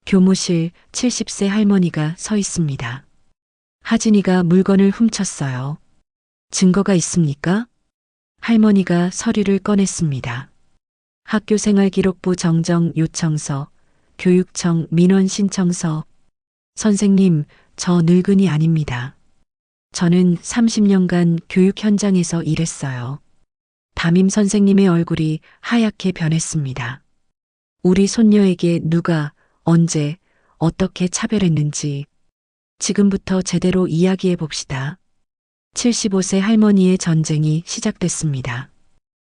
교무실 70세 할머니가 서 있습니다. 하진이가 물건을 훔쳤어요. 증거가 있습니까? 할머니가 서류를 꺼냈습니다. 학교생활기록부 정정 요청서, 교육청 민원 신청서. 선생님, 저 늙은이 아닙니다. 저는 30년간 교육 현장에서 일했어요. 담임 선생님의 얼굴이 하얗게 변했습니다. 우리 손녀에게 누가, 언제, 어떻게 차별했는지 지금부터 제대로 이야기해 봅시다. 75세 할머니의 전쟁이 시작됐습니다.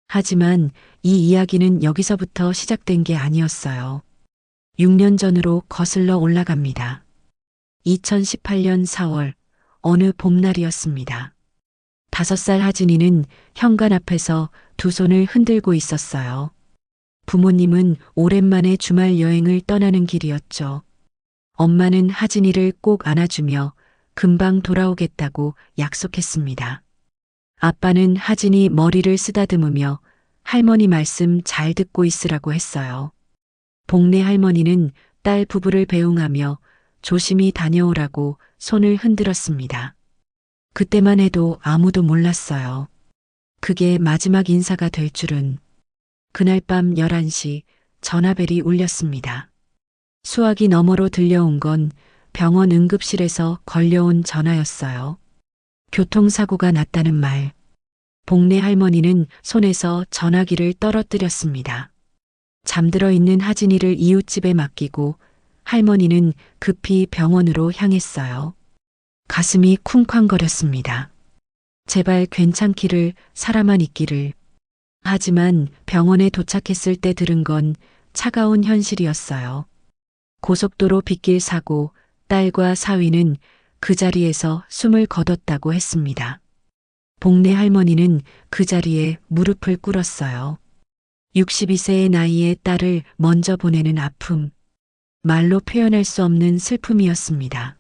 하지만 이 이야기는 여기서부터 시작된 게 아니었어요. 6년 전으로 거슬러 올라갑니다. 2018년 4월 어느 봄날이었습니다. 5살 하진이는 현관 앞에서 두 손을 흔들고 있었어요. 부모님은 오랜만에 주말 여행을 떠나는 길이었죠. 엄마는 하진이를 꼭 안아주며 금방 돌아오겠다고 약속했습니다. 아빠는 하진이 머리를 쓰다듬으며 할머니 말씀 잘 듣고 있으라고 했어요. 복내 할머니는 딸 부부를 배웅하며 조심히 다녀오라고 손을 흔들었습니다. 그때만 해도 아무도 몰랐어요. 그게 마지막 인사가 될 줄은. 그날 밤 11시 전화벨이 울렸습니다. 수화기 너머로 들려온 건 병원 응급실에서 걸려온 전화였어요. 교통사고가 났다는 말. 복내 할머니는 손에서 전화기를 떨어뜨렸습니다. 잠들어 있는 하진이를 이웃집에 맡기고 할머니는 급히 병원으로 향했어요. 가슴이 쿵쾅거렸습니다. 제발 괜찮기를, 살아만 있기를. 하지만 병원에 도착했을 때 들은 건 차가운 현실이었어요. 고속도로 빗길 사고, 딸과 사위는 그 자리에서 숨을 거뒀다고 했습니다. 복내 할머니는 그 자리에 무릎을 꿇었어요. 62세의 나이에 딸을 먼저 보내는 아픔, 말로 표현할 수 없는 슬픔이었습니다.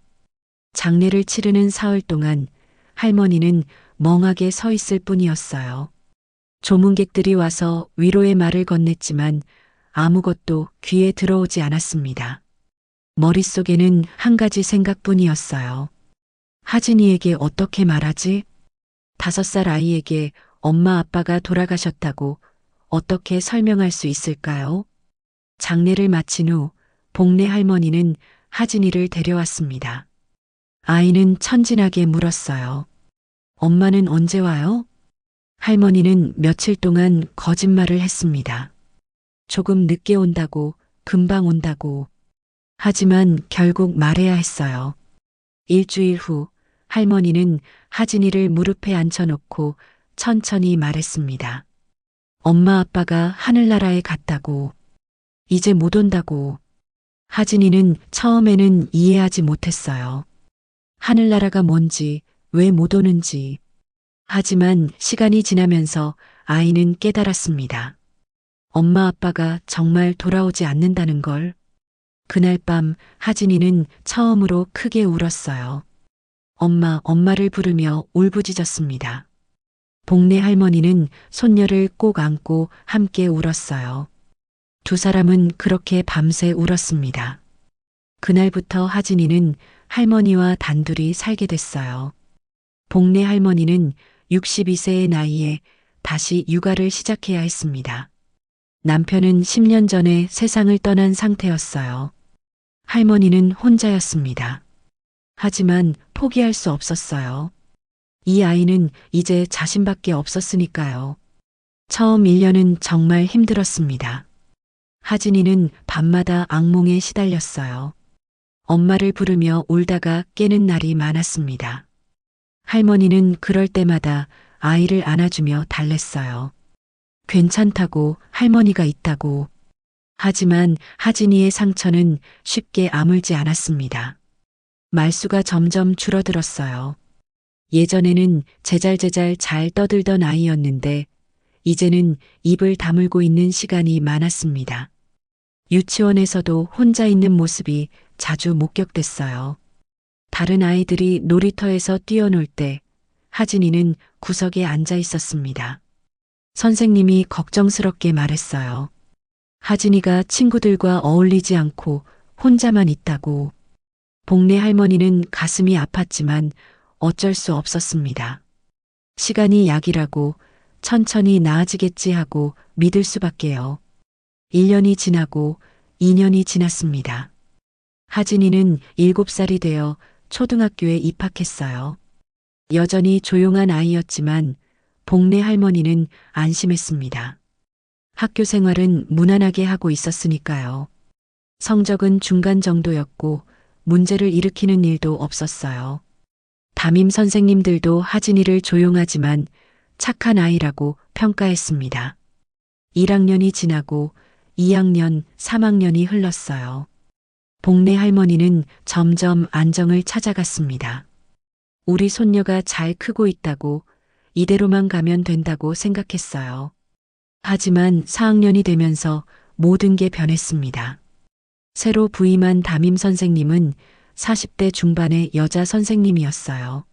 장례를 치르는 사흘 동안 할머니는 멍하게 서 있을 뿐이었어요. 조문객들이 와서 위로의 말을 건넸지만 아무것도 귀에 들어오지 않았습니다. 머릿속에는 한 가지 생각뿐이었어요. 하진이에게 어떻게 말하지? 5살 아이에게 엄마 아빠가 돌아가셨다고 어떻게 설명할 수 있을까요? 장례를 마친 후 복내 할머니는 하진이를 데려왔습니다. 아이는 천진하게 물었어요. 엄마는 언제 와요? 할머니는 며칠 동안 거짓말을 했습니다. 조금 늦게 온다고, 금방 온다고. 하지만 결국 말해야 했어요. 일주일 후 할머니는 하진이를 무릎에 앉혀놓고 천천히 말했습니다. 엄마 아빠가 하늘나라에 갔다고. 이제 못 온다고. 하진이는 처음에는 이해하지 못했어요. 하늘나라가 뭔지, 왜 못 오는지. 하지만 시간이 지나면서 아이는 깨달았습니다. 엄마 아빠가 정말 돌아오지 않는다는 걸. 그날 밤 하진이는 처음으로 크게 울었어요. 엄마, 엄마를 부르며 울부짖었습니다. 복내 할머니는 손녀를 꼭 안고 함께 울었어요. 두 사람은 그렇게 밤새 울었습니다. 그날부터 하진이는 할머니와 단둘이 살게 됐어요. 복내 할머니는 62세의 나이에 다시 육아를 시작해야 했습니다. 남편은 10년 전에 세상을 떠난 상태였어요. 할머니는 혼자였습니다. 하지만 포기할 수 없었어요. 이 아이는 이제 자신밖에 없었으니까요. 처음 1년은 정말 힘들었습니다. 하진이는 밤마다 악몽에 시달렸어요. 엄마를 부르며 울다가 깨는 날이 많았습니다. 할머니는 그럴 때마다 아이를 안아주며 달랬어요. 괜찮다고, 할머니가 있다고. 하지만 하진이의 상처는 쉽게 아물지 않았습니다. 말수가 점점 줄어들었어요. 예전에는 제잘제잘 잘 떠들던 아이였는데 이제는 입을 다물고 있는 시간이 많았습니다. 유치원에서도 혼자 있는 모습이 자주 목격됐어요. 다른 아이들이 놀이터에서 뛰어놀 때 하진이는 구석에 앉아 있었습니다. 선생님이 걱정스럽게 말했어요. 하진이가 친구들과 어울리지 않고 혼자만 있다고. 복내 할머니는 가슴이 아팠지만 어쩔 수 없었습니다. 시간이 약이라고 천천히 나아지겠지 하고 믿을 수밖에요. 1년이 지나고 2년이 지났습니다. 하진이는 7살이 되어 초등학교에 입학했어요. 여전히 조용한 아이였지만 복내 할머니는 안심했습니다. 학교 생활은 무난하게 하고 있었으니까요. 성적은 중간 정도였고 문제를 일으키는 일도 없었어요. 담임 선생님들도 하진이를 조용하지만 착한 아이라고 평가했습니다. 1학년이 지나고 2학년, 3학년이 흘렀어요. 복내 할머니는 점점 안정을 찾아갔습니다. 우리 손녀가 잘 크고 있다고, 이대로만 가면 된다고 생각했어요. 하지만 4학년이 되면서 모든 게 변했습니다. 새로 부임한 담임 선생님은 40대 중반의 여자 선생님이었어요.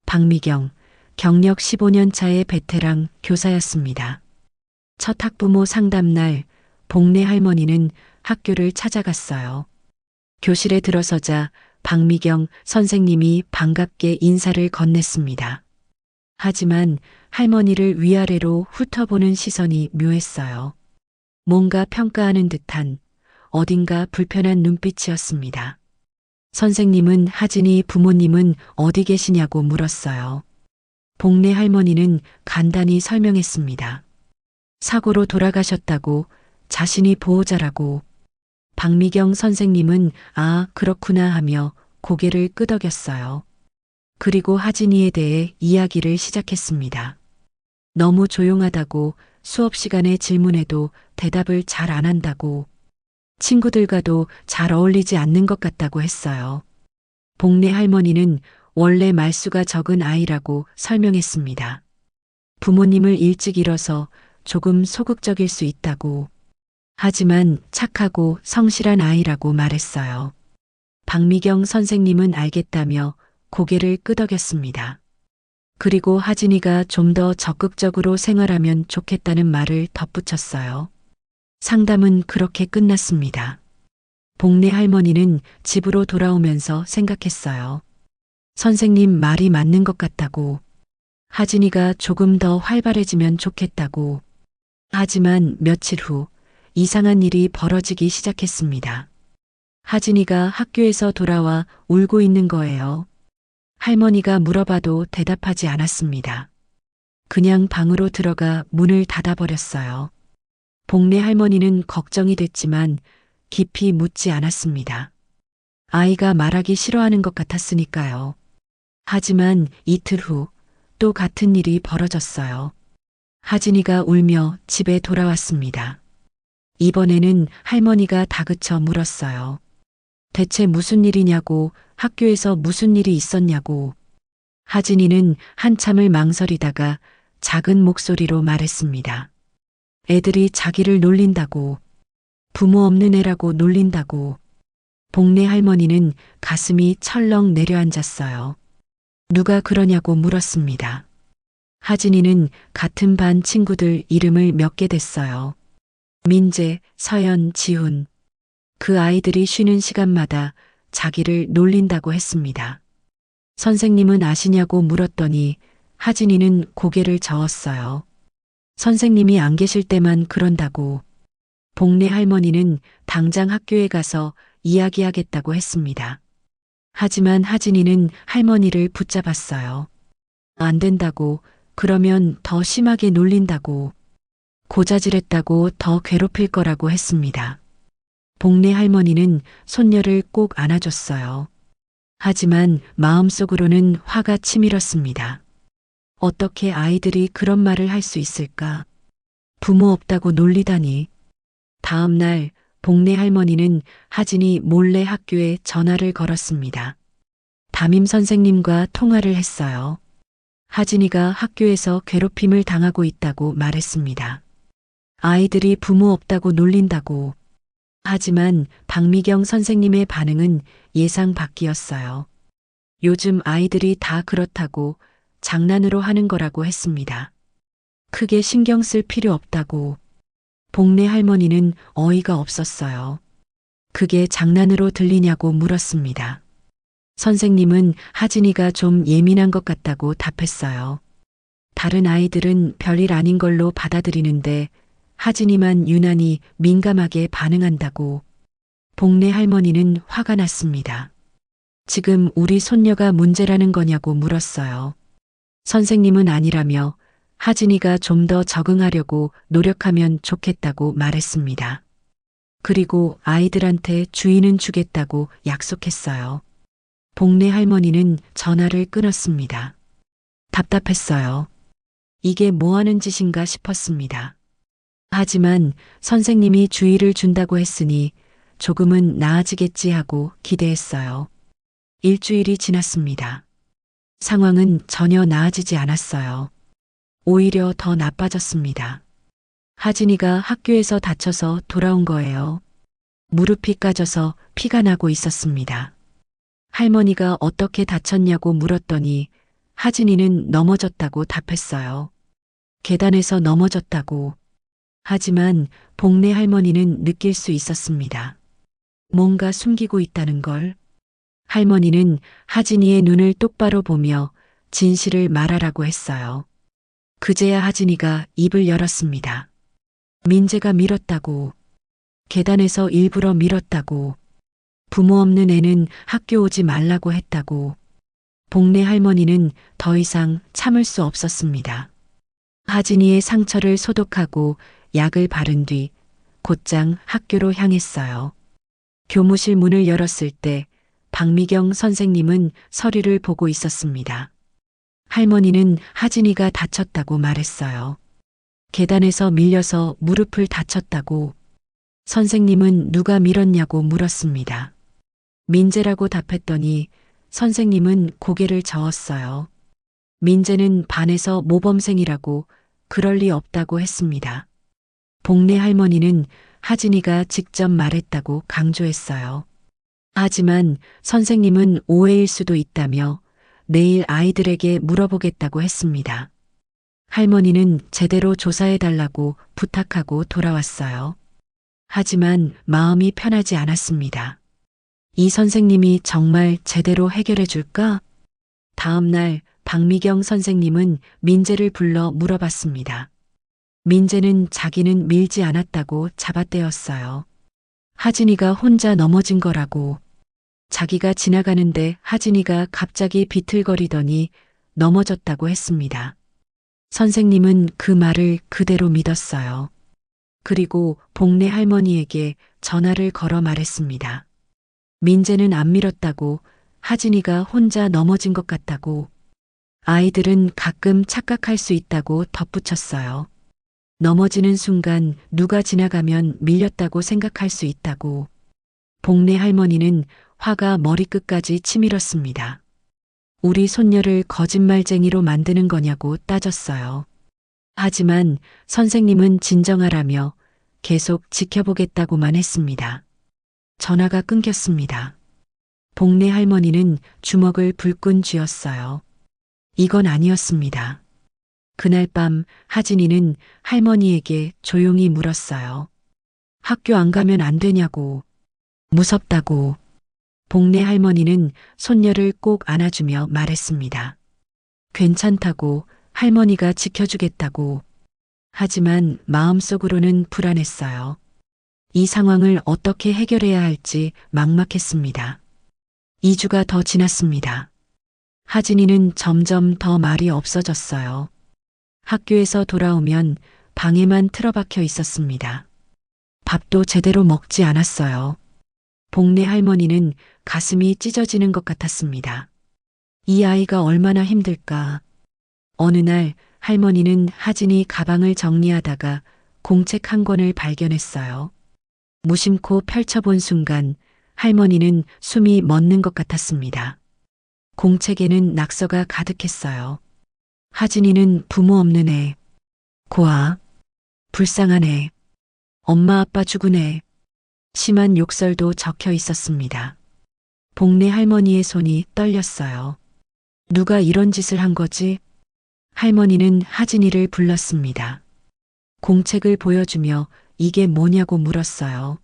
박미경, 경력 15년 차의 베테랑 교사였습니다. 첫 학부모 상담날 복내 할머니는 학교를 찾아갔어요. 교실에 들어서자 박미경 선생님이 반갑게 인사를 건넸습니다. 하지만 할머니를 위아래로 훑어보는 시선이 묘했어요. 뭔가 평가하는 듯한 어딘가 불편한 눈빛이었습니다. 선생님은 하진이 부모님은 어디 계시냐고 물었어요. 복내 할머니는 간단히 설명했습니다. 사고로 돌아가셨다고, 자신이 보호자라고. 박미경 선생님은 아, 그렇구나 하며 고개를 끄덕였어요. 그리고 하진이에 대해 이야기를 시작했습니다. 너무 조용하다고, 수업 시간에 질문해도 대답을 잘 안 한다고, 친구들과도 잘 어울리지 않는 것 같다고 했어요. 복내 할머니는 원래 말수가 적은 아이라고 설명했습니다. 부모님을 일찍 잃어서 조금 소극적일 수 있다고. 하지만 착하고 성실한 아이라고 말했어요. 박미경 선생님은 알겠다며 고개를 끄덕였습니다. 그리고 하진이가 좀 더 적극적으로 생활하면 좋겠다는 말을 덧붙였어요. 상담은 그렇게 끝났습니다. 복내 할머니는 집으로 돌아오면서 생각했어요. 선생님 말이 맞는 것 같다고. 하진이가 조금 더 활발해지면 좋겠다고. 하지만 며칠 후 이상한 일이 벌어지기 시작했습니다. 하진이가 학교에서 돌아와 울고 있는 거예요. 할머니가 물어봐도 대답하지 않았습니다. 그냥 방으로 들어가 문을 닫아버렸어요. 복내 할머니는 걱정이 됐지만 깊이 묻지 않았습니다. 아이가 말하기 싫어하는 것 같았으니까요. 하지만 이틀 후 또 같은 일이 벌어졌어요. 하진이가 울며 집에 돌아왔습니다. 이번에는 할머니가 다그쳐 물었어요. 대체 무슨 일이냐고, 학교에서 무슨 일이 있었냐고. 하진이는 한참을 망설이다가 작은 목소리로 말했습니다. 애들이 자기를 놀린다고. 부모 없는 애라고 놀린다고. 복내 할머니는 가슴이 철렁 내려앉았어요. 누가 그러냐고 물었습니다. 하진이는 같은 반 친구들 이름을 몇 개 댔어요. 민재, 서연, 지훈. 그 아이들이 쉬는 시간마다 자기를 놀린다고 했습니다. 선생님은 아시냐고 물었더니 하진이는 고개를 저었어요. 선생님이 안 계실 때만 그런다고. 복내 할머니는 당장 학교에 가서 이야기하겠다고 했습니다. 하지만 하진이는 할머니를 붙잡았어요. 안 된다고, 그러면 더 심하게 놀린다고, 고자질했다고 더 괴롭힐 거라고 했습니다. 복내 할머니는 손녀를 꼭 안아줬어요. 하지만 마음속으로는 화가 치밀었습니다. 어떻게 아이들이 그런 말을 할 수 있을까? 부모 없다고 놀리다니. 다음 날 복내 할머니는 하진이 몰래 학교에 전화를 걸었습니다. 담임 선생님과 통화를 했어요. 하진이가 학교에서 괴롭힘을 당하고 있다고 말했습니다. 아이들이 부모 없다고 놀린다고. 하지만 박미경 선생님의 반응은 예상 밖이었어요. 요즘 아이들이 다 그렇다고, 장난으로 하는 거라고 했습니다. 크게 신경 쓸 필요 없다고. 복내 할머니는 어이가 없었어요. 그게 장난으로 들리냐고 물었습니다. 선생님은 하진이가 좀 예민한 것 같다고 답했어요. 다른 아이들은 별일 아닌 걸로 받아들이는데 하진이만 유난히 민감하게 반응한다고. 복래 할머니는 화가 났습니다. 지금 우리 손녀가 문제라는 거냐고 물었어요. 선생님은 아니라며 하진이가 좀 더 적응하려고 노력하면 좋겠다고 말했습니다. 그리고 아이들한테 주의는 주겠다고 약속했어요. 복래 할머니는 전화를 끊었습니다. 답답했어요. 이게 뭐 하는 짓인가 싶었습니다. 하지만 선생님이 주의를 준다고 했으니 조금은 나아지겠지 하고 기대했어요. 일주일이 지났습니다. 상황은 전혀 나아지지 않았어요. 오히려 더 나빠졌습니다. 하진이가 학교에서 다쳐서 돌아온 거예요. 무릎이 까져서 피가 나고 있었습니다. 할머니가 어떻게 다쳤냐고 물었더니 하진이는 넘어졌다고 답했어요. 계단에서 넘어졌다고. 하지만 복래 할머니는 느낄 수 있었습니다. 뭔가 숨기고 있다는 걸. 할머니는 하진이의 눈을 똑바로 보며 진실을 말하라고 했어요. 그제야 하진이가 입을 열었습니다. 민재가 밀었다고. 계단에서 일부러 밀었다고. 부모 없는 애는 학교 오지 말라고 했다고. 복래 할머니는 더 이상 참을 수 없었습니다. 하진이의 상처를 소독하고 약을 바른 뒤 곧장 학교로 향했어요. 교무실 문을 열었을 때 박미경 선생님은 서류를 보고 있었습니다. 할머니는 하진이가 다쳤다고 말했어요. 계단에서 밀려서 무릎을 다쳤다고. 선생님은 누가 밀었냐고 물었습니다. 민재라고 답했더니 선생님은 고개를 저었어요. 민재는 반에서 모범생이라고 그럴 리 없다고 했습니다. 복래 할머니는 하진이가 직접 말했다고 강조했어요. 하지만 선생님은 오해일 수도 있다며 내일 아이들에게 물어보겠다고 했습니다. 할머니는 제대로 조사해달라고 부탁하고 돌아왔어요. 하지만 마음이 편하지 않았습니다. 이 선생님이 정말 제대로 해결해 줄까? 다음 날 박미경 선생님은 민재를 불러 물어봤습니다. 민재는 자기는 밀지 않았다고 잡아떼었어요. 하진이가 혼자 넘어진 거라고. 자기가 지나가는데 하진이가 갑자기 비틀거리더니 넘어졌다고 했습니다. 선생님은 그 말을 그대로 믿었어요. 그리고 복래 할머니에게 전화를 걸어 말했습니다. 민재는 안 밀었다고, 하진이가 혼자 넘어진 것 같다고. 아이들은 가끔 착각할 수 있다고 덧붙였어요. 넘어지는 순간 누가 지나가면 밀렸다고 생각할 수 있다고. 복래 할머니는 화가 머리끝까지 치밀었습니다. 우리 손녀를 거짓말쟁이로 만드는 거냐고 따졌어요. 하지만 선생님은 진정하라며 계속 지켜보겠다고만 했습니다. 전화가 끊겼습니다. 복래 할머니는 주먹을 불끈 쥐었어요. 이건 아니었습니다. 그날 밤 하진이는 할머니에게 조용히 물었어요. 학교 안 가면 안 되냐고. 무섭다고. 복래 할머니는 손녀를 꼭 안아주며 말했습니다. 괜찮다고, 할머니가 지켜주겠다고. 하지만 마음속으로는 불안했어요. 이 상황을 어떻게 해결해야 할지 막막했습니다. 2주가 더 지났습니다. 하진이는 점점 더 말이 없어졌어요. 학교에서 돌아오면 방에만 틀어박혀 있었습니다. 밥도 제대로 먹지 않았어요. 복래 할머니는 가슴이 찢어지는 것 같았습니다. 이 아이가 얼마나 힘들까. 어느 날 할머니는 하진이 가방을 정리하다가 공책 한 권을 발견했어요. 무심코 펼쳐본 순간 할머니는 숨이 멎는 것 같았습니다. 공책에는 낙서가 가득했어요. 하진이는 부모 없는 애, 고아, 불쌍한 애, 엄마 아빠 죽은 애, 심한 욕설도 적혀 있었습니다. 복래 할머니의 손이 떨렸어요. 누가 이런 짓을 한 거지? 할머니는 하진이를 불렀습니다. 공책을 보여주며 이게 뭐냐고 물었어요.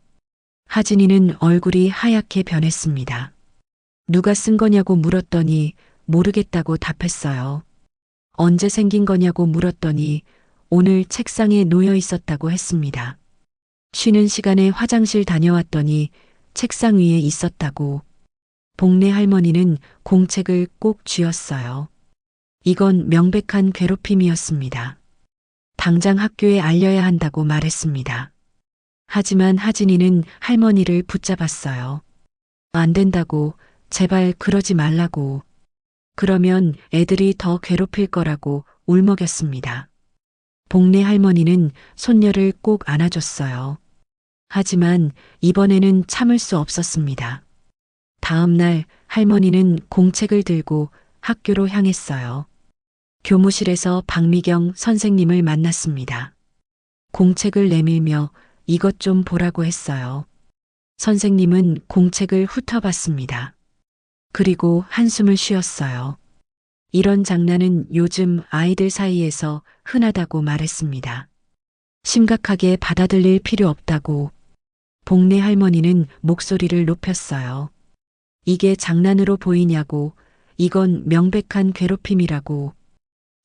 하진이는 얼굴이 하얗게 변했습니다. 누가 쓴 거냐고 물었더니 모르겠다고 답했어요. 언제 생긴 거냐고 물었더니 오늘 책상에 놓여 있었다고 했습니다. 쉬는 시간에 화장실 다녀왔더니 책상 위에 있었다고. 복례 할머니는 공책을 꼭 쥐었어요. 이건 명백한 괴롭힘이었습니다. 당장 학교에 알려야 한다고 말했습니다. 하지만 하진이는 할머니를 붙잡았어요. 안 된다고, 제발 그러지 말라고. 그러면 애들이 더 괴롭힐 거라고 울먹였습니다. 복례 할머니는 손녀를 꼭 안아줬어요. 하지만 이번에는 참을 수 없었습니다. 다음 날 할머니는 공책을 들고 학교로 향했어요. 교무실에서 박미경 선생님을 만났습니다. 공책을 내밀며 이것 좀 보라고 했어요. 선생님은 공책을 훑어봤습니다. 그리고 한숨을 쉬었어요. 이런 장난은 요즘 아이들 사이에서 흔하다고 말했습니다. 심각하게 받아들일 필요 없다고. 복례 할머니는 목소리를 높였어요. 이게 장난으로 보이냐고. 이건 명백한 괴롭힘이라고.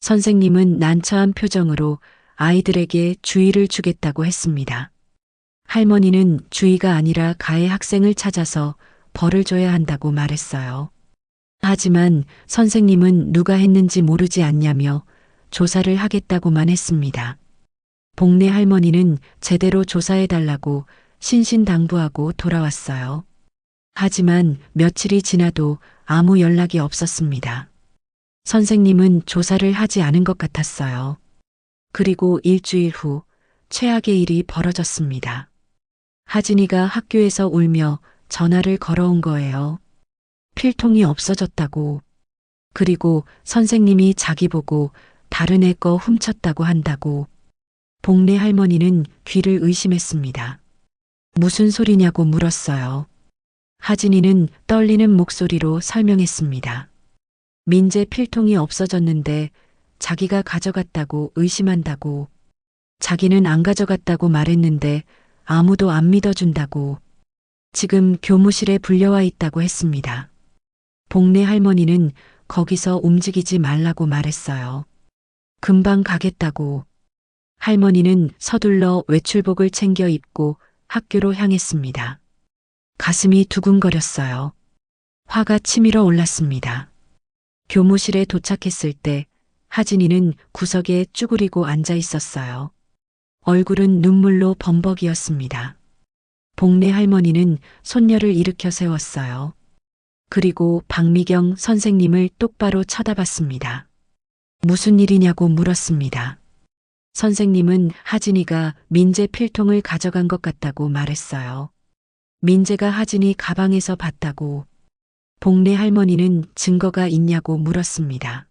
선생님은 난처한 표정으로 아이들에게 주의를 주겠다고 했습니다. 할머니는 주의가 아니라 가해 학생을 찾아서 벌을 줘야 한다고 말했어요. 하지만 선생님은 누가 했는지 모르지 않냐며 조사를 하겠다고만 했습니다. 복례 할머니는 제대로 조사해달라고 신신당부하고 돌아왔어요. 하지만 며칠이 지나도 아무 연락이 없었습니다. 선생님은 조사를 하지 않은 것 같았어요. 그리고 일주일 후 최악의 일이 벌어졌습니다. 하진이가 학교에서 울며 전화를 걸어온 거예요. 필통이 없어졌다고. 그리고 선생님이 자기 보고 다른 애 거 훔쳤다고 한다고. 복례 할머니는 귀를 의심했습니다. 무슨 소리냐고 물었어요. 하진이는 떨리는 목소리로 설명했습니다. 민재 필통이 없어졌는데 자기가 가져갔다고 의심한다고. 자기는 안 가져갔다고 말했는데 아무도 안 믿어준다고. 지금 교무실에 불려와 있다고 했습니다. 복례 할머니는 거기서 움직이지 말라고 말했어요. 금방 가겠다고. 할머니는 서둘러 외출복을 챙겨 입고 학교로 향했습니다. 가슴이 두근거렸어요. 화가 치밀어 올랐습니다. 교무실에 도착했을 때 하진이는 구석에 쭈그리고 앉아 있었어요. 얼굴은 눈물로 범벅이었습니다. 복례 할머니는 손녀를 일으켜 세웠어요. 그리고 박미경 선생님을 똑바로 쳐다봤습니다. 무슨 일이냐고 물었습니다. 선생님은 하진이가 민재 필통을 가져간 것 같다고 말했어요. 민재가 하진이 가방에서 봤다고. 복례 할머니는 증거가 있냐고 물었습니다.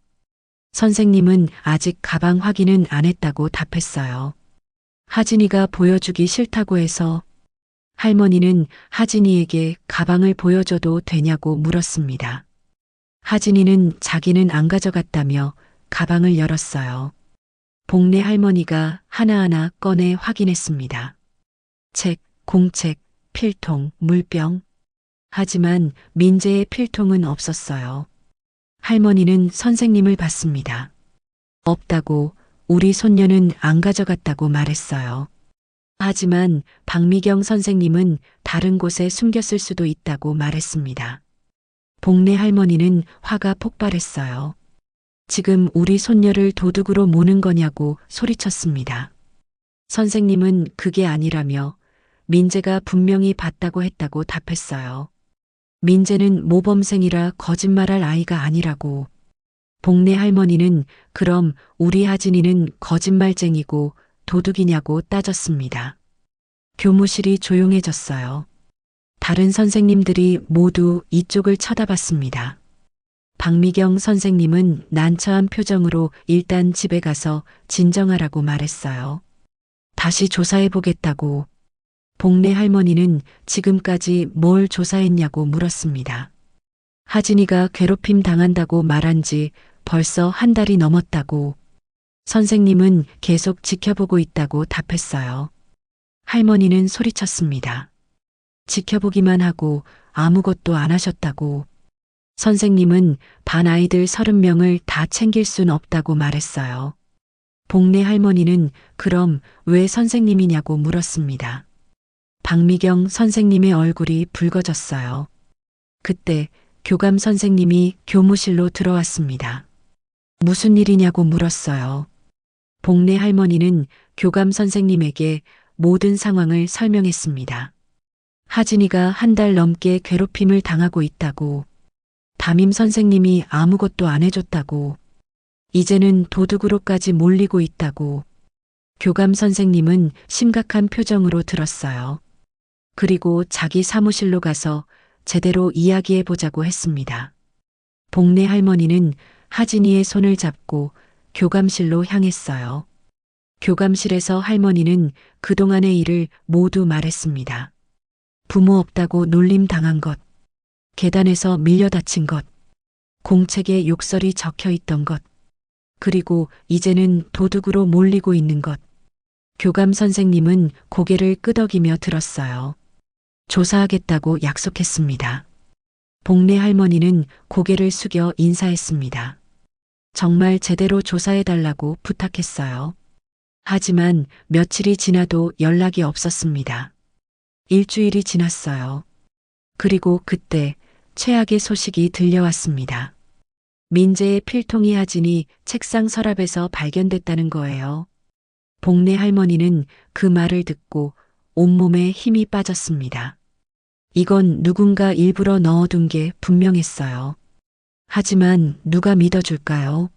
선생님은 아직 가방 확인은 안 했다고 답했어요. 하진이가 보여주기 싫다고 해서. 할머니는 하진이에게 가방을 보여줘도 되냐고 물었습니다. 하진이는 자기는 안 가져갔다며 가방을 열었어요. 복례 할머니가 하나하나 꺼내 확인했습니다. 책, 공책, 필통, 물병. 하지만 민재의 필통은 없었어요. 할머니는 선생님을 봤습니다. 없다고, 우리 손녀는 안 가져갔다고 말했어요. 하지만 박미경 선생님은 다른 곳에 숨겼을 수도 있다고 말했습니다. 복례 할머니는 화가 폭발했어요. 지금 우리 손녀를 도둑으로 모는 거냐고 소리쳤습니다. 선생님은 그게 아니라며 민재가 분명히 봤다고 했다고 답했어요. 민재는 모범생이라 거짓말할 아이가 아니라고. 복례 할머니는 그럼 우리 하진이는 거짓말쟁이고 도둑이냐고 따졌습니다. 교무실이 조용해졌어요. 다른 선생님들이 모두 이쪽을 쳐다봤습니다. 박미경 선생님은 난처한 표정으로 일단 집에 가서 진정하라고 말했어요. 다시 조사해보겠다고. 복례 할머니는 지금까지 뭘 조사했냐고 물었습니다. 하진이가 괴롭힘 당한다고 말한 지 벌써 한 달이 넘었다고. 선생님은 계속 지켜보고 있다고 답했어요. 할머니는 소리쳤습니다. 지켜보기만 하고 아무것도 안 하셨다고. 선생님은 반 아이들 30명을 다 챙길 순 없다고 말했어요. 복내 할머니는 그럼 왜 선생님이냐고 물었습니다. 박미경 선생님의 얼굴이 붉어졌어요. 그때 교감 선생님이 교무실로 들어왔습니다. 무슨 일이냐고 물었어요. 복내 할머니는 교감 선생님에게 모든 상황을 설명했습니다. 하진이가 한 달 넘게 괴롭힘을 당하고 있다고, 담임 선생님이 아무것도 안 해줬다고, 이제는 도둑으로까지 몰리고 있다고. 교감 선생님은 심각한 표정으로 들었어요. 그리고 자기 사무실로 가서 제대로 이야기해 보자고 했습니다. 복내 할머니는 하진이의 손을 잡고 교감실로 향했어요. 교감실에서 할머니는 그동안의 일을 모두 말했습니다. 부모 없다고 놀림 당한 것, 계단에서 밀려 다친 것, 공책에 욕설이 적혀 있던 것, 그리고 이제는 도둑으로 몰리고 있는 것. 교감 선생님은 고개를 끄덕이며 들었어요. 조사하겠다고 약속했습니다. 복내 할머니는 고개를 숙여 인사했습니다. 정말 제대로 조사해달라고 부탁했어요. 하지만 며칠이 지나도 연락이 없었습니다. 일주일이 지났어요. 그리고 그때 최악의 소식이 들려왔습니다. 민재의 필통이 하진이 책상 서랍에서 발견됐다는 거예요. 복내 할머니는 그 말을 듣고 온몸에 힘이 빠졌습니다. 이건 누군가 일부러 넣어둔 게 분명했어요. 하지만 누가 믿어줄까요?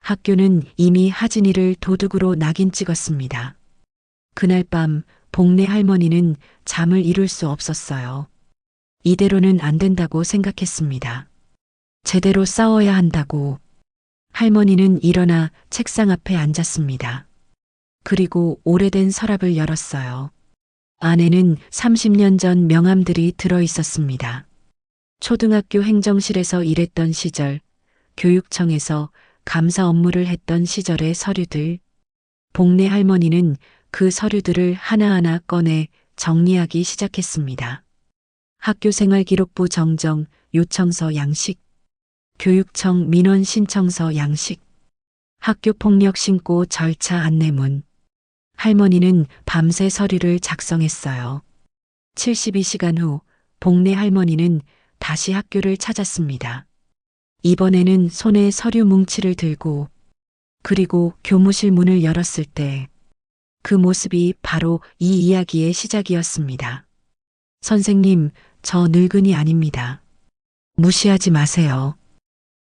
학교는 이미 하진이를 도둑으로 낙인 찍었습니다. 그날 밤 복내 할머니는 잠을 이룰 수 없었어요. 이대로는 안 된다고 생각했습니다. 제대로 싸워야 한다고. 할머니는 일어나 책상 앞에 앉았습니다. 그리고 오래된 서랍을 열었어요. 안에는 30년 전 명함들이 들어 있었습니다. 초등학교 행정실에서 일했던 시절, 교육청에서 감사 업무를 했던 시절의 서류들. 복내 할머니는 그 서류들을 하나하나 꺼내 정리하기 시작했습니다. 학교생활기록부 정정, 요청서 양식, 교육청 민원 신청서 양식, 학교폭력 신고 절차 안내문. 할머니는 밤새 서류를 작성했어요. 72시간 후 복내 할머니는 다시 학교를 찾았습니다. 이번에는 손에 서류 뭉치를 들고, 그리고 교무실 문을 열었을 때 그 모습이 바로 이 이야기의 시작이었습니다. 선생님, 저 늙은이 아닙니다. 무시하지 마세요.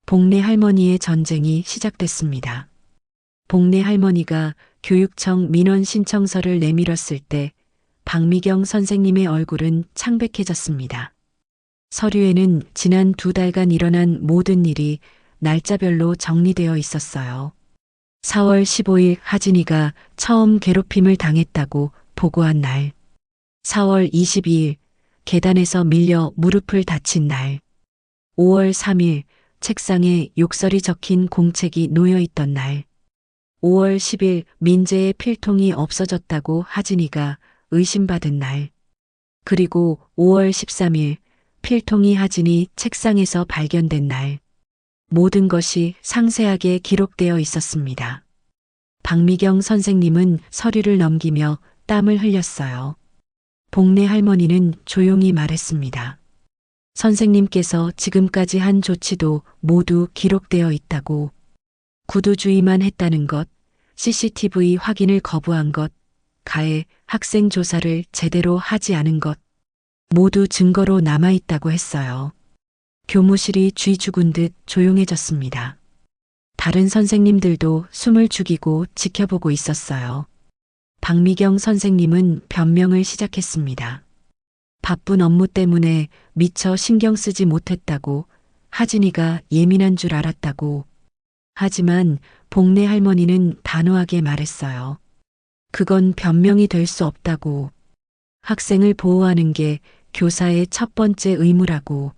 복내 할머니의 전쟁이 시작됐습니다. 복내 할머니가 교육청 민원 신청서를 내밀었을 때 박미경 선생님의 얼굴은 창백해졌습니다. 서류에는 지난 2달간 일어난 모든 일이 날짜별로 정리되어 있었어요. 4월 15일 하진이가 처음 괴롭힘을 당했다고 보고한 날. 4월 22일 계단에서 밀려 무릎을 다친 날. 5월 3일 책상에 욕설이 적힌 공책이 놓여 있던 날. 5월 10일 민재의 필통이 없어졌다고 하진이가 의심받은 날. 그리고 5월 13일 필통이 하진이 책상에서 발견된 날. 모든 것이 상세하게 기록되어 있었습니다. 박미경 선생님은 서류를 넘기며 땀을 흘렸어요. 복내 할머니는 조용히 말했습니다. 선생님께서 지금까지 한 조치도 모두 기록되어 있다고. 구두주의만 했다는 것, CCTV 확인을 거부한 것, 가해 학생 조사를 제대로 하지 않은 것, 모두 증거로 남아있다고 했어요. 교무실이 쥐 죽은 듯 조용해졌습니다. 다른 선생님들도 숨을 죽이고 지켜보고 있었어요. 박미경 선생님은 변명을 시작했습니다. 바쁜 업무 때문에 미처 신경 쓰지 못했다고, 하진이가 예민한 줄 알았다고. 하지만 복내 할머니는 단호하게 말했어요. 그건 변명이 될 수 없다고. 학생을 보호하는 게 교사의 첫 번째 의무라고.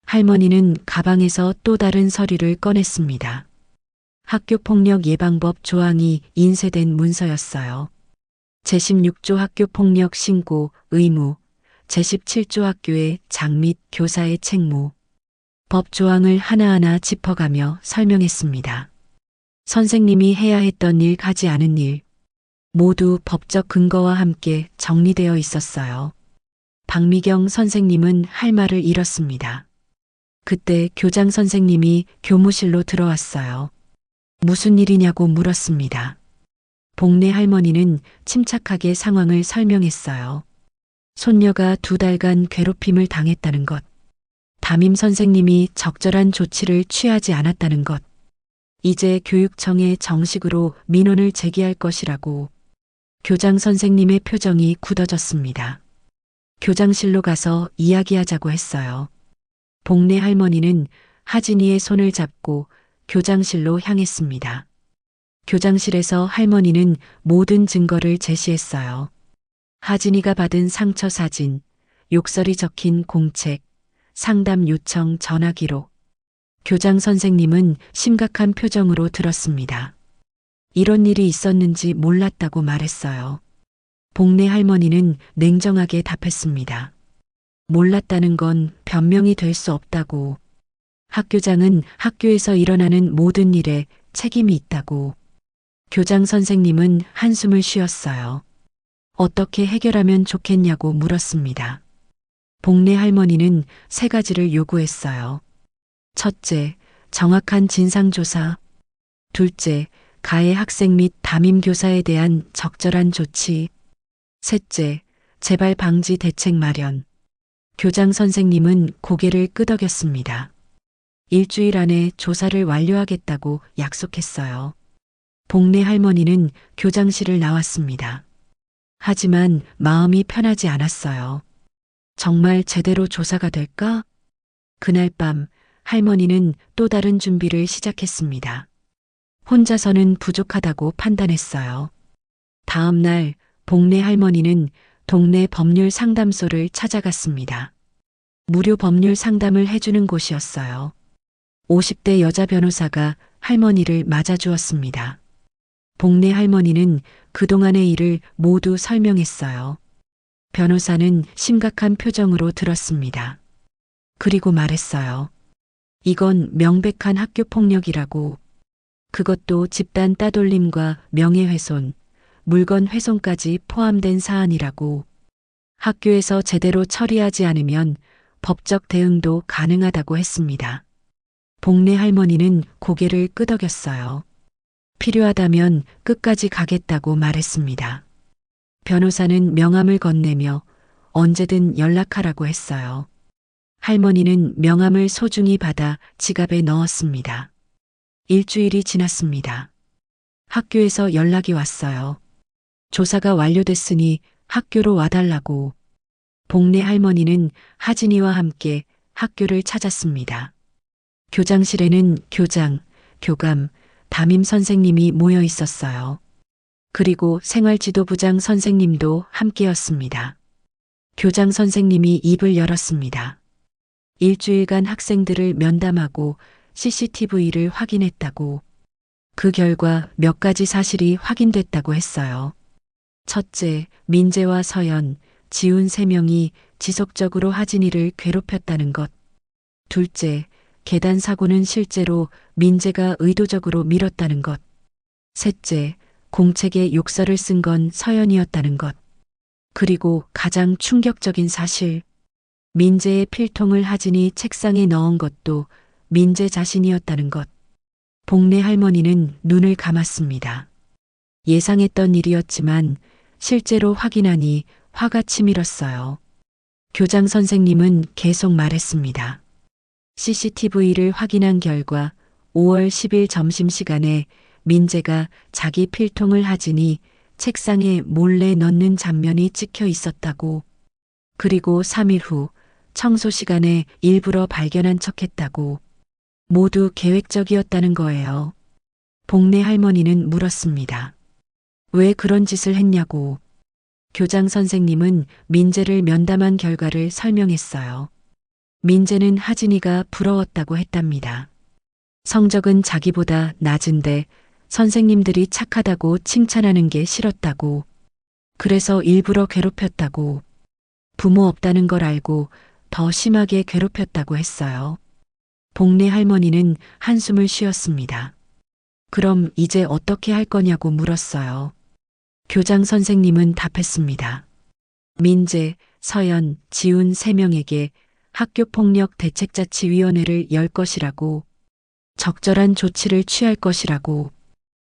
할머니는 가방에서 또 다른 서류를 꺼냈습니다. 학교폭력 예방법 조항이 인쇄된 문서였어요. 제16조 학교폭력 신고 의무, 제17조 학교의 장 및 교사의 책무, 법 조항을 하나하나 짚어가며 설명했습니다. 선생님이 해야 했던 일, 하지 않은 일, 모두 법적 근거와 함께 정리되어 있었어요. 박미경 선생님은 할 말을 잃었습니다. 그때 교장 선생님이 교무실로 들어왔어요. 무슨 일이냐고 물었습니다. 복래 할머니는 침착하게 상황을 설명했어요. 손녀가 2달간 괴롭힘을 당했다는 것, 담임 선생님이 적절한 조치를 취하지 않았다는 것, 이제 교육청에 정식으로 민원을 제기할 것이라고. 교장 선생님의 표정이 굳어졌습니다. 교장실로 가서 이야기하자고 했어요. 복래 할머니는 하진이의 손을 잡고 교장실로 향했습니다. 교장실에서 할머니는 모든 증거를 제시했어요. 하진이가 받은 상처 사진, 욕설이 적힌 공책, 상담 요청 전화 기록. 교장 선생님은 심각한 표정으로 들었습니다. 이런 일이 있었는지 몰랐다고 말했어요. 복래 할머니는 냉정하게 답했습니다. 몰랐다는 건 변명이 될 수 없다고. 학교장은 학교에서 일어나는 모든 일에 책임이 있다고. 교장 선생님은 한숨을 쉬었어요. 어떻게 해결하면 좋겠냐고 물었습니다. 복래 할머니는 3가지를 요구했어요. 첫째, 정확한 진상조사. 둘째, 가해 학생 및 담임 교사에 대한 적절한 조치. 셋째, 재발 방지 대책 마련. 교장 선생님은 고개를 끄덕였습니다. 일주일 안에 조사를 완료하겠다고 약속했어요. 복래 할머니는 교장실을 나왔습니다. 하지만 마음이 편하지 않았어요. 정말 제대로 조사가 될까? 그날 밤 할머니는 또 다른 준비를 시작했습니다. 혼자서는 부족하다고 판단했어요. 다음 날 복래 할머니는 동네 법률 상담소를 찾아갔습니다. 무료 법률 상담을 해주는 곳이었어요. 50대 여자 변호사가 할머니를 맞아주었습니다. 복래 할머니는 그동안의 일을 모두 설명했어요. 변호사는 심각한 표정으로 들었습니다. 그리고 말했어요. 이건 명백한 학교폭력이라고. 그것도 집단 따돌림과 명예훼손, 물건 훼손까지 포함된 사안이라고. 학교에서 제대로 처리하지 않으면 법적 대응도 가능하다고 했습니다. 복래 할머니는 고개를 끄덕였어요. 필요하다면 끝까지 가겠다고 말했습니다. 변호사는 명함을 건네며 언제든 연락하라고 했어요. 할머니는 명함을 소중히 받아 지갑에 넣었습니다. 일주일이 지났습니다. 학교에서 연락이 왔어요. 조사가 완료됐으니 학교로 와달라고. 복래 할머니는 하진이와 함께 학교를 찾았습니다. 교장실에는 교장, 교감, 담임 선생님이 모여 있었어요. 그리고 생활지도부장 선생님도 함께였습니다. 교장 선생님이 입을 열었습니다. 일주일간 학생들을 면담하고 CCTV를 확인했다고. 그 결과 몇 가지 사실이 확인됐다고 했어요. 첫째, 민재와 서연, 지훈 3명이 지속적으로 하진이를 괴롭혔다는 것. 둘째, 계단 사고는 실제로 민재가 의도적으로 밀었다는 것. 셋째, 공책에 욕설을 쓴 건 서연이었다는 것. 그리고 가장 충격적인 사실, 민재의 필통을 하진이 책상에 넣은 것도 민재 자신이었다는 것. 복래 할머니는 눈을 감았습니다. 예상했던 일이었지만 실제로 확인하니 화가 치밀었어요. 교장 선생님은 계속 말했습니다. CCTV를 확인한 결과 5월 10일 점심시간에 민재가 자기 필통을 하진이 책상에 몰래 넣는 장면이 찍혀 있었다고. 그리고 3일 후 청소 시간에 일부러 발견한 척했다고. 모두 계획적이었다는 거예요. 복래 할머니는 물었습니다. 왜 그런 짓을 했냐고. 교장 선생님은 민재를 면담한 결과를 설명했어요. 민재는 하진이가 부러웠다고 했답니다. 성적은 자기보다 낮은데 선생님들이 착하다고 칭찬하는 게 싫었다고. 그래서 일부러 괴롭혔다고. 부모 없다는 걸 알고 더 심하게 괴롭혔다고 했어요. 복례 할머니는 한숨을 쉬었습니다. 그럼 이제 어떻게 할 거냐고 물었어요. 교장 선생님은 답했습니다. 민재, 서연, 지훈 3명에게 학교폭력 대책자치위원회를 열 것이라고, 적절한 조치를 취할 것이라고,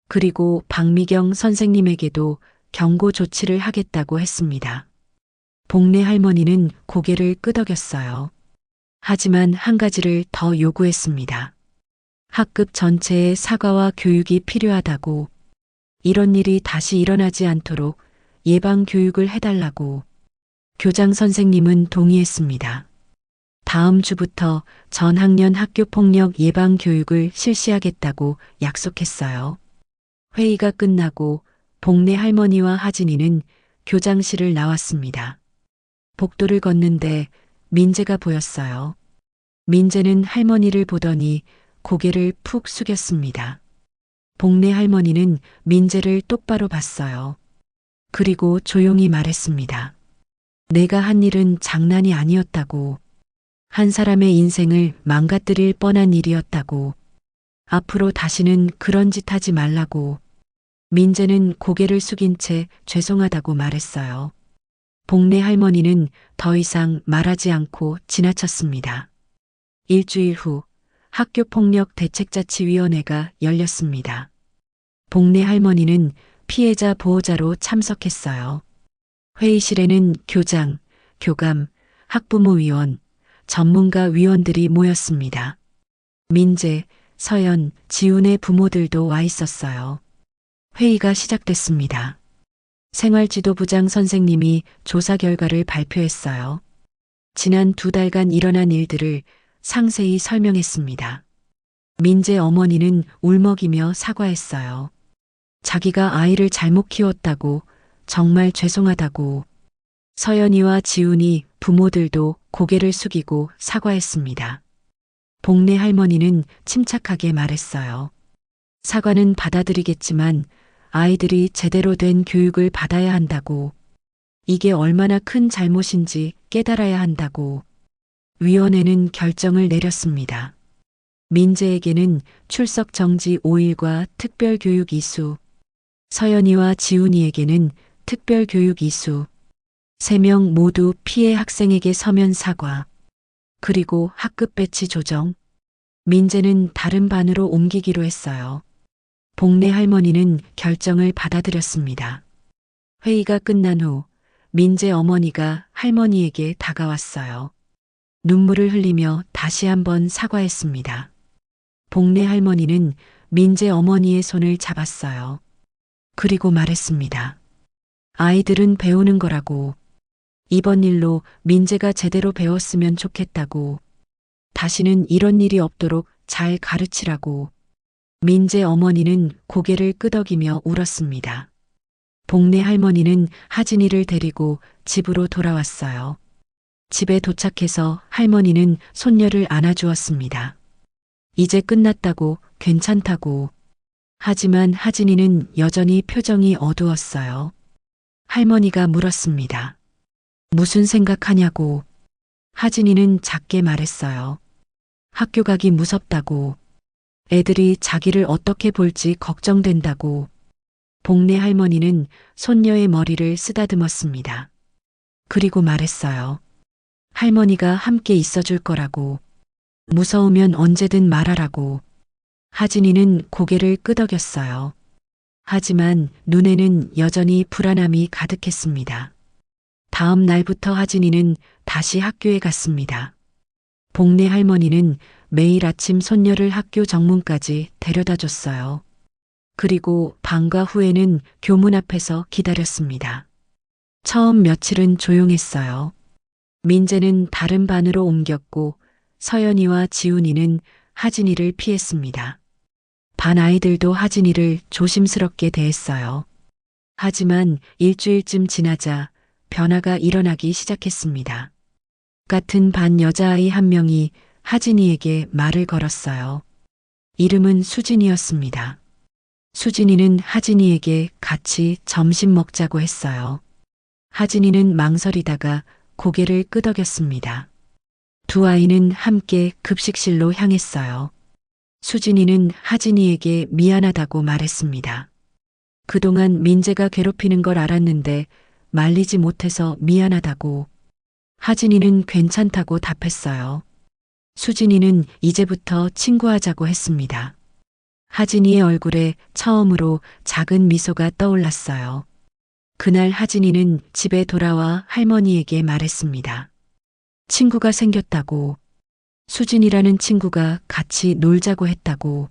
그리고 박미경 선생님에게도 경고 조치를 하겠다고 했습니다. 복례 할머니는 고개를 끄덕였어요. 하지만 한 가지를 더 요구했습니다. 학급 전체의 사과와 교육이 필요하다고, 이런 일이 다시 일어나지 않도록 예방 교육을 해달라고. 교장 선생님은 동의했습니다. 다음 주부터 전 학년 학교폭력 예방 교육을 실시하겠다고 약속했어요. 회의가 끝나고 복례 할머니와 하진이는 교장실을 나왔습니다. 복도를 걷는데 민재가 보였어요. 민재는 할머니를 보더니 고개를 푹 숙였습니다. 복례 할머니는 민재를 똑바로 봤어요. 그리고 조용히 말했습니다. 내가 한 일은 장난이 아니었다고. 한 사람의 인생을 망가뜨릴 뻔한 일이었다고. 앞으로 다시는 그런 짓 하지 말라고. 민재는 고개를 숙인 채 죄송하다고 말했어요. 복례 할머니는 더 이상 말하지 않고 지나쳤습니다. 일주일 후 학교폭력 대책자치위원회가 열렸습니다. 복례 할머니는 피해자 보호자로 참석했어요. 회의실에는 교장, 교감, 학부모위원, 전문가 위원들이 모였습니다. 민재, 서연, 지훈의 부모들도 와 있었어요. 회의가 시작됐습니다. 생활지도부장 선생님이 조사 결과를 발표했어요. 지난 2달간 일어난 일들을 상세히 설명했습니다. 민재 어머니는 울먹이며 사과했어요. 자기가 아이를 잘못 키웠다고, 정말 죄송하다고. 서연이와 지훈이 부모들도 고개를 숙이고 사과했습니다. 복례 할머니는 침착하게 말했어요. 사과는 받아들이겠지만 아이들이 제대로 된 교육을 받아야 한다고. 이게 얼마나 큰 잘못인지 깨달아야 한다고. 위원회는 결정을 내렸습니다. 민재에게는 출석 정지 5일과 특별교육 이수, 서연이와 지훈이에게는 특별교육 이수, 3명 모두 피해 학생에게 서면 사과, 그리고 학급 배치 조정. 민재는 다른 반으로 옮기기로 했어요. 복례 할머니는 결정을 받아들였습니다. 회의가 끝난 후 민재 어머니가 할머니에게 다가왔어요. 눈물을 흘리며 다시 한번 사과했습니다. 복례 할머니는 민재 어머니의 손을 잡았어요. 그리고 말했습니다. 아이들은 배우는 거라고. 이번 일로 민재가 제대로 배웠으면 좋겠다고. 다시는 이런 일이 없도록 잘 가르치라고. 민재 어머니는 고개를 끄덕이며 울었습니다. 복례 할머니는 하진이를 데리고 집으로 돌아왔어요. 집에 도착해서 할머니는 손녀를 안아주었습니다. 이제 끝났다고, 괜찮다고. 하지만 하진이는 여전히 표정이 어두웠어요. 할머니가 물었습니다. 무슨 생각하냐고. 하진이는 작게 말했어요. 학교 가기 무섭다고. 애들이 자기를 어떻게 볼지 걱정된다고. 복례 할머니는 손녀의 머리를 쓰다듬었습니다. 그리고 말했어요. 할머니가 함께 있어줄 거라고. 무서우면 언제든 말하라고. 하진이는 고개를 끄덕였어요. 하지만 눈에는 여전히 불안함이 가득했습니다. 다음 날부터 하진이는 다시 학교에 갔습니다. 복례 할머니는 매일 아침 손녀를 학교 정문까지 데려다 줬어요. 그리고 방과 후에는 교문 앞에서 기다렸습니다. 처음 며칠은 조용했어요. 민재는 다른 반으로 옮겼고 서연이와 지훈이는 하진이를 피했습니다. 반 아이들도 하진이를 조심스럽게 대했어요. 하지만 일주일쯤 지나자 변화가 일어나기 시작했습니다. 같은 반 여자아이 한 명이 하진이에게 말을 걸었어요. 이름은 수진이었습니다. 수진이는 하진이에게 같이 점심 먹자고 했어요. 하진이는 망설이다가 고개를 끄덕였습니다. 두 아이는 함께 급식실로 향했어요. 수진이는 하진이에게 미안하다고 말했습니다. 그동안 민재가 괴롭히는 걸 알았는데 말리지 못해서 미안하다고. 하진이는 괜찮다고 답했어요. 수진이는 이제부터 친구하자고 했습니다. 하진이의 얼굴에 처음으로 작은 미소가 떠올랐어요. 그날 하진이는 집에 돌아와 할머니에게 말했습니다. 친구가 생겼다고. 수진이라는 친구가 같이 놀자고 했다고.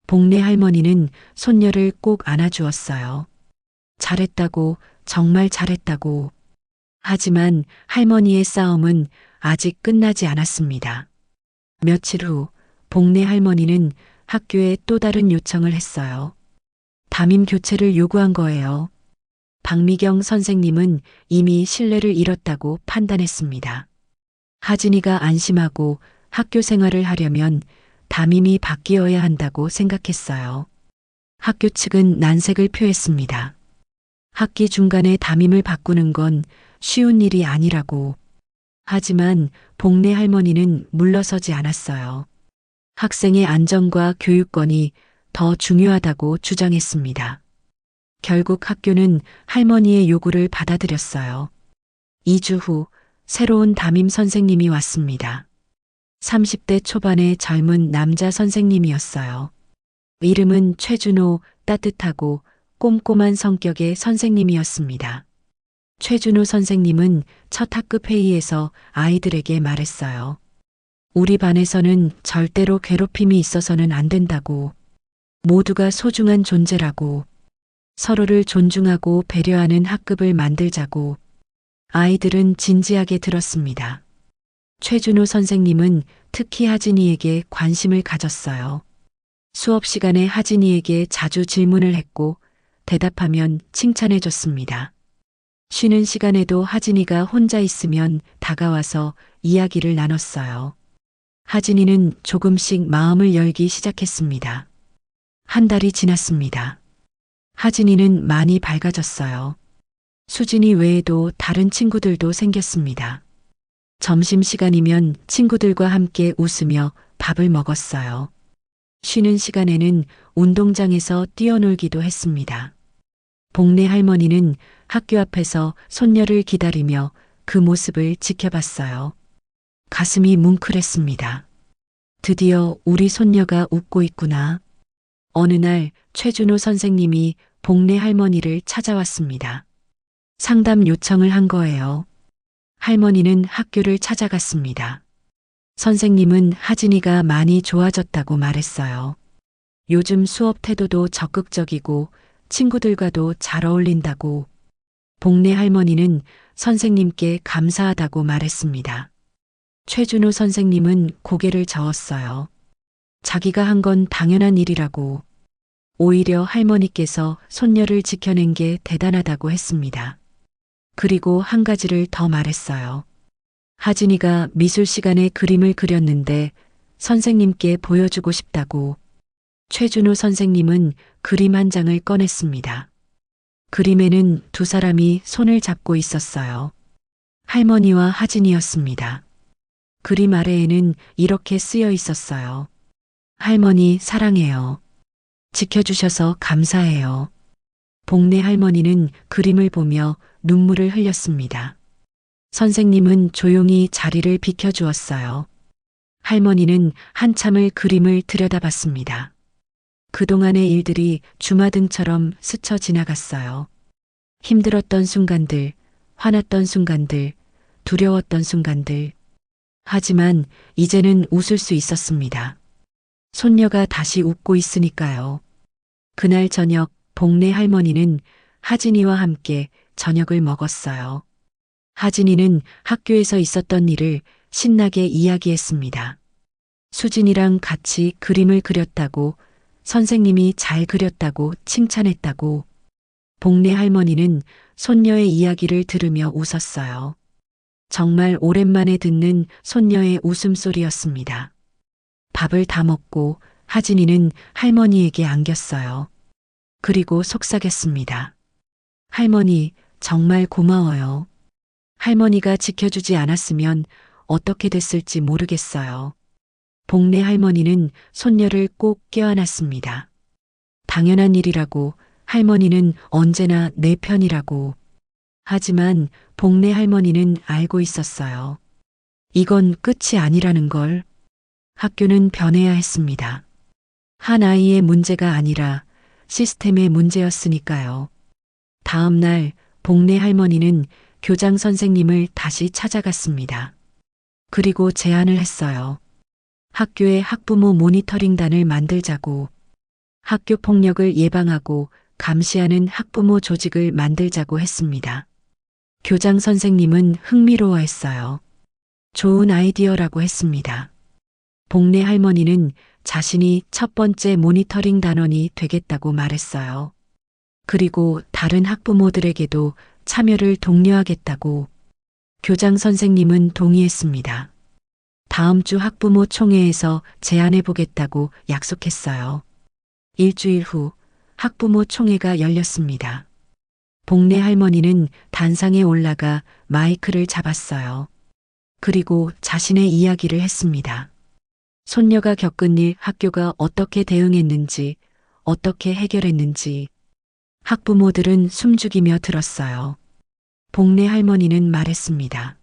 복래 할머니는 손녀를 꼭 안아주었어요. 잘했다고, 정말 잘했다고. 하지만 할머니의 싸움은 아직 끝나지 않았습니다. 며칠 후 복래 할머니는 학교에 또 다른 요청을 했어요. 담임 교체를 요구한 거예요. 박미경 선생님은 이미 신뢰를 잃었다고 판단했습니다. 하진이가 안심하고 학교 생활을 하려면 담임이 바뀌어야 한다고 생각했어요. 학교 측은 난색을 표했습니다. 학기 중간에 담임을 바꾸는 건 쉬운 일이 아니라고. 하지만 복래 할머니는 물러서지 않았어요. 학생의 안전과 교육권이 더 중요하다고 주장했습니다. 결국 학교는 할머니의 요구를 받아들였어요. 2주 후 새로운 담임 선생님이 왔습니다. 30대 초반의 젊은 남자 선생님이었어요. 이름은 최준호, 따뜻하고 꼼꼼한 성격의 선생님이었습니다. 최준호 선생님은 첫 학급 회의에서 아이들에게 말했어요. 우리 반에서는 절대로 괴롭힘이 있어서는 안 된다고. 모두가 소중한 존재라고. 서로를 존중하고 배려하는 학급을 만들자고. 아이들은 진지하게 들었습니다. 최준호 선생님은 특히 하진이에게 관심을 가졌어요. 수업 시간에 하진이에게 자주 질문을 했고 대답하면 칭찬해 줬습니다. 쉬는 시간에도 하진이가 혼자 있으면 다가와서 이야기를 나눴어요. 하진이는 조금씩 마음을 열기 시작했습니다. 한 달이 지났습니다. 하진이는 많이 밝아졌어요. 수진이 외에도 다른 친구들도 생겼습니다. 점심시간이면 친구들과 함께 웃으며 밥을 먹었어요. 쉬는 시간에는 운동장에서 뛰어놀기도 했습니다. 복래 할머니는 학교 앞에서 손녀를 기다리며 그 모습을 지켜봤어요. 가슴이 뭉클했습니다. 드디어 우리 손녀가 웃고 있구나. 어느 날 최준호 선생님이 복래 할머니를 찾아왔습니다. 상담 요청을 한 거예요. 할머니는 학교를 찾아갔습니다. 선생님은 하진이가 많이 좋아졌다고 말했어요. 요즘 수업 태도도 적극적이고 친구들과도 잘 어울린다고. 복래 할머니는 선생님께 감사하다고 말했습니다. 최준호 선생님은 고개를 저었어요. 자기가 한 건 당연한 일이라고. 오히려 할머니께서 손녀를 지켜낸 게 대단하다고 했습니다. 그리고 한 가지를 더 말했어요. 하진이가 미술 시간에 그림을 그렸는데 선생님께 보여주고 싶다고. 최준호 선생님은 그림 한 장을 꺼냈습니다. 그림에는 두 사람이 손을 잡고 있었어요. 할머니와 하진이였습니다. 그림 아래에는 이렇게 쓰여 있었어요. 할머니 사랑해요. 지켜주셔서 감사해요. 복래 할머니는 그림을 보며 눈물을 흘렸습니다. 선생님은 조용히 자리를 비켜주었어요. 할머니는 한참을 그림을 들여다봤습니다. 그동안의 일들이 주마등처럼 스쳐 지나갔어요. 힘들었던 순간들, 화났던 순간들, 두려웠던 순간들. 하지만 이제는 웃을 수 있었습니다. 손녀가 다시 웃고 있으니까요. 그날 저녁 복래 할머니는 하진이와 함께 저녁을 먹었어요. 하진이는 학교에서 있었던 일을 신나게 이야기했습니다. 수진이랑 같이 그림을 그렸다고, 선생님이 잘 그렸다고 칭찬했다고. 복래 할머니는 손녀의 이야기를 들으며 웃었어요. 정말 오랜만에 듣는 손녀의 웃음소리였습니다. 밥을 다 먹고 하진이는 할머니에게 안겼어요. 그리고 속삭였습니다. 할머니, 정말 고마워요. 할머니가 지켜주지 않았으면 어떻게 됐을지 모르겠어요. 복래 할머니는 손녀를 꼭 껴안았습니다. 당연한 일이라고, 할머니는 언제나 내 편이라고. 하지만 복래 할머니는 알고 있었어요. 이건 끝이 아니라는 걸. 학교는 변해야 했습니다. 한 아이의 문제가 아니라 시스템의 문제였으니까요. 다음 날 복래 할머니는 교장 선생님을 다시 찾아갔습니다. 그리고 제안을 했어요. 학교에 학부모 모니터링단을 만들자고, 학교 폭력을 예방하고 감시하는 학부모 조직을 만들자고 했습니다. 교장 선생님은 흥미로워했어요. 좋은 아이디어라고 했습니다. 복래 할머니는 자신이 첫 번째 모니터링 단원이 되겠다고 말했어요. 그리고 다른 학부모들에게도 참여를 독려하겠다고. 교장 선생님은 동의했습니다. 다음 주 학부모 총회에서 제안해 보겠다고 약속했어요. 일주일 후 학부모 총회가 열렸습니다. 복래 할머니는 단상에 올라가 마이크를 잡았어요. 그리고 자신의 이야기를 했습니다. 손녀가 겪은 일, 학교가 어떻게 대응했는지, 어떻게 해결했는지. 학부모들은 숨죽이며 들었어요. 복래 할머니는 말했습니다.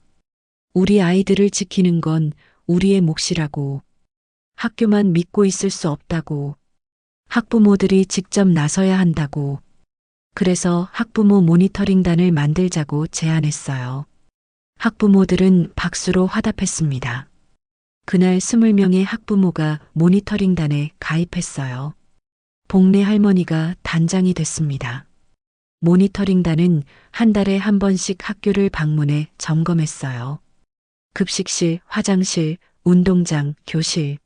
우리 아이들을 지키는 건 우리의 몫이라고. 학교만 믿고 있을 수 없다고. 학부모들이 직접 나서야 한다고. 그래서 학부모 모니터링단을 만들자고 제안했어요. 학부모들은 박수로 화답했습니다. 그날 20명의 학부모가 모니터링단에 가입했어요. 복래 할머니가 단장이 됐습니다. 모니터링단은 한 달에 한 번씩 학교를 방문해 점검했어요. 급식실, 화장실, 운동장, 교실.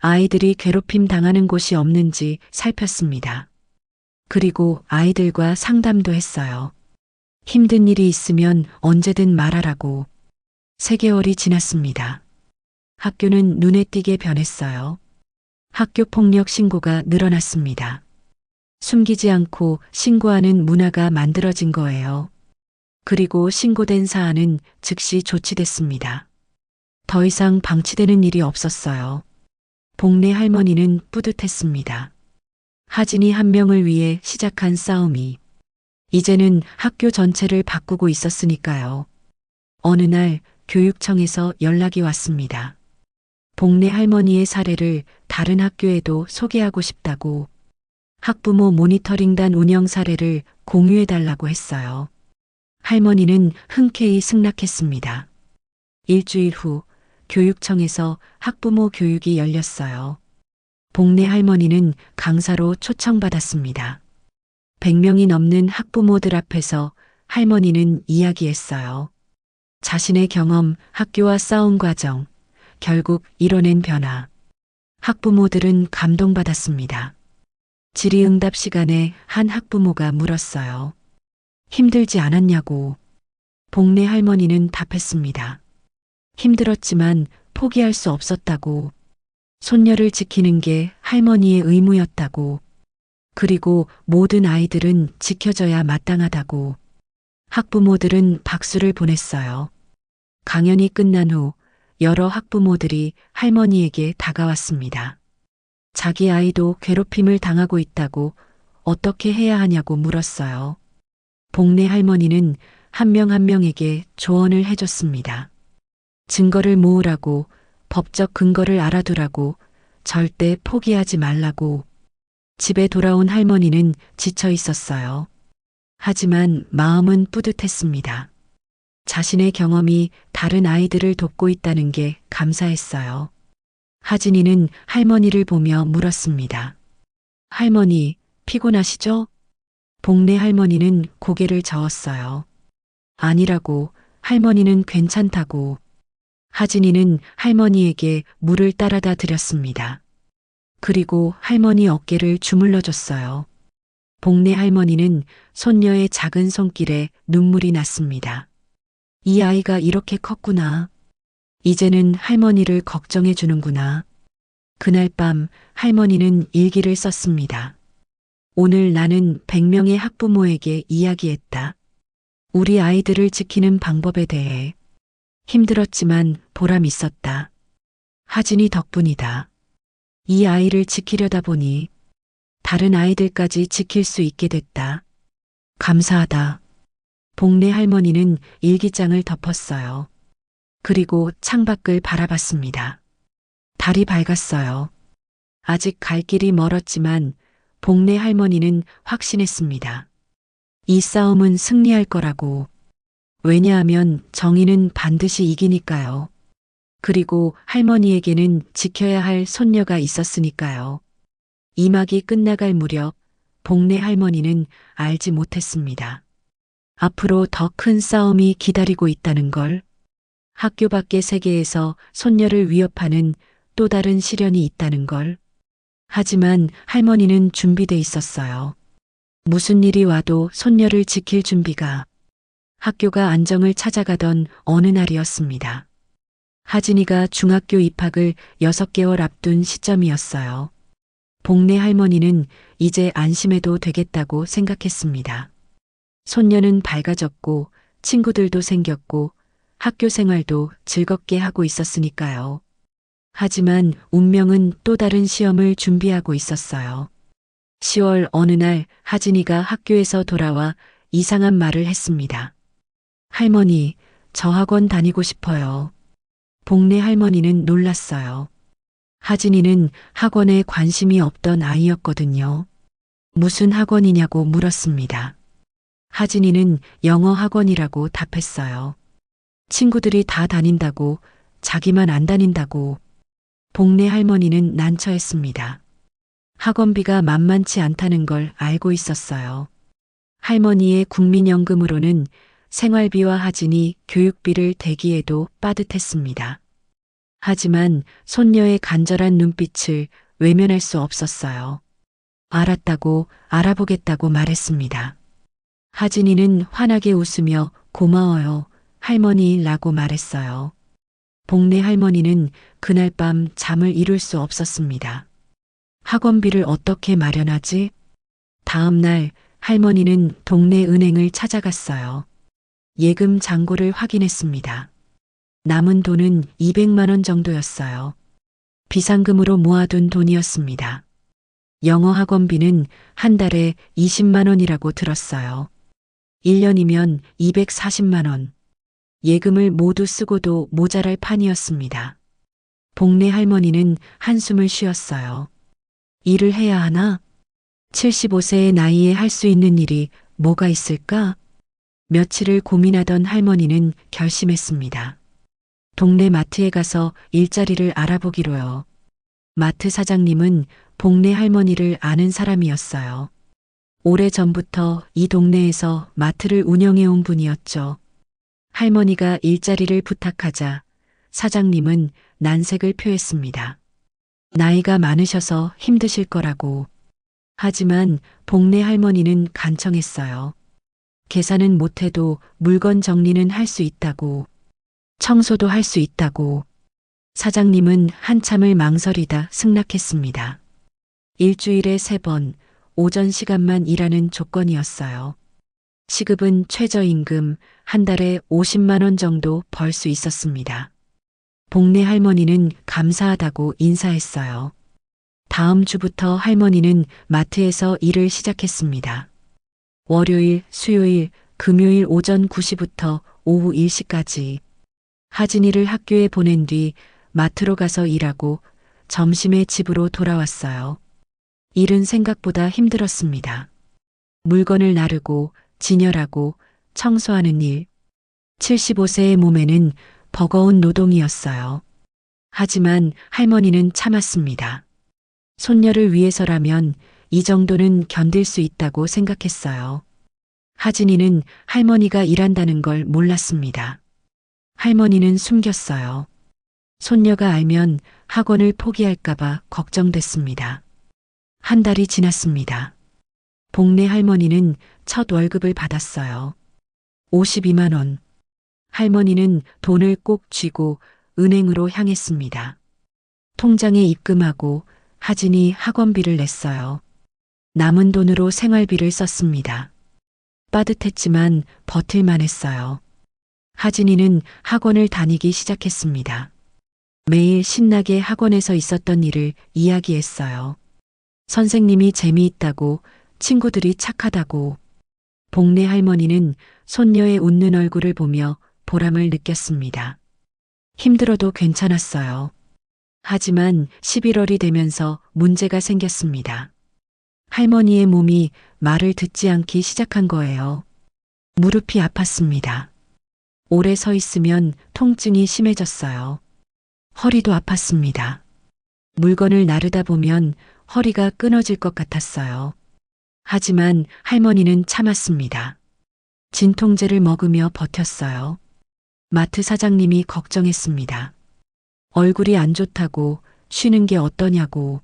아이들이 괴롭힘 당하는 곳이 없는지 살폈습니다. 그리고 아이들과 상담도 했어요. 힘든 일이 있으면 언제든 말하라고. 3개월이 지났습니다. 학교는 눈에 띄게 변했어요. 학교 폭력 신고가 늘어났습니다. 숨기지 않고 신고하는 문화가 만들어진 거예요. 그리고 신고된 사안은 즉시 조치됐습니다. 더 이상 방치되는 일이 없었어요. 복래 할머니는 뿌듯했습니다. 하진이 한 명을 위해 시작한 싸움이 이제는 학교 전체를 바꾸고 있었으니까요. 어느 날 교육청에서 연락이 왔습니다. 복래 할머니의 사례를 다른 학교에도 소개하고 싶다고. 학부모 모니터링단 운영 사례를 공유해달라고 했어요. 할머니는 흔쾌히 승낙했습니다. 일주일 후 교육청에서 학부모 교육이 열렸어요. 복래 할머니는 강사로 초청받았습니다. 100명이 넘는 학부모들 앞에서 할머니는 이야기했어요. 자신의 경험, 학교와 싸운 과정, 결국 이뤄낸 변화. 학부모들은 감동받았습니다. 질의응답 시간에 한 학부모가 물었어요. 힘들지 않았냐고. 복래 할머니는 답했습니다. 힘들었지만 포기할 수 없었다고. 손녀를 지키는 게 할머니의 의무였다고. 그리고 모든 아이들은 지켜져야 마땅하다고. 학부모들은 박수를 보냈어요. 강연이 끝난 후 여러 학부모들이 할머니에게 다가왔습니다. 자기 아이도 괴롭힘을 당하고 있다고 어떻게 해야 하냐고 물었어요. 복래 할머니는 한 명 한 명에게 조언을 해줬습니다. 증거를 모으라고, 법적 근거를 알아두라고, 절대 포기하지 말라고. 집에 돌아온 할머니는 지쳐 있었어요. 하지만 마음은 뿌듯했습니다. 자신의 경험이 다른 아이들을 돕고 있다는 게 감사했어요. 하진이는 할머니를 보며 물었습니다. 할머니, 피곤하시죠? 복래 할머니는 고개를 저었어요. 아니라고, 할머니는 괜찮다고. 하진이는 할머니에게 물을 따라다 드렸습니다. 그리고 할머니 어깨를 주물러 줬어요. 복래 할머니는 손녀의 작은 손길에 눈물이 났습니다. 이 아이가 이렇게 컸구나. 이제는 할머니를 걱정해 주는구나. 그날 밤 할머니는 일기를 썼습니다. 오늘 나는 100명의 학부모에게 이야기했다. 우리 아이들을 지키는 방법에 대해 힘들었지만 보람 있었다. 하진이 덕분이다. 이 아이를 지키려다 보니 다른 아이들까지 지킬 수 있게 됐다. 감사하다. 복래 할머니는 일기장을 덮었어요. 그리고 창밖을 바라봤습니다. 달이 밝았어요. 아직 갈 길이 멀었지만 복래 할머니는 확신했습니다. 이 싸움은 승리할 거라고. 왜냐하면 정의는 반드시 이기니까요. 그리고 할머니에게는 지켜야 할 손녀가 있었으니까요. 이 막이 끝나갈 무렵 복래 할머니는 알지 못했습니다. 앞으로 더 큰 싸움이 기다리고 있다는 걸. 학교 밖의 세계에서 손녀를 위협하는 또 다른 시련이 있다는 걸. 하지만 할머니는 준비돼 있었어요. 무슨 일이 와도 손녀를 지킬 준비가. 학교가 안정을 찾아가던 어느 날이었습니다. 하진이가 중학교 입학을 6개월 앞둔 시점이었어요. 복래 할머니는 이제 안심해도 되겠다고 생각했습니다. 손녀는 밝아졌고 친구들도 생겼고 학교 생활도 즐겁게 하고 있었으니까요. 하지만 운명은 또 다른 시험을 준비하고 있었어요. 10월 어느 날 하진이가 학교에서 돌아와 이상한 말을 했습니다. 할머니, 저 학원 다니고 싶어요. 복래 할머니는 놀랐어요. 하진이는 학원에 관심이 없던 아이였거든요. 무슨 학원이냐고 물었습니다. 하진이는 영어 학원이라고 답했어요. 친구들이 다 다닌다고, 자기만 안 다닌다고. 복래 할머니는 난처했습니다. 학원비가 만만치 않다는 걸 알고 있었어요. 할머니의 국민연금으로는 생활비와 하진이 교육비를 대기해도 빠듯했습니다. 하지만 손녀의 간절한 눈빛을 외면할 수 없었어요. 알았다고, 알아보겠다고 말했습니다. 하진이는 환하게 웃으며 고마워요, 할머니라고 말했어요. 복래 할머니는 그날 밤 잠을 이룰 수 없었습니다. 학원비를 어떻게 마련하지? 다음 날 할머니는 동네 은행을 찾아갔어요. 예금 잔고를 확인했습니다. 남은 돈은 200만 원 정도였어요. 비상금으로 모아둔 돈이었습니다. 영어 학원비는 한 달에 20만 원이라고 들었어요. 1년이면 240만 원. 예금을 모두 쓰고도 모자랄 판이었습니다. 복래 할머니는 한숨을 쉬었어요. 일을 해야 하나? 75세의 나이에 할 수 있는 일이 뭐가 있을까? 며칠을 고민하던 할머니는 결심했습니다. 동네 마트에 가서 일자리를 알아보기로요. 마트 사장님은 복래 할머니를 아는 사람이었어요. 오래전부터 이 동네에서 마트를 운영해온 분이었죠. 할머니가 일자리를 부탁하자 사장님은 난색을 표했습니다. 나이가 많으셔서 힘드실 거라고. 하지만 복래 할머니는 간청했어요. 계산은 못해도 물건 정리는 할 수 있다고. 청소도 할 수 있다고. 사장님은 한참을 망설이다 승낙했습니다. 일주일에 3번, 오전 시간만 일하는 조건이었어요. 시급은 최저임금 한 달에 50만 원 정도 벌 수 있었습니다. 복래 할머니는 감사하다고 인사했어요. 다음 주부터 할머니는 마트에서 일을 시작했습니다. 월요일, 수요일, 금요일 오전 9시부터 오후 1시까지. 하진이를 학교에 보낸 뒤 마트로 가서 일하고 점심에 집으로 돌아왔어요. 일은 생각보다 힘들었습니다. 물건을 나르고 진열하고 청소하는 일. 75세의 몸에는 버거운 노동이었어요. 하지만 할머니는 참았습니다. 손녀를 위해서라면 이 정도는 견딜 수 있다고 생각했어요. 하진이는 할머니가 일한다는 걸 몰랐습니다. 할머니는 숨겼어요. 손녀가 알면 학원을 포기할까봐 걱정됐습니다. 한 달이 지났습니다. 복래 할머니는 첫 월급을 받았어요. 52만 원. 할머니는 돈을 꼭 쥐고 은행으로 향했습니다. 통장에 입금하고 하진이 학원비를 냈어요. 남은 돈으로 생활비를 썼습니다. 빠듯했지만 버틸만 했어요. 하진이는 학원을 다니기 시작했습니다. 매일 신나게 학원에서 있었던 일을 이야기했어요. 선생님이 재미있다고, 친구들이 착하다고. 복례 할머니는 손녀의 웃는 얼굴을 보며 보람을 느꼈습니다. 힘들어도 괜찮았어요. 하지만 11월이 되면서 문제가 생겼습니다. 할머니의 몸이 말을 듣지 않기 시작한 거예요. 무릎이 아팠습니다. 오래 서 있으면 통증이 심해졌어요. 허리도 아팠습니다. 물건을 나르다 보면 허리가 끊어질 것 같았어요. 하지만 할머니는 참았습니다. 진통제를 먹으며 버텼어요. 마트 사장님이 걱정했습니다. 얼굴이 안 좋다고, 쉬는 게 어떠냐고.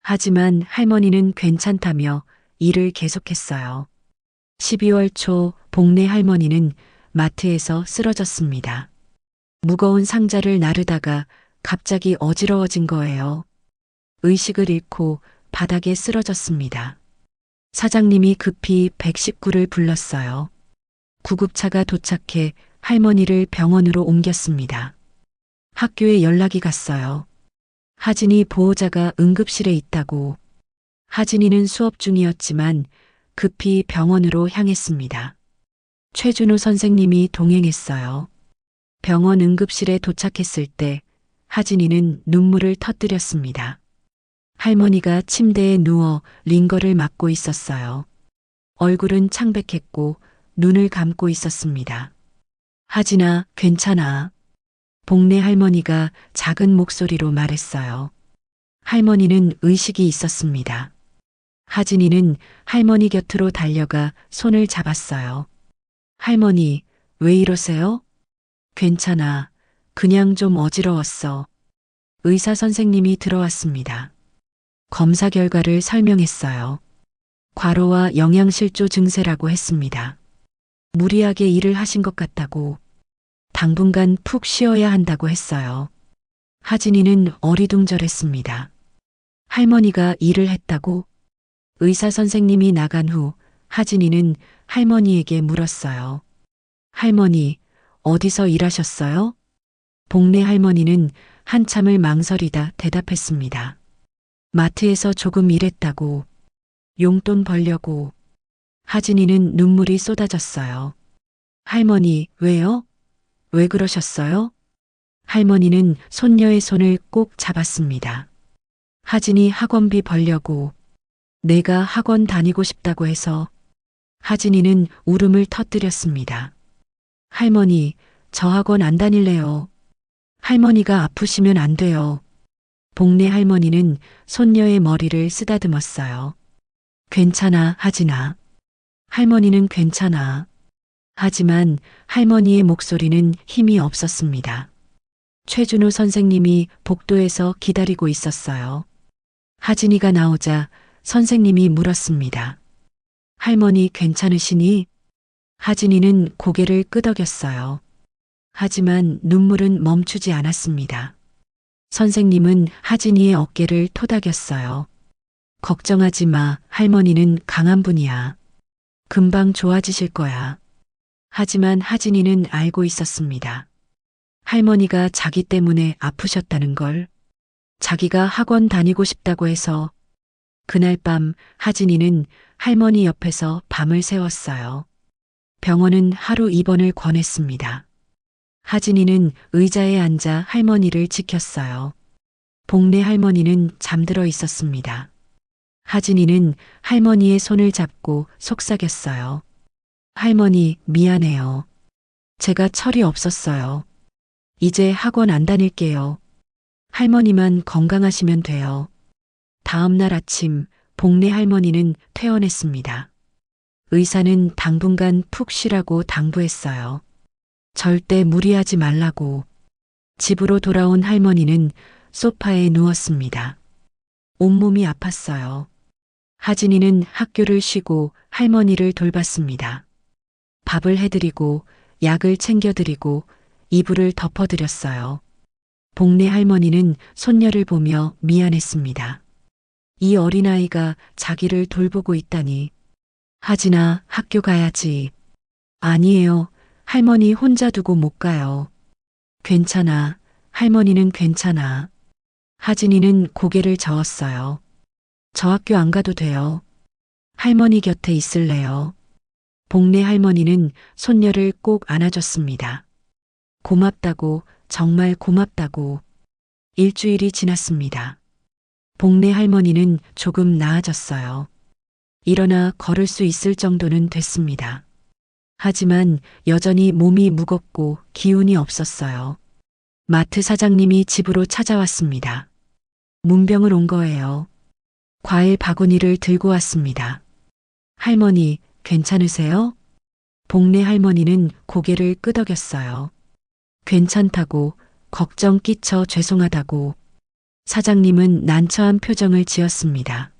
하지만 할머니는 괜찮다며 일을 계속했어요. 12월 초 복례 할머니는 마트에서 쓰러졌습니다. 무거운 상자를 나르다가 갑자기 어지러워진 거예요. 의식을 잃고 바닥에 쓰러졌습니다. 사장님이 급히 119를 불렀어요. 구급차가 도착해 할머니를 병원으로 옮겼습니다. 학교에 연락이 갔어요. 하진이 보호자가 응급실에 있다고. 하진이는 수업 중이었지만 급히 병원으로 향했습니다. 최준호 선생님이 동행했어요. 병원 응급실에 도착했을 때 하진이는 눈물을 터뜨렸습니다. 할머니가 침대에 누워 링거를 맞고 있었어요. 얼굴은 창백했고 눈을 감고 있었습니다. 하진아, 괜찮아. 복례 할머니가 작은 목소리로 말했어요. 할머니는 의식이 있었습니다. 하진이는 할머니 곁으로 달려가 손을 잡았어요. 할머니, 왜 이러세요? 괜찮아. 그냥 좀 어지러웠어. 의사 선생님이 들어왔습니다. 검사 결과를 설명했어요. 과로와 영양실조 증세라고 했습니다. 무리하게 일을 하신 것 같다고. 당분간 푹 쉬어야 한다고 했어요. 하진이는 어리둥절했습니다. 할머니가 일을 했다고? 의사 선생님이 나간 후 하진이는 할머니에게 물었어요. 할머니, 어디서 일하셨어요? 복례 할머니는 한참을 망설이다 대답했습니다. 마트에서 조금 일했다고. 용돈 벌려고. 하진이는 눈물이 쏟아졌어요. 할머니, 왜요? 왜 그러셨어요? 할머니는 손녀의 손을 꼭 잡았습니다. 하진이 학원비 벌려고. 내가 학원 다니고 싶다고 해서. 하진이는 울음을 터뜨렸습니다. 할머니, 저 학원 안 다닐래요. 할머니가 아프시면 안 돼요. 복례 할머니는 손녀의 머리를 쓰다듬었어요. 괜찮아, 하진아. 할머니는 괜찮아. 하지만 할머니의 목소리는 힘이 없었습니다. 최준호 선생님이 복도에서 기다리고 있었어요. 하진이가 나오자 선생님이 물었습니다. 할머니 괜찮으시니? 하진이는 고개를 끄덕였어요. 하지만 눈물은 멈추지 않았습니다. 선생님은 하진이의 어깨를 토닥였어요. 걱정하지 마, 할머니는 강한 분이야. 금방 좋아지실 거야. 하지만 하진이는 알고 있었습니다. 할머니가 자기 때문에 아프셨다는 걸. 자기가 학원 다니고 싶다고 해서. 그날 밤 하진이는 할머니 옆에서 밤을 새웠어요. 병원은 하루 입원을 권했습니다. 하진이는 의자에 앉아 할머니를 지켰어요. 복례 할머니는 잠들어 있었습니다. 하진이는 할머니의 손을 잡고 속삭였어요. 할머니, 미안해요. 제가 철이 없었어요. 이제 학원 안 다닐게요. 할머니만 건강하시면 돼요. 다음 날 아침 복례 할머니는 퇴원했습니다. 의사는 당분간 푹 쉬라고 당부했어요. 절대 무리하지 말라고. 집으로 돌아온 할머니는 소파에 누웠습니다. 온몸이 아팠어요. 하진이는 학교를 쉬고 할머니를 돌봤습니다. 밥을 해드리고 약을 챙겨드리고 이불을 덮어드렸어요. 복례 할머니는 손녀를 보며 미안했습니다. 이 어린아이가 자기를 돌보고 있다니. 하진아, 학교 가야지. 아니에요. 할머니 혼자 두고 못 가요. 괜찮아. 할머니는 괜찮아. 하진이는 고개를 저었어요. 저 학교 안 가도 돼요. 할머니 곁에 있을래요. 복례 할머니는 손녀를 꼭 안아줬습니다. 고맙다고, 정말 고맙다고. 일주일이 지났습니다. 복례 할머니는 조금 나아졌어요. 일어나 걸을 수 있을 정도는 됐습니다. 하지만 여전히 몸이 무겁고 기운이 없었어요. 마트 사장님이 집으로 찾아왔습니다. 문병을 온 거예요. 과일 바구니를 들고 왔습니다. 할머니, 괜찮으세요? 복례 할머니는 고개를 끄덕였어요. 괜찮다고, 걱정 끼쳐 죄송하다고. 사장님은 난처한 표정을 지었습니다.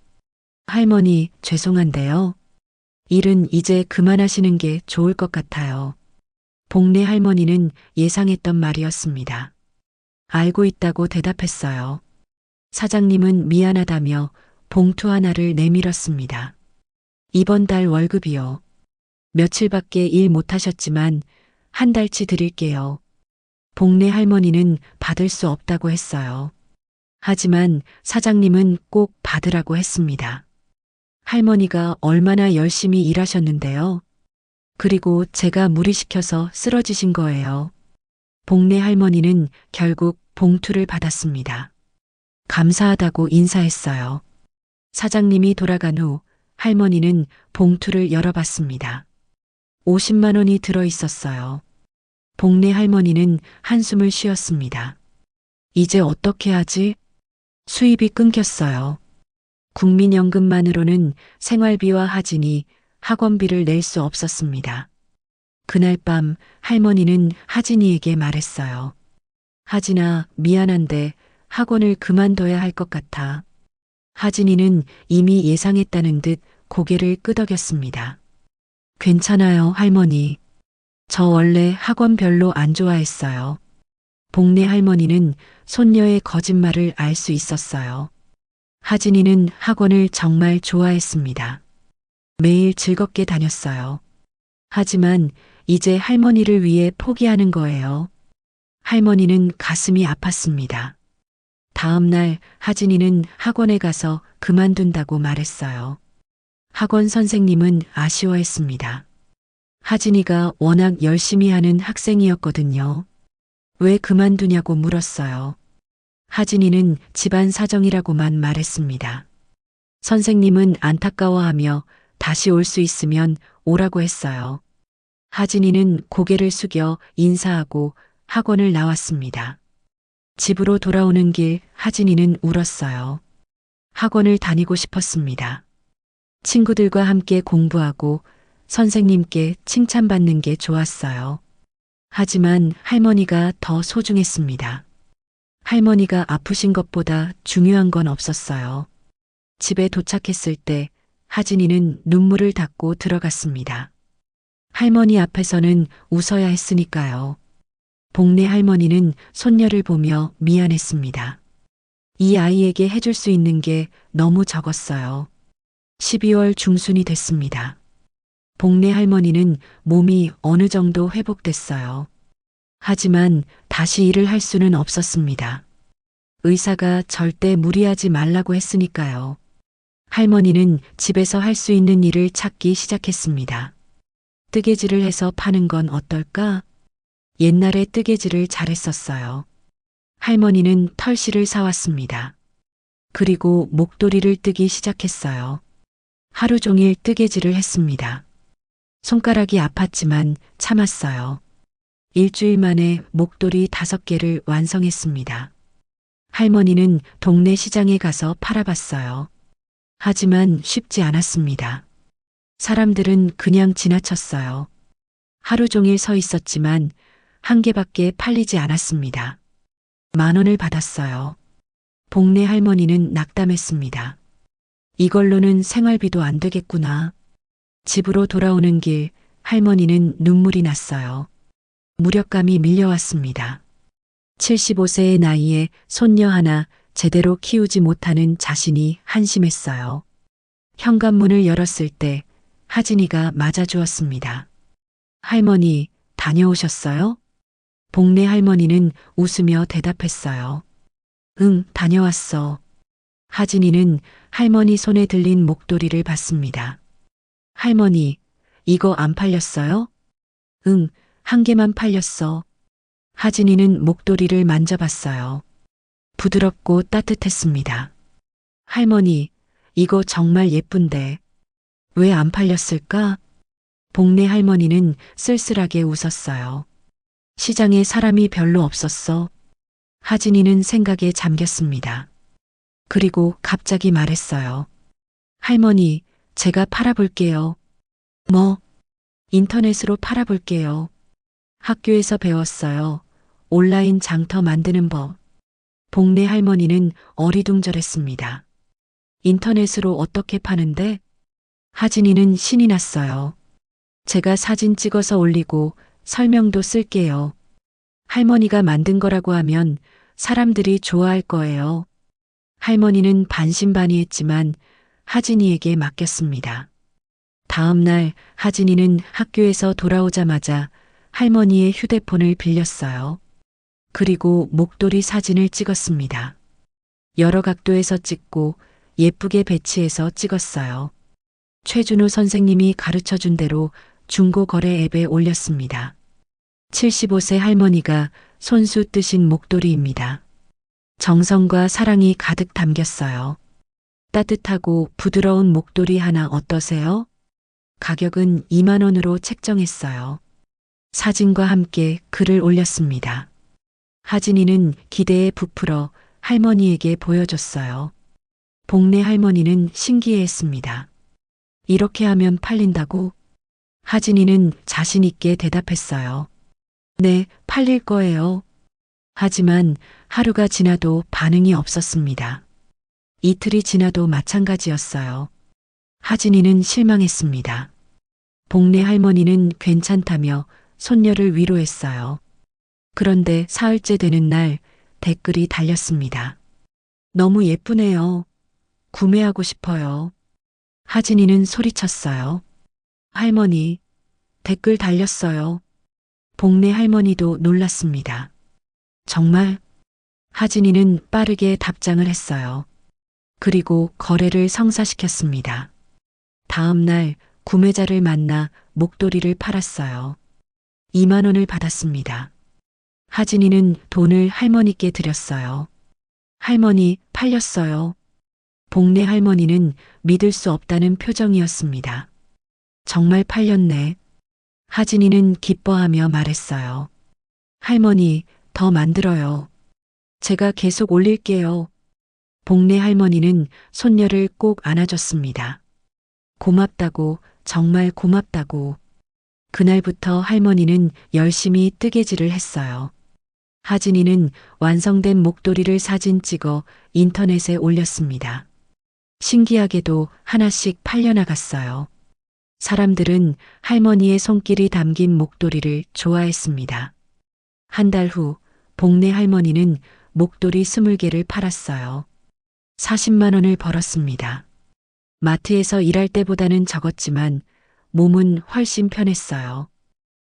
할머니, 죄송한데요. 일은 이제 그만하시는 게 좋을 것 같아요. 복례 할머니는 예상했던 말이었습니다. 알고 있다고 대답했어요. 사장님은 미안하다며 봉투 하나를 내밀었습니다. 이번 달 월급이요. 며칠밖에 일 못하셨지만 한 달치 드릴게요. 복례 할머니는 받을 수 없다고 했어요. 하지만 사장님은 꼭 받으라고 했습니다. 할머니가 얼마나 열심히 일하셨는데요. 그리고 제가 무리시켜서 쓰러지신 거예요. 복례 할머니는 결국 봉투를 받았습니다. 감사하다고 인사했어요. 사장님이 돌아간 후 할머니는 봉투를 열어봤습니다. 50만 원이 들어 있었어요. 복례 할머니는 한숨을 쉬었습니다. 이제 어떻게 하지? 수입이 끊겼어요. 국민연금만으로는 생활비와 하진이 학원비를 낼 수 없었습니다. 그날 밤 할머니는 하진이에게 말했어요. 하진아, 미안한데 학원을 그만둬야 할 것 같아. 하진이는 이미 예상했다는 듯 고개를 끄덕였습니다. 괜찮아요, 할머니. 저 원래 학원 별로 안 좋아했어요. 복례 할머니는 손녀의 거짓말을 알 수 있었어요. 하진이는 학원을 정말 좋아했습니다. 매일 즐겁게 다녔어요. 하지만 이제 할머니를 위해 포기하는 거예요. 할머니는 가슴이 아팠습니다. 다음 날 하진이는 학원에 가서 그만둔다고 말했어요. 학원 선생님은 아쉬워했습니다. 하진이가 워낙 열심히 하는 학생이었거든요. 왜 그만두냐고 물었어요. 하진이는 집안 사정이라고만 말했습니다. 선생님은 안타까워하며 다시 올 수 있으면 오라고 했어요. 하진이는 고개를 숙여 인사하고 학원을 나왔습니다. 집으로 돌아오는 길 하진이는 울었어요. 학원을 다니고 싶었습니다. 친구들과 함께 공부하고 선생님께 칭찬받는 게 좋았어요. 하지만 할머니가 더 소중했습니다. 할머니가 아프신 것보다 중요한 건 없었어요. 집에 도착했을 때 하진이는 눈물을 닦고 들어갔습니다. 할머니 앞에서는 웃어야 했으니까요. 복례 할머니는 손녀를 보며 미안했습니다. 이 아이에게 해줄 수 있는 게 너무 적었어요. 12월 중순이 됐습니다. 복례 할머니는 몸이 어느 정도 회복됐어요. 하지만 다시 일을 할 수는 없었습니다. 의사가 절대 무리하지 말라고 했으니까요. 할머니는 집에서 할 수 있는 일을 찾기 시작했습니다. 뜨개질을 해서 파는 건 어떨까? 옛날에 뜨개질을 잘했었어요. 할머니는 털실을 사왔습니다. 그리고 목도리를 뜨기 시작했어요. 하루 종일 뜨개질을 했습니다. 손가락이 아팠지만 참았어요. 일주일 만에 목도리 5개를 완성했습니다. 할머니는 동네 시장에 가서 팔아봤어요. 하지만 쉽지 않았습니다. 사람들은 그냥 지나쳤어요. 하루 종일 서 있었지만 한 개밖에 팔리지 않았습니다. 10,000원을 받았어요. 복례 할머니는 낙담했습니다. 이걸로는 생활비도 안 되겠구나. 집으로 돌아오는 길 할머니는 눈물이 났어요. 무력감이 밀려왔습니다. 75세의 나이에 손녀 하나 제대로 키우지 못하는 자신이 한심했어요. 현관문을 열었을 때 하진이가 맞아주었습니다. 할머니, 다녀오셨어요? 복내 할머니는 웃으며 대답했어요. 응, 다녀왔어. 하진이는 할머니 손에 들린 목도리를 봤습니다. 할머니, 이거 안 팔렸어요? 응, 한 개만 팔렸어. 하진이는 목도리를 만져봤어요. 부드럽고 따뜻했습니다. 할머니, 이거 정말 예쁜데. 왜 안 팔렸을까? 복내 할머니는 쓸쓸하게 웃었어요. 시장에 사람이 별로 없었어. 하진이는 생각에 잠겼습니다. 그리고 갑자기 말했어요. 할머니, 제가 팔아볼게요. 뭐? 인터넷으로 팔아볼게요. 학교에서 배웠어요. 온라인 장터 만드는 법. 복내 할머니는 어리둥절했습니다. 인터넷으로 어떻게 파는데? 하진이는 신이 났어요. 제가 사진 찍어서 올리고 설명도 쓸게요. 할머니가 만든 거라고 하면 사람들이 좋아할 거예요. 할머니는 반신반의했지만 하진이에게 맡겼습니다. 다음 날 하진이는 학교에서 돌아오자마자 할머니의 휴대폰을 빌렸어요. 그리고 목도리 사진을 찍었습니다. 여러 각도에서 찍고 예쁘게 배치해서 찍었어요. 최준호 선생님이 가르쳐 준 대로 중고거래 앱에 올렸습니다. 75세 할머니가 손수 뜨신 목도리입니다. 정성과 사랑이 가득 담겼어요. 따뜻하고 부드러운 목도리 하나 어떠세요? 가격은 2만 원으로 책정했어요. 사진과 함께 글을 올렸습니다. 하진이는 기대에 부풀어 할머니에게 보여줬어요. 복내 할머니는 신기해했습니다. 이렇게 하면 팔린다고? 하진이는 자신 있게 대답했어요. 네, 팔릴 거예요. 하지만 하루가 지나도 반응이 없었습니다. 이틀이 지나도 마찬가지였어요. 하진이는 실망했습니다. 복내 할머니는 괜찮다며 손녀를 위로했어요. 그런데 사흘째 되는 날 댓글이 달렸습니다. 너무 예쁘네요. 구매하고 싶어요. 하진이는 소리쳤어요. 할머니, 댓글 달렸어요. 복내 할머니도 놀랐습니다. 정말? 하진이는 빠르게 답장을 했어요. 그리고 거래를 성사시켰습니다. 다음 날 구매자를 만나 목도리를 팔았어요. 2만 원을 받았습니다. 하진이는 돈을 할머니께 드렸어요. 할머니, 팔렸어요. 복내 할머니는 믿을 수 없다는 표정이었습니다. 정말 팔렸네. 하진이는 기뻐하며 말했어요. 할머니, 더 만들어요. 제가 계속 올릴게요. 복내 할머니는 손녀를 꼭 안아줬습니다. 고맙다고, 정말 고맙다고. 그날부터 할머니는 열심히 뜨개질을 했어요. 하진이는 완성된 목도리를 사진 찍어 인터넷에 올렸습니다. 신기하게도 하나씩 팔려나갔어요. 사람들은 할머니의 손길이 담긴 목도리를 좋아했습니다. 한 달 후 복내 할머니는 목도리 20개를 팔았어요. 40만 원을 벌었습니다. 마트에서 일할 때보다는 적었지만 몸은 훨씬 편했어요.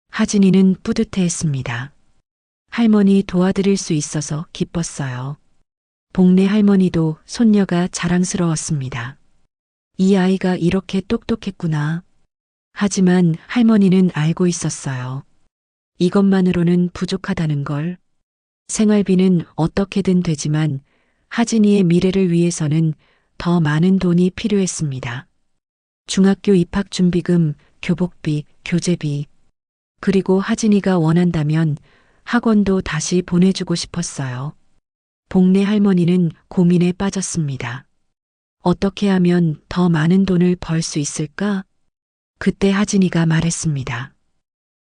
하진이는 뿌듯해했습니다. 할머니 도와드릴 수 있어서 기뻤어요. 복내 할머니도 손녀가 자랑스러웠습니다. 이 아이가 이렇게 똑똑했구나. 하지만 할머니는 알고 있었어요. 이것만으로는 부족하다는 걸. 생활비는 어떻게든 되지만 하진이의 미래를 위해서는 더 많은 돈이 필요했습니다. 중학교 입학 준비금, 교복비, 교재비, 그리고 하진이가 원한다면 학원도 다시 보내주고 싶었어요. 복내 할머니는 고민에 빠졌습니다. 어떻게 하면 더 많은 돈을 벌 수 있을까? 그때 하진이가 말했습니다.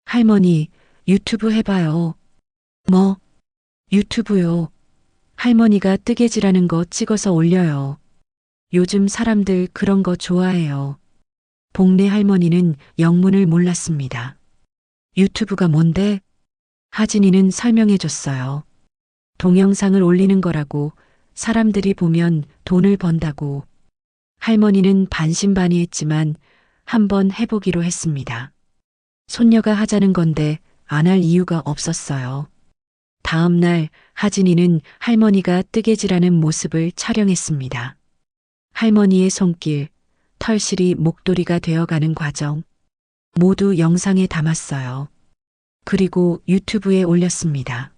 할머니, 유튜브 해봐요. 뭐? 유튜브요. 할머니가 뜨개질하는 거 찍어서 올려요. 요즘 사람들 그런 거 좋아해요. 복내 할머니는 영문을 몰랐습니다. 유튜브가 뭔데? 하진이는 설명해 줬어요. 동영상을 올리는 거라고, 사람들이 보면 돈을 번다고. 할머니는 반신반의했지만 한번 해보기로 했습니다. 손녀가 하자는 건데 안 할 이유가 없었어요. 다음 날 하진이는 할머니가 뜨개질하는 모습을 촬영했습니다. 할머니의 손길, 털실이 목도리가 되어가는 과정, 모두 영상에 담았어요. 그리고 유튜브에 올렸습니다.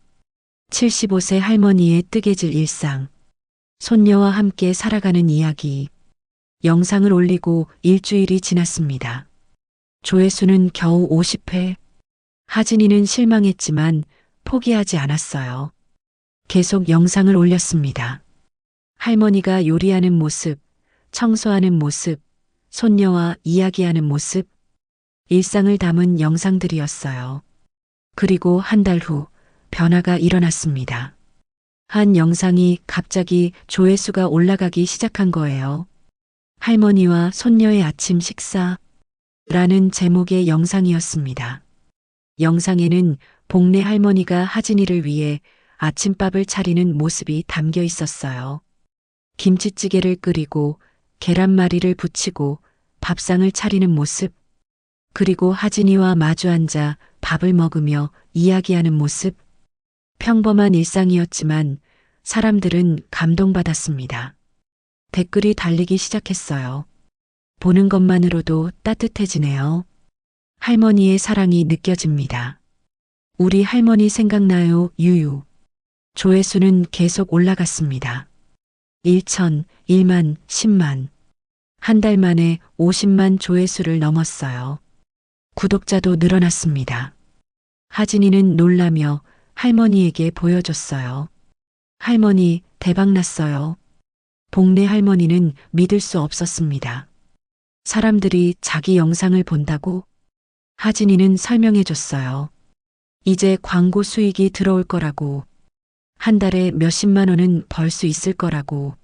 75세 할머니의 뜨개질 일상, 손녀와 함께 살아가는 이야기. 영상을 올리고 일주일이 지났습니다. 조회수는 겨우 50회. 하진이는 실망했지만 포기하지 않았어요. 계속 영상을 올렸습니다. 할머니가 요리하는 모습, 청소하는 모습, 손녀와 이야기하는 모습, 일상을 담은 영상들이었어요. 그리고 한 달 후 변화가 일어났습니다. 한 영상이 갑자기 조회수가 올라가기 시작한 거예요. 할머니와 손녀의 아침 식사라는 제목의 영상이었습니다. 영상에는 복내 할머니가 하진이를 위해 아침밥을 차리는 모습이 담겨 있었어요. 김치찌개를 끓이고 계란말이를 부치고 밥상을 차리는 모습, 그리고 하진이와 마주 앉아 밥을 먹으며 이야기하는 모습. 평범한 일상이었지만 사람들은 감동받았습니다. 댓글이 달리기 시작했어요. 보는 것만으로도 따뜻해지네요. 할머니의 사랑이 느껴집니다. 우리 할머니 생각나요, 유유. 조회수는 계속 올라갔습니다. 1천, 1만, 10만. 한 달 만에 50만 조회수를 넘었어요. 구독자도 늘어났습니다. 하진이는 놀라며 할머니에게 보여줬어요. 할머니, 대박났어요. 복내 할머니는 믿을 수 없었습니다. 사람들이 자기 영상을 본다고? 하진이는 설명해줬어요. 이제 광고 수익이 들어올 거라고. 한 달에 몇십만 원은 벌 수 있을 거라고.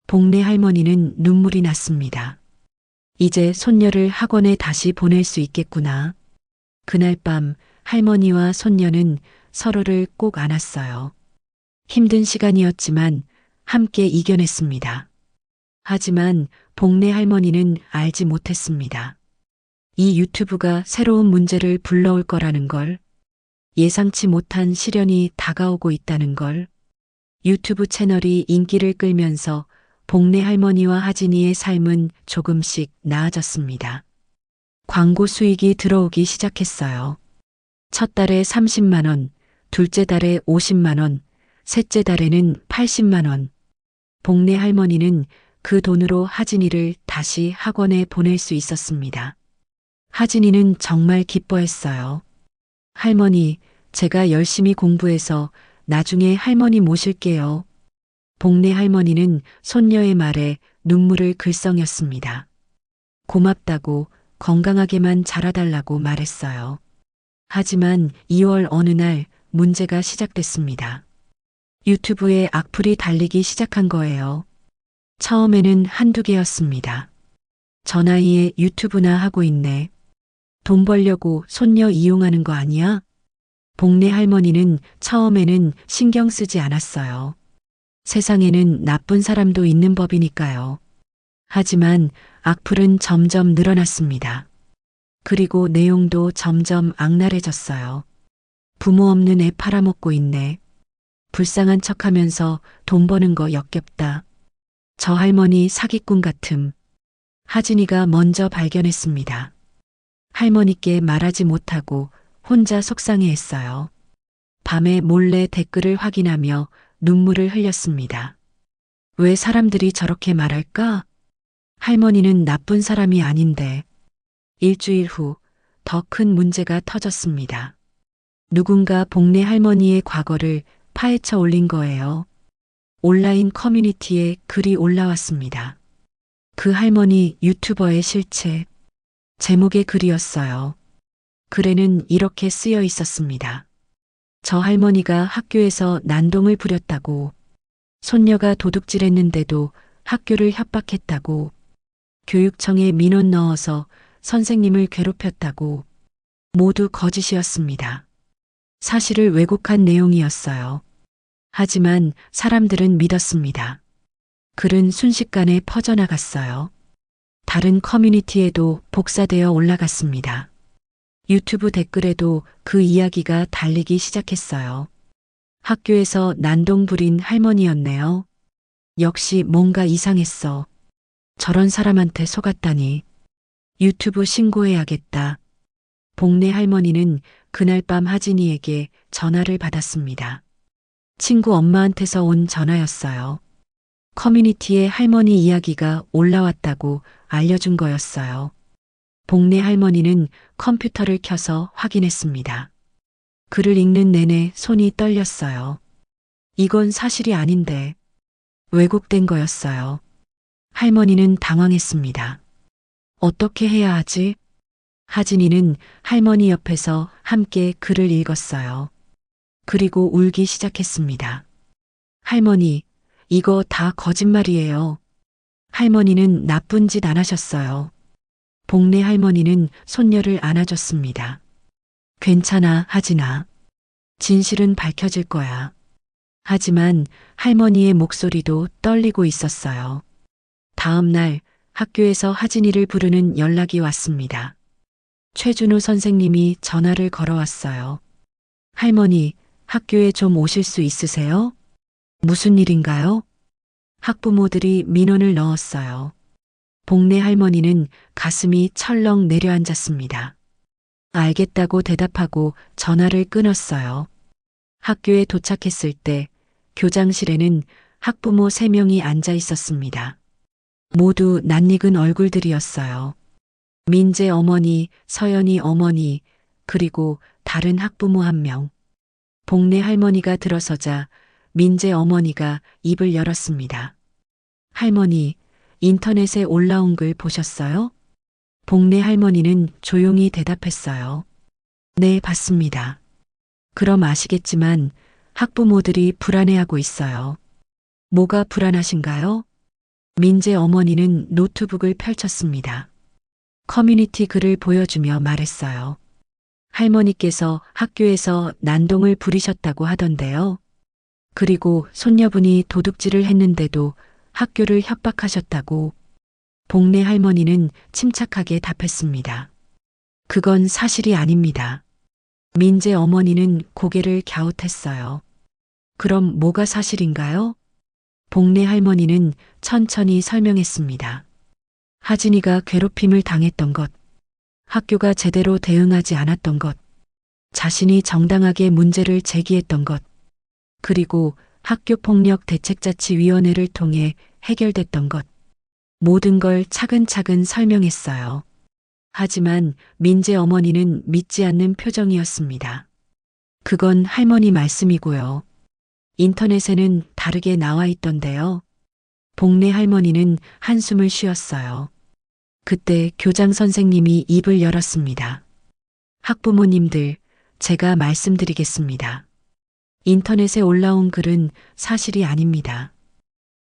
복내 할머니는 눈물이 났습니다. 이제 손녀를 학원에 다시 보낼 수 있겠구나. 그날 밤 할머니와 손녀는 서로를 꼭 안았어요. 힘든 시간이었지만 함께 이겨냈습니다. 하지만 복내 할머니는 알지 못했습니다. 이 유튜브가 새로운 문제를 불러올 거라는 걸, 예상치 못한 시련이 다가오고 있다는 걸. 유튜브 채널이 인기를 끌면서 복내 할머니와 하진이의 삶은 조금씩 나아졌습니다. 광고 수익이 들어오기 시작했어요. 첫 달에 30만 원, 둘째 달에 50만 원, 셋째 달에는 80만 원. 복내 할머니는 그 돈으로 하진이를 다시 학원에 보낼 수 있었습니다. 하진이는 정말 기뻐했어요. 할머니, 제가 열심히 공부해서 나중에 할머니 모실게요. 복내 할머니는 손녀의 말에 눈물을 글썽였습니다. 고맙다고, 건강하게만 자라달라고 말했어요. 하지만 2월 어느 날 문제가 시작됐습니다. 유튜브에 악플이 달리기 시작한 거예요. 처음에는 한두 개였습니다. 저 나이에 유튜브나 하고 있네. 돈 벌려고 손녀 이용하는 거 아니야? 복내 할머니는 처음에는 신경 쓰지 않았어요. 세상에는 나쁜 사람도 있는 법이니까요. 하지만 악플은 점점 늘어났습니다. 그리고 내용도 점점 악랄해졌어요. 부모 없는 애 팔아먹고 있네. 불쌍한 척하면서 돈 버는 거 역겹다. 저 할머니 사기꾼 같음. 하진이가 먼저 발견했습니다. 할머니께 말하지 못하고 혼자 속상해했어요. 밤에 몰래 댓글을 확인하며 눈물을 흘렸습니다. 왜 사람들이 저렇게 말할까? 할머니는 나쁜 사람이 아닌데. 일주일 후 더 큰 문제가 터졌습니다. 누군가 복내 할머니의 과거를 파헤쳐 올린 거예요. 온라인 커뮤니티에 글이 올라왔습니다. 그 할머니 유튜버의 실체. 제목의 글이었어요. 글에는 이렇게 쓰여 있었습니다. 저 할머니가 학교에서 난동을 부렸다고, 손녀가 도둑질했는데도 학교를 협박했다고, 교육청에 민원 넣어서 선생님을 괴롭혔다고. 모두 거짓이었습니다. 사실을 왜곡한 내용이었어요. 하지만 사람들은 믿었습니다. 글은 순식간에 퍼져나갔어요. 다른 커뮤니티에도 복사되어 올라갔습니다. 유튜브 댓글에도 그 이야기가 달리기 시작했어요. 학교에서 난동 부린 할머니였네요. 역시 뭔가 이상했어. 저런 사람한테 속았다니. 유튜브 신고해야겠다. 복내 할머니는 그날 밤 하진이에게 전화를 받았습니다. 친구 엄마한테서 온 전화였어요. 커뮤니티에 할머니 이야기가 올라왔다고 알려준 거였어요. 복내 할머니는 컴퓨터를 켜서 확인했습니다. 글을 읽는 내내 손이 떨렸어요. 이건 사실이 아닌데 왜곡된 거였어요. 할머니는 당황했습니다. 어떻게 해야 하지? 하진이는 할머니 옆에서 함께 글을 읽었어요. 그리고 울기 시작했습니다. 할머니, 이거 다 거짓말이에요. 할머니는 나쁜 짓 안 하셨어요. 복내 할머니는 손녀를 안아줬습니다. 괜찮아, 하진아. 진실은 밝혀질 거야. 하지만 할머니의 목소리도 떨리고 있었어요. 다음 날 학교에서 하진이를 부르는 연락이 왔습니다. 최준호 선생님이 전화를 걸어왔어요. 할머니, 학교에 좀 오실 수 있으세요? 무슨 일인가요? 학부모들이 민원을 넣었어요. 복내 할머니는 가슴이 철렁 내려앉았습니다. 알겠다고 대답하고 전화를 끊었어요. 학교에 도착했을 때 교장실에는 학부모 3명이 앉아 있었습니다. 모두 낯익은 얼굴들이었어요. 민재 어머니, 서연이 어머니, 그리고 다른 학부모 1명. 복내 할머니가 들어서자 민재 어머니가 입을 열었습니다. 할머니, 인터넷에 올라온 글 보셨어요? 복내 할머니는 조용히 대답했어요. 네, 봤습니다. 그럼 아시겠지만 학부모들이 불안해하고 있어요. 뭐가 불안하신가요? 민재 어머니는 노트북을 펼쳤습니다. 커뮤니티 글을 보여주며 말했어요. 할머니께서 학교에서 난동을 부리셨다고 하던데요. 그리고 손녀분이 도둑질을 했는데도 학교를 협박하셨다고. 복내 할머니는 침착하게 답했습니다. 그건 사실이 아닙니다. 민재 어머니는 고개를 갸웃했어요. 그럼 뭐가 사실인가요? 복내 할머니는 천천히 설명했습니다. 하진이가 괴롭힘을 당했던 것, 학교가 제대로 대응하지 않았던 것, 자신이 정당하게 문제를 제기했던 것, 그리고 학교폭력대책자치위원회를 통해 해결됐던 것, 모든 걸 차근차근 설명했어요. 하지만 민재 어머니는 믿지 않는 표정이었습니다. 그건 할머니 말씀이고요. 인터넷에는 다르게 나와 있던데요. 복내 할머니는 한숨을 쉬었어요. 그때 교장 선생님이 입을 열었습니다. 학부모님들, 제가 말씀드리겠습니다. 인터넷에 올라온 글은 사실이 아닙니다.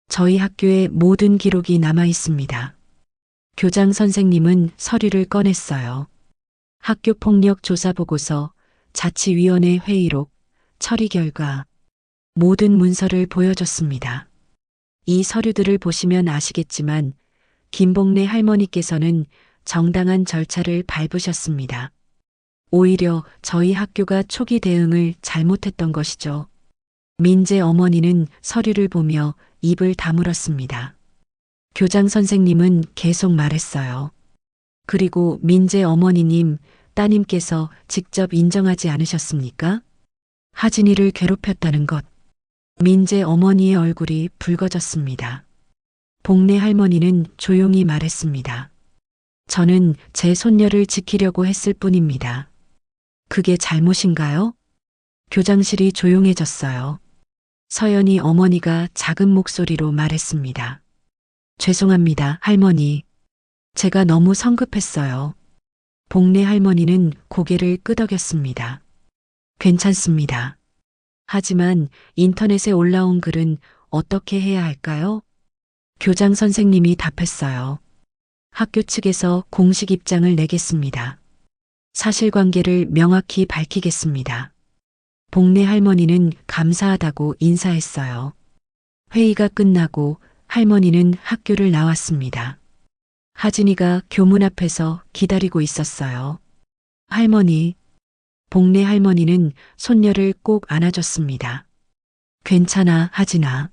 저희 학교에 모든 기록이 남아 있습니다. 교장 선생님은 서류를 꺼냈어요. 학교폭력 조사 보고서, 자치위원회 회의록, 처리 결과, 모든 문서를 보여줬습니다. 이 서류들을 보시면 아시겠지만 김복내 할머니께서는 정당한 절차를 밟으셨습니다. 오히려 저희 학교가 초기 대응을 잘못했던 것이죠. 민재 어머니는 서류를 보며 입을 다물었습니다. 교장 선생님은 계속 말했어요. 그리고 민재 어머니님, 따님께서 직접 인정하지 않으셨습니까? 하진이를 괴롭혔다는 것. 민재 어머니의 얼굴이 붉어졌습니다. 복내 할머니는 조용히 말했습니다. 저는 제 손녀를 지키려고 했을 뿐입니다. 그게 잘못인가요? 교장실이 조용해졌어요. 서연이 어머니가 작은 목소리로 말했습니다. 죄송합니다, 할머니. 제가 너무 성급했어요. 복내 할머니는 고개를 끄덕였습니다. 괜찮습니다. 하지만 인터넷에 올라온 글은 어떻게 해야 할까요? 교장 선생님이 답했어요. 학교 측에서 공식 입장을 내겠습니다. 사실관계를 명확히 밝히겠습니다. 복내 할머니는 감사하다고 인사했어요. 회의가 끝나고 할머니는 학교를 나왔습니다. 하진이가 교문 앞에서 기다리고 있었어요. 할머니, 복래 할머니는 손녀를 꼭 안아줬습니다. 괜찮아, 하진아.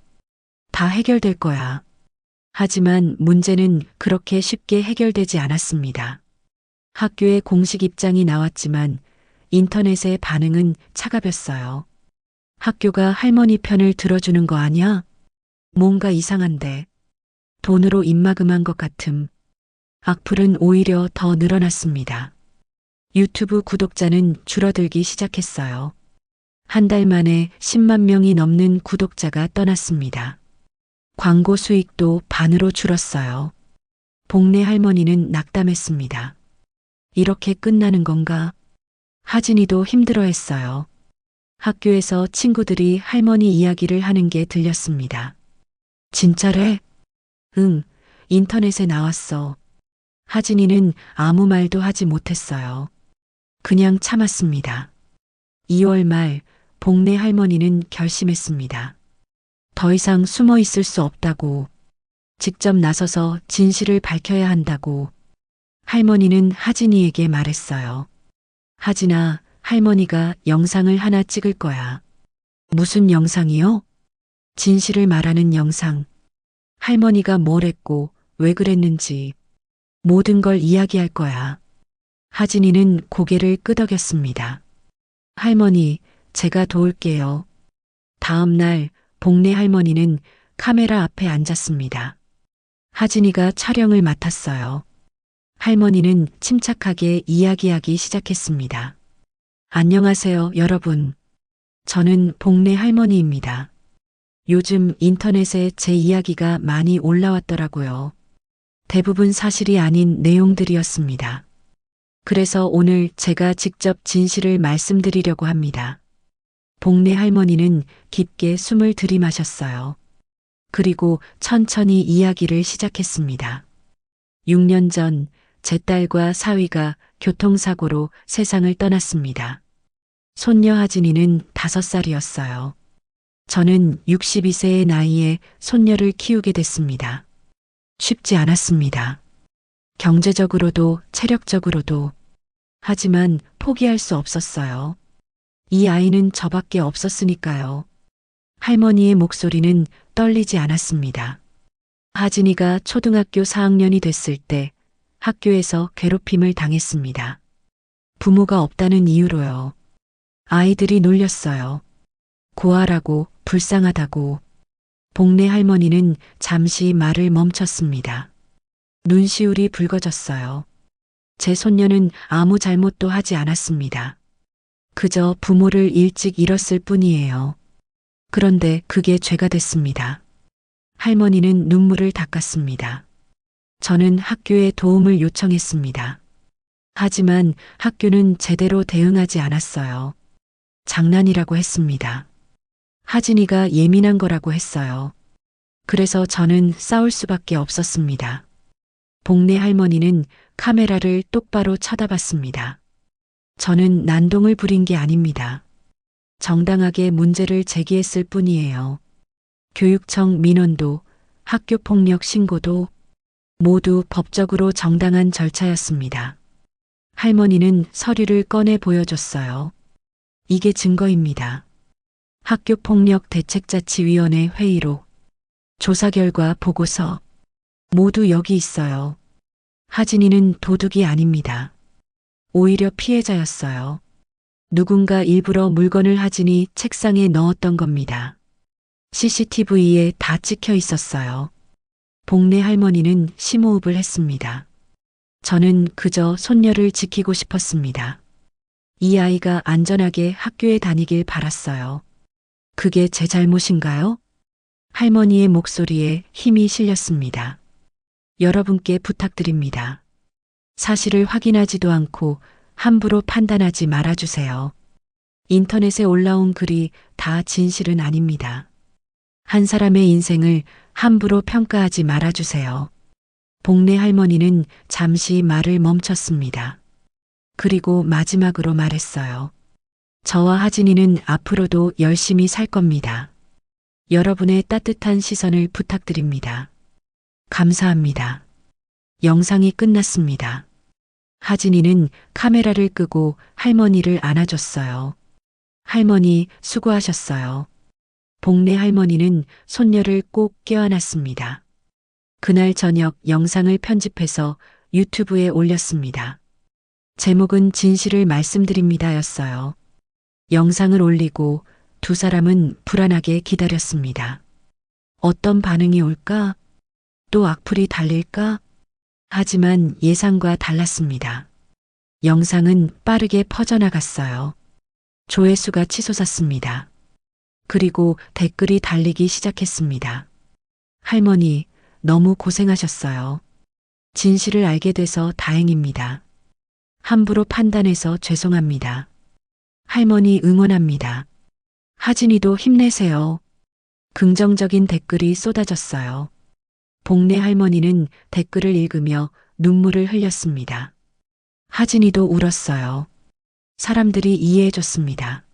다 해결될 거야. 하지만 문제는 그렇게 쉽게 해결되지 않았습니다. 학교에 공식 입장이 나왔지만 인터넷의 반응은 차가웠어요. 학교가 할머니 편을 들어주는 거 아니야? 뭔가 이상한데. 돈으로 입막음한 것 같음. 악플은 오히려 더 늘어났습니다. 유튜브 구독자는 줄어들기 시작했어요. 한 달 만에 10만 명이 넘는 구독자가 떠났습니다. 광고 수익도 반으로 줄었어요. 복래 할머니는 낙담했습니다. 이렇게 끝나는 건가? 하진이도 힘들어했어요. 학교에서 친구들이 할머니 이야기를 하는 게 들렸습니다. 진짜래? 응, 인터넷에 나왔어. 하진이는 아무 말도 하지 못했어요. 그냥 참았습니다. 2월 말 복래 할머니는 결심했습니다. 더 이상 숨어 있을 수 없다고. 직접 나서서 진실을 밝혀야 한다고. 할머니는 하진이에게 말했어요. 하진아, 할머니가 영상을 하나 찍을 거야. 무슨 영상이요? 진실을 말하는 영상. 할머니가 뭘 했고 왜 그랬는지 모든 걸 이야기할 거야. 하진이는 고개를 끄덕였습니다. 할머니, 제가 도울게요. 다음 날 복래 할머니는 카메라 앞에 앉았습니다. 하진이가 촬영을 맡았어요. 할머니는 침착하게 이야기하기 시작했습니다. 안녕하세요, 여러분. 저는 복래 할머니입니다. 요즘 인터넷에 제 이야기가 많이 올라왔더라고요. 대부분 사실이 아닌 내용들이었습니다. 그래서 오늘 제가 직접 진실을 말씀드리려고 합니다. 복래 할머니는 깊게 숨을 들이마셨어요. 그리고 천천히 이야기를 시작했습니다. 6년 전 제 딸과 사위가 교통사고로 세상을 떠났습니다. 손녀 하진이는 5살이었어요. 저는 62세의 나이에 손녀를 키우게 됐습니다. 쉽지 않았습니다. 경제적으로도 체력적으로도. 하지만 포기할 수 없었어요. 이 아이는 저밖에 없었으니까요. 할머니의 목소리는 떨리지 않았습니다. 하진이가 초등학교 4학년이 됐을 때 학교에서 괴롭힘을 당했습니다. 부모가 없다는 이유로요. 아이들이 놀렸어요. 고아라고, 불쌍하다고. 복래 할머니는 잠시 말을 멈췄습니다. 눈시울이 붉어졌어요. 제 손녀는 아무 잘못도 하지 않았습니다. 그저 부모를 일찍 잃었을 뿐이에요. 그런데 그게 죄가 됐습니다. 할머니는 눈물을 닦았습니다. 저는 학교에 도움을 요청했습니다. 하지만 학교는 제대로 대응하지 않았어요. 장난이라고 했습니다. 하진이가 예민한 거라고 했어요. 그래서 저는 싸울 수밖에 없었습니다. 복래 할머니는 카메라를 똑바로 쳐다봤습니다. 저는 난동을 부린 게 아닙니다. 정당하게 문제를 제기했을 뿐이에요. 교육청 민원도 학교폭력 신고도 모두 법적으로 정당한 절차였습니다. 할머니는 서류를 꺼내 보여줬어요. 이게 증거입니다. 학교폭력대책자치위원회 회의록, 조사 결과 보고서, 모두 여기 있어요. 하진이는 도둑이 아닙니다. 오히려 피해자였어요. 누군가 일부러 물건을 하진이 책상에 넣었던 겁니다. CCTV에 다 찍혀 있었어요. 복래 할머니는 심호흡을 했습니다. 저는 그저 손녀를 지키고 싶었습니다. 이 아이가 안전하게 학교에 다니길 바랐어요. 그게 제 잘못인가요? 할머니의 목소리에 힘이 실렸습니다. 여러분께 부탁드립니다. 사실을 확인하지도 않고 함부로 판단하지 말아주세요. 인터넷에 올라온 글이 다 진실은 아닙니다. 한 사람의 인생을 함부로 평가하지 말아주세요. 복래 할머니는 잠시 말을 멈췄습니다. 그리고 마지막으로 말했어요. 저와 하진이는 앞으로도 열심히 살 겁니다. 여러분의 따뜻한 시선을 부탁드립니다. 감사합니다. 영상이 끝났습니다. 하진이는 카메라를 끄고 할머니를 안아줬어요. 할머니 수고하셨어요. 복래 할머니는 손녀를 꼭 껴안았습니다. 그날 저녁 영상을 편집해서 유튜브에 올렸습니다. 제목은 진실을 말씀드립니다였어요. 영상을 올리고 두 사람은 불안하게 기다렸습니다. 어떤 반응이 올까? 또 악플이 달릴까? 하지만 예상과 달랐습니다. 영상은 빠르게 퍼져나갔어요. 조회수가 치솟았습니다. 그리고 댓글이 달리기 시작했습니다. 할머니, 너무 고생하셨어요. 진실을 알게 돼서 다행입니다. 함부로 판단해서 죄송합니다. 할머니 응원합니다. 하진이도 힘내세요. 긍정적인 댓글이 쏟아졌어요. 복래 할머니는 댓글을 읽으며 눈물을 흘렸습니다. 하진이도 울었어요. 사람들이 이해해줬습니다.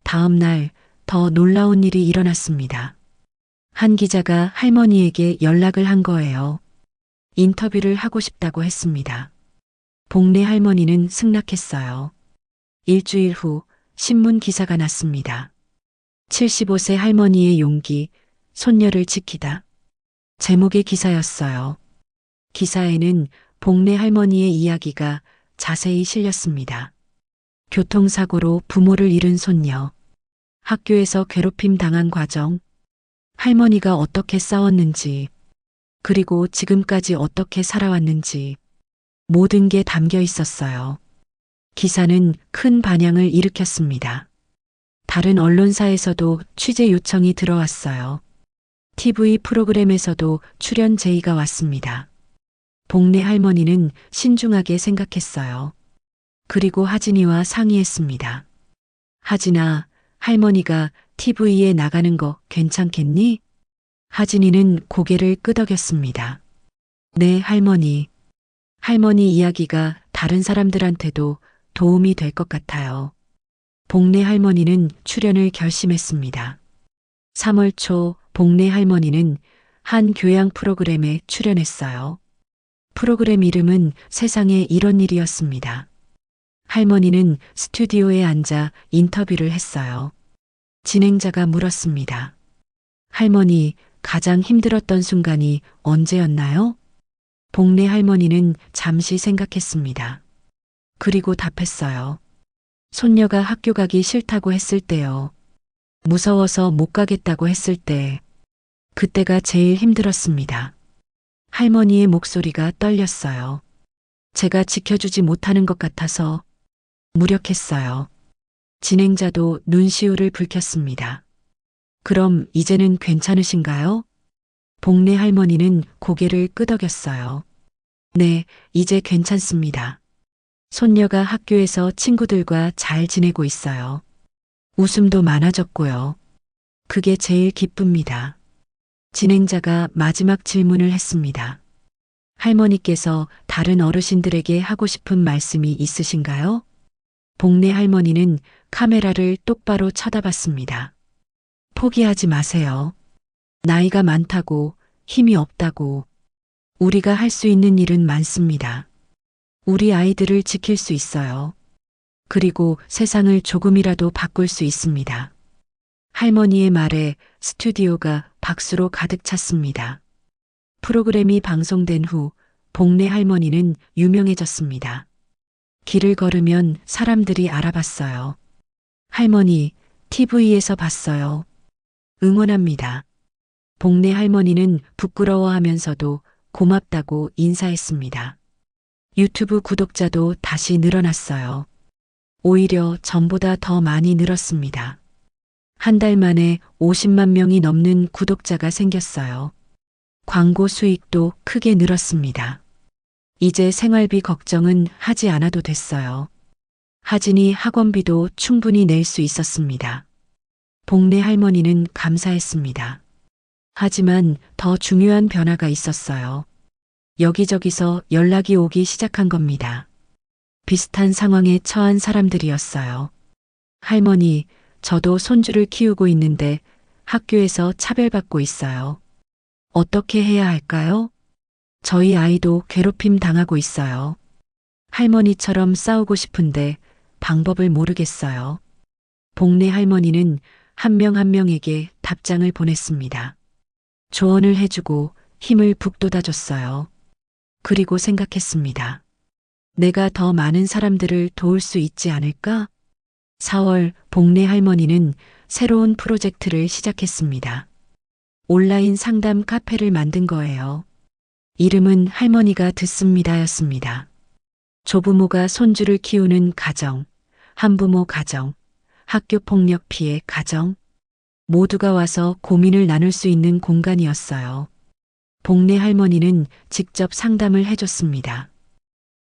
다음 날 더 놀라운 일이 일어났습니다. 한 기자가 할머니에게 연락을 한 거예요. 인터뷰를 하고 싶다고 했습니다. 복래 할머니는 승낙했어요. 일주일 후 신문 기사가 났습니다. 75세 할머니의 용기, 손녀를 지키다. 제목의 기사였어요. 기사에는 복래 할머니의 이야기가 자세히 실렸습니다. 교통사고로 부모를 잃은 손녀, 학교에서 괴롭힘 당한 과정, 할머니가 어떻게 싸웠는지, 그리고 지금까지 어떻게 살아왔는지 모든 게 담겨 있었어요. 기사는 큰 반향을 일으켰습니다. 다른 언론사에서도 취재 요청이 들어왔어요. TV 프로그램에서도 출연 제의가 왔습니다. 복래 할머니는 신중하게 생각했어요. 그리고 하진이와 상의했습니다. 하진아, 할머니가 TV에 나가는 거 괜찮겠니? 하진이는 고개를 끄덕였습니다. 네, 할머니. 할머니 이야기가 다른 사람들한테도 도움이 될 것 같아요. 복래 할머니는 출연을 결심했습니다. 3월 초 복래 할머니는 한 교양 프로그램에 출연했어요. 프로그램 이름은 세상에 이런 일이었습니다. 할머니는 스튜디오에 앉아 인터뷰를 했어요. 진행자가 물었습니다. 할머니, 가장 힘들었던 순간이 언제였나요? 복래 할머니는 잠시 생각했습니다. 그리고 답했어요. 손녀가 학교 가기 싫다고 했을 때요. 무서워서 못 가겠다고 했을 때. 그때가 제일 힘들었습니다. 할머니의 목소리가 떨렸어요. 제가 지켜주지 못하는 것 같아서 무력했어요. 진행자도 눈시울을 붉혔습니다. 그럼 이제는 괜찮으신가요? 복래 할머니는 고개를 끄덕였어요. 네, 이제 괜찮습니다. 손녀가 학교에서 친구들과 잘 지내고 있어요. 웃음도 많아졌고요. 그게 제일 기쁩니다. 진행자가 마지막 질문을 했습니다. 할머니께서 다른 어르신들에게 하고 싶은 말씀이 있으신가요? 복래 할머니는 카메라를 똑바로 쳐다봤습니다. 포기하지 마세요. 나이가 많다고, 힘이 없다고. 우리가 할 수 있는 일은 많습니다. 우리 아이들을 지킬 수 있어요. 그리고 세상을 조금이라도 바꿀 수 있습니다. 할머니의 말에 스튜디오가 박수로 가득 찼습니다. 프로그램이 방송된 후 복래 할머니는 유명해졌습니다. 길을 걸으면 사람들이 알아봤어요. 할머니, TV에서 봤어요. 응원합니다. 복래 할머니는 부끄러워하면서도 고맙다고 인사했습니다. 유튜브 구독자도 다시 늘어났어요. 오히려 전보다 더 많이 늘었습니다. 한 달 만에 50만 명이 넘는 구독자가 생겼어요. 광고 수익도 크게 늘었습니다. 이제 생활비 걱정은 하지 않아도 됐어요. 하진이 학원비도 충분히 낼 수 있었습니다. 복래 할머니는 감사했습니다. 하지만 더 중요한 변화가 있었어요. 여기저기서 연락이 오기 시작한 겁니다. 비슷한 상황에 처한 사람들이었어요. 할머니, 저도 손주를 키우고 있는데 학교에서 차별받고 있어요. 어떻게 해야 할까요? 저희 아이도 괴롭힘 당하고 있어요. 할머니처럼 싸우고 싶은데 방법을 모르겠어요. 복내 할머니는 한 명 한 명에게 답장을 보냈습니다. 조언을 해주고 힘을 북돋아줬어요. 그리고 생각했습니다. 내가 더 많은 사람들을 도울 수 있지 않을까? 4월 복내 할머니는 새로운 프로젝트를 시작했습니다. 온라인 상담 카페를 만든 거예요. 이름은 할머니가 듣습니다였습니다. 조부모가 손주를 키우는 가정, 한부모 가정, 학교 폭력 피해 가정, 모두가 와서 고민을 나눌 수 있는 공간이었어요. 복내 할머니는 직접 상담을 해줬습니다.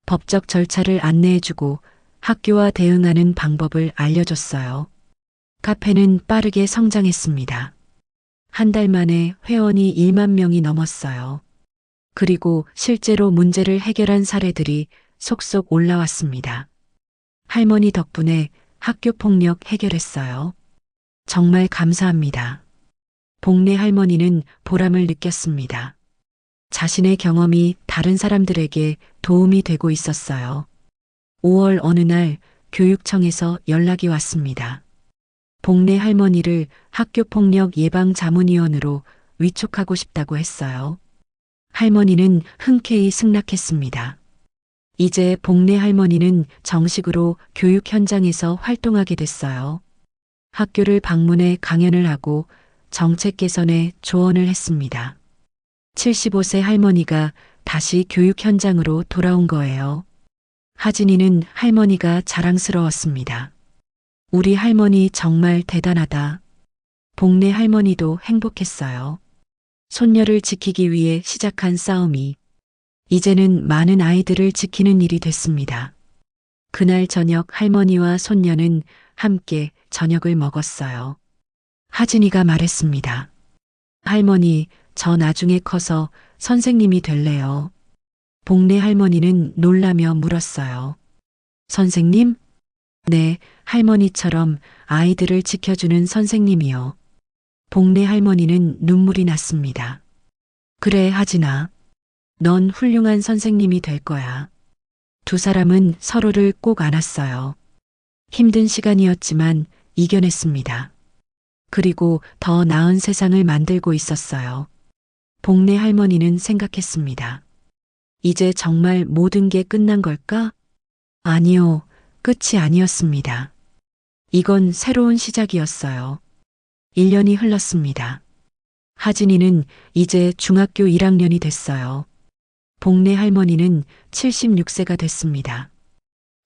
법적 절차를 안내해주고 학교와 대응하는 방법을 알려줬어요. 카페는 빠르게 성장했습니다. 한 달 만에 회원이 1만 명이 넘었어요. 그리고 실제로 문제를 해결한 사례들이 속속 올라왔습니다. 할머니 덕분에 학교 폭력 해결했어요. 정말 감사합니다. 복내 할머니는 보람을 느꼈습니다. 자신의 경험이 다른 사람들에게 도움이 되고 있었어요. 5월 어느 날 교육청에서 연락이 왔습니다. 복내 할머니를 학교폭력 예방 자문위원으로 위촉하고 싶다고 했어요. 할머니는 흔쾌히 승낙했습니다. 이제 복내 할머니는 정식으로 교육 현장에서 활동하게 됐어요. 학교를 방문해 강연을 하고 정책 개선에 조언을 했습니다. 75세 할머니가 다시 교육 현장으로 돌아온 거예요. 하진이는 할머니가 자랑스러웠습니다. 우리 할머니 정말 대단하다. 복내 할머니도 행복했어요. 손녀를 지키기 위해 시작한 싸움이 이제는 많은 아이들을 지키는 일이 됐습니다. 그날 저녁 할머니와 손녀는 함께 저녁을 먹었어요. 하진이가 말했습니다. 할머니, 저 나중에 커서 선생님이 될래요. 복내 할머니는 놀라며 물었어요. 선생님? 네, 할머니처럼 아이들을 지켜주는 선생님이요. 복내 할머니는 눈물이 났습니다. 그래, 하진아. 넌 훌륭한 선생님이 될 거야. 두 사람은 서로를 꼭 안았어요. 힘든 시간이었지만 이겨냈습니다. 그리고 더 나은 세상을 만들고 있었어요. 복내 할머니는 생각했습니다. 이제 정말 모든 게 끝난 걸까? 아니요, 끝이 아니었습니다. 이건 새로운 시작이었어요. 1년이 흘렀습니다. 하진이는 이제 중학교 1학년이 됐어요. 복내 할머니는 76세가 됐습니다.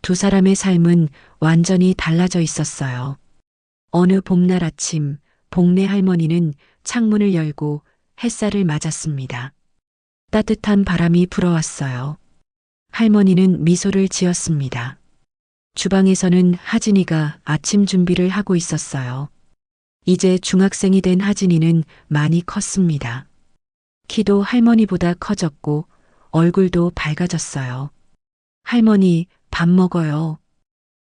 두 사람의 삶은 완전히 달라져 있었어요. 어느 봄날 아침, 복내 할머니는 창문을 열고 햇살을 맞았습니다. 따뜻한 바람이 불어왔어요. 할머니는 미소를 지었습니다. 주방에서는 하진이가 아침 준비를 하고 있었어요. 이제 중학생이 된 하진이는 많이 컸습니다. 키도 할머니보다 커졌고 얼굴도 밝아졌어요. 할머니, 밥 먹어요.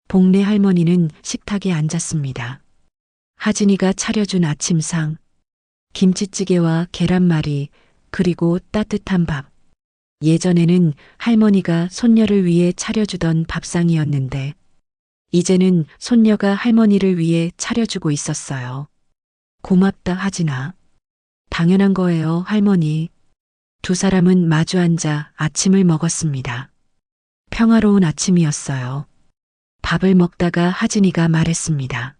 복내 할머니는 식탁에 앉았습니다. 하진이가 차려준 아침상, 김치찌개와 계란말이, 그리고 따뜻한 밥. 예전에는 할머니가 손녀를 위해 차려주던 밥상이었는데, 이제는 손녀가 할머니를 위해 차려주고 있었어요. 고맙다, 하진아. 당연한 거예요, 할머니. 두 사람은 마주 앉아 아침을 먹었습니다. 평화로운 아침이었어요. 밥을 먹다가 하진이가 말했습니다.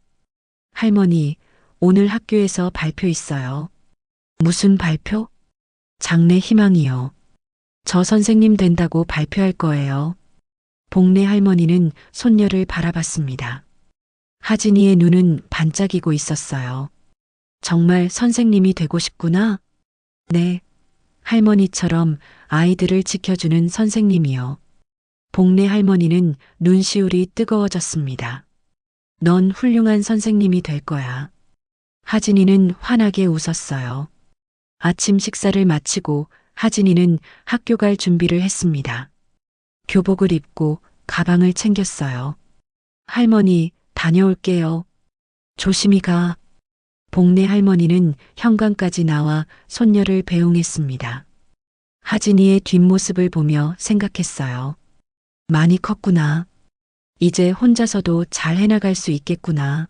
할머니, 오늘 학교에서 발표 있어요. 무슨 발표? 장래 희망이요. 저 선생님 된다고 발표할 거예요. 복내 할머니는 손녀를 바라봤습니다. 하진이의 눈은 반짝이고 있었어요. 정말 선생님이 되고 싶구나? 네. 할머니처럼 아이들을 지켜주는 선생님이요. 복내 할머니는 눈시울이 뜨거워졌습니다. 넌 훌륭한 선생님이 될 거야. 하진이는 환하게 웃었어요. 아침 식사를 마치고 하진이는 학교 갈 준비를 했습니다. 교복을 입고 가방을 챙겼어요. 할머니, 다녀올게요. 조심히 가. 복내 할머니는 현관까지 나와 손녀를 배웅했습니다. 하진이의 뒷모습을 보며 생각했어요. 많이 컸구나. 이제 혼자서도 잘 해나갈 수 있겠구나.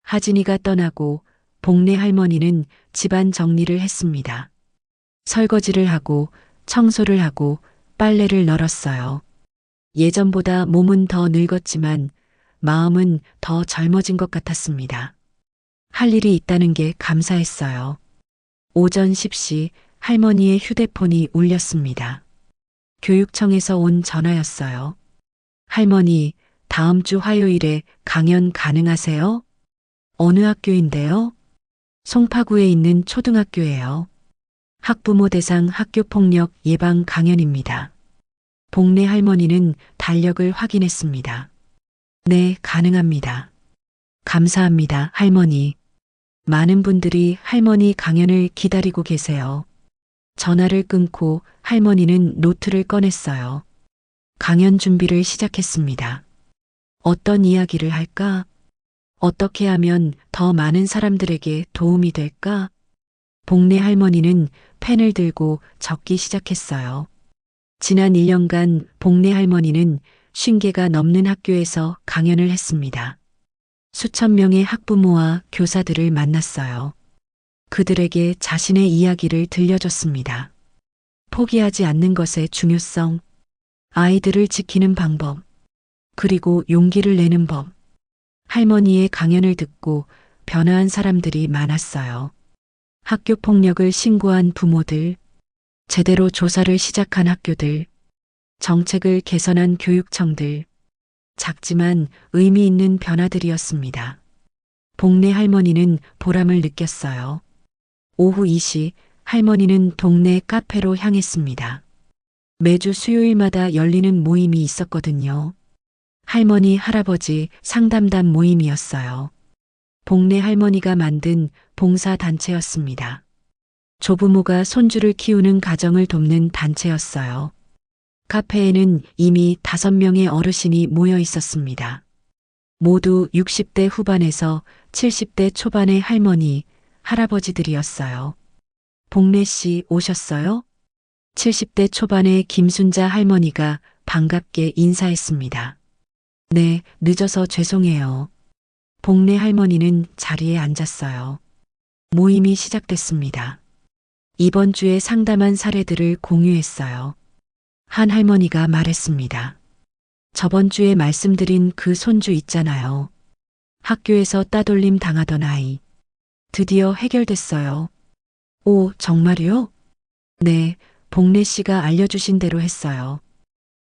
하진이가 떠나고 복례 할머니는 집안 정리를 했습니다. 설거지를 하고 청소를 하고 빨래를 널었어요. 예전보다 몸은 더 늙었지만 마음은 더 젊어진 것 같았습니다. 할 일이 있다는 게 감사했어요. 오전 10시 할머니의 휴대폰이 울렸습니다. 교육청에서 온 전화였어요. 할머니, 다음 주 화요일에 강연 가능하세요? 어느 학교인데요? 송파구에 있는 초등학교예요. 학부모 대상 학교폭력 예방 강연입니다. 복례 할머니는 달력을 확인했습니다. 네, 가능합니다. 감사합니다, 할머니. 많은 분들이 할머니 강연을 기다리고 계세요. 전화를 끊고 할머니는 노트를 꺼냈어요. 강연 준비를 시작했습니다. 어떤 이야기를 할까? 어떻게 하면 더 많은 사람들에게 도움이 될까? 복례 할머니는 펜을 들고 적기 시작했어요. 지난 1년간 복례 할머니는 50개가 넘는 학교에서 강연을 했습니다. 수천 명의 학부모와 교사들을 만났어요. 그들에게 자신의 이야기를 들려줬습니다. 포기하지 않는 것의 중요성, 아이들을 지키는 방법, 그리고 용기를 내는 법. 할머니의 강연을 듣고 변화한 사람들이 많았어요. 학교 폭력을 신고한 부모들, 제대로 조사를 시작한 학교들, 정책을 개선한 교육청들, 작지만 의미 있는 변화들이었습니다. 복례 할머니는 보람을 느꼈어요. 오후 2시 할머니는 동네 카페로 향했습니다. 매주 수요일마다 열리는 모임이 있었거든요. 할머니, 할아버지 상담단 모임이었어요. 복례 할머니가 만든 봉사단체였습니다. 조부모가 손주를 키우는 가정을 돕는 단체였어요. 카페에는 이미 5명의 어르신이 모여 있었습니다. 모두 60대 후반에서 70대 초반의 할머니, 할아버지들이었어요. 복례 씨 오셨어요? 70대 초반의 김순자 할머니가 반갑게 인사했습니다. 네, 늦어서 죄송해요. 복례 할머니는 자리에 앉았어요. 모임이 시작됐습니다. 이번 주에 상담한 사례들을 공유했어요. 한 할머니가 말했습니다. 저번 주에 말씀드린 그 손주 있잖아요. 학교에서 따돌림 당하던 아이. 드디어 해결됐어요. 오, 정말요? 네, 복례 씨가 알려주신 대로 했어요.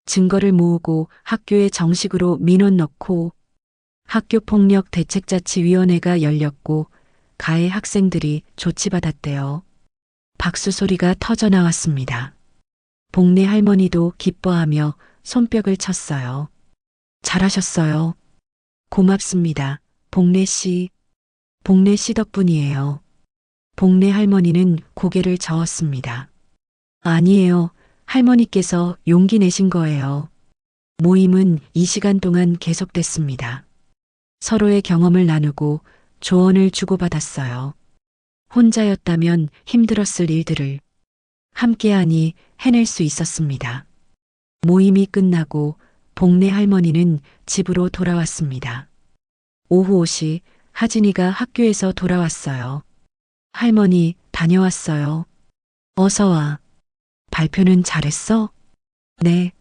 증거를 모으고 학교에 정식으로 민원 넣고 학교폭력 대책자치위원회가 열렸고 가해 학생들이 조치받았대요. 박수 소리가 터져 나왔습니다. 복례 할머니도 기뻐하며 손뼉을 쳤어요. 잘하셨어요. 고맙습니다. 복례 씨. 복례 씨 덕분이에요. 복례 할머니는 고개를 저었습니다. 아니에요. 할머니께서 용기 내신 거예요. 모임은 2시간 동안 계속됐습니다. 서로의 경험을 나누고 조언을 주고받았어요. 혼자였다면 힘들었을 일들을 함께하니 해낼 수 있었습니다. 모임이 끝나고 복례 할머니는 집으로 돌아왔습니다. 오후 5시 하진이가 학교에서 돌아왔어요. 할머니, 다녀왔어요. 어서 와. 발표는 잘했어? 네.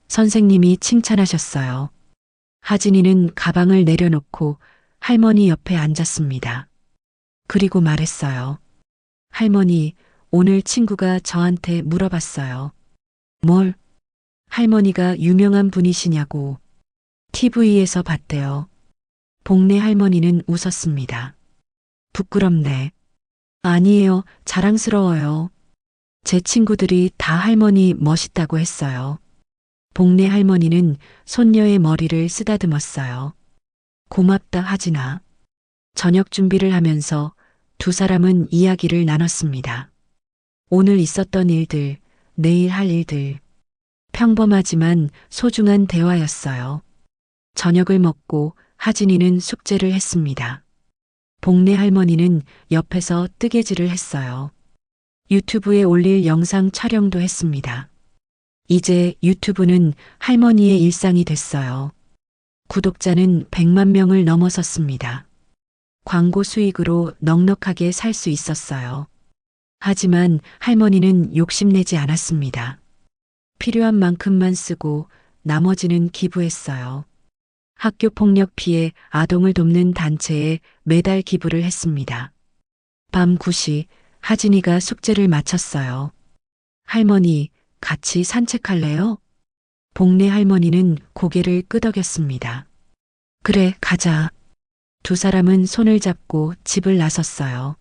선생님이 칭찬하셨어요. 하진이는 가방을 내려놓고 할머니 옆에 앉았습니다. 그리고 말했어요. 할머니, 오늘 친구가 저한테 물어봤어요. 뭘? 할머니가 유명한 분이시냐고. TV에서 봤대요. 복례 할머니는 웃었습니다. 부끄럽네. 아니에요. 자랑스러워요. 제 친구들이 다 할머니 멋있다고 했어요. 복례 할머니는 손녀의 머리를 쓰다듬었어요. 고맙다, 하진아. 저녁 준비를 하면서 두 사람은 이야기를 나눴습니다. 오늘 있었던 일들, 내일 할 일들. 평범하지만 소중한 대화였어요. 저녁을 먹고 하진이는 숙제를 했습니다. 복례 할머니는 옆에서 뜨개질을 했어요. 유튜브에 올릴 영상 촬영도 했습니다. 이제 유튜브는 할머니의 일상이 됐어요. 구독자는 100만 명을 넘어섰습니다. 광고 수익으로 넉넉하게 살 수 있었어요. 하지만 할머니는 욕심내지 않았습니다. 필요한 만큼만 쓰고 나머지는 기부했어요. 학교 폭력 피해 아동을 돕는 단체에 매달 기부를 했습니다. 밤 9시 하진이가 숙제를 마쳤어요. 할머니, 같이 산책할래요? 복래 할머니는 고개를 끄덕였습니다. 그래, 가자. 두 사람은 손을 잡고 집을 나섰어요.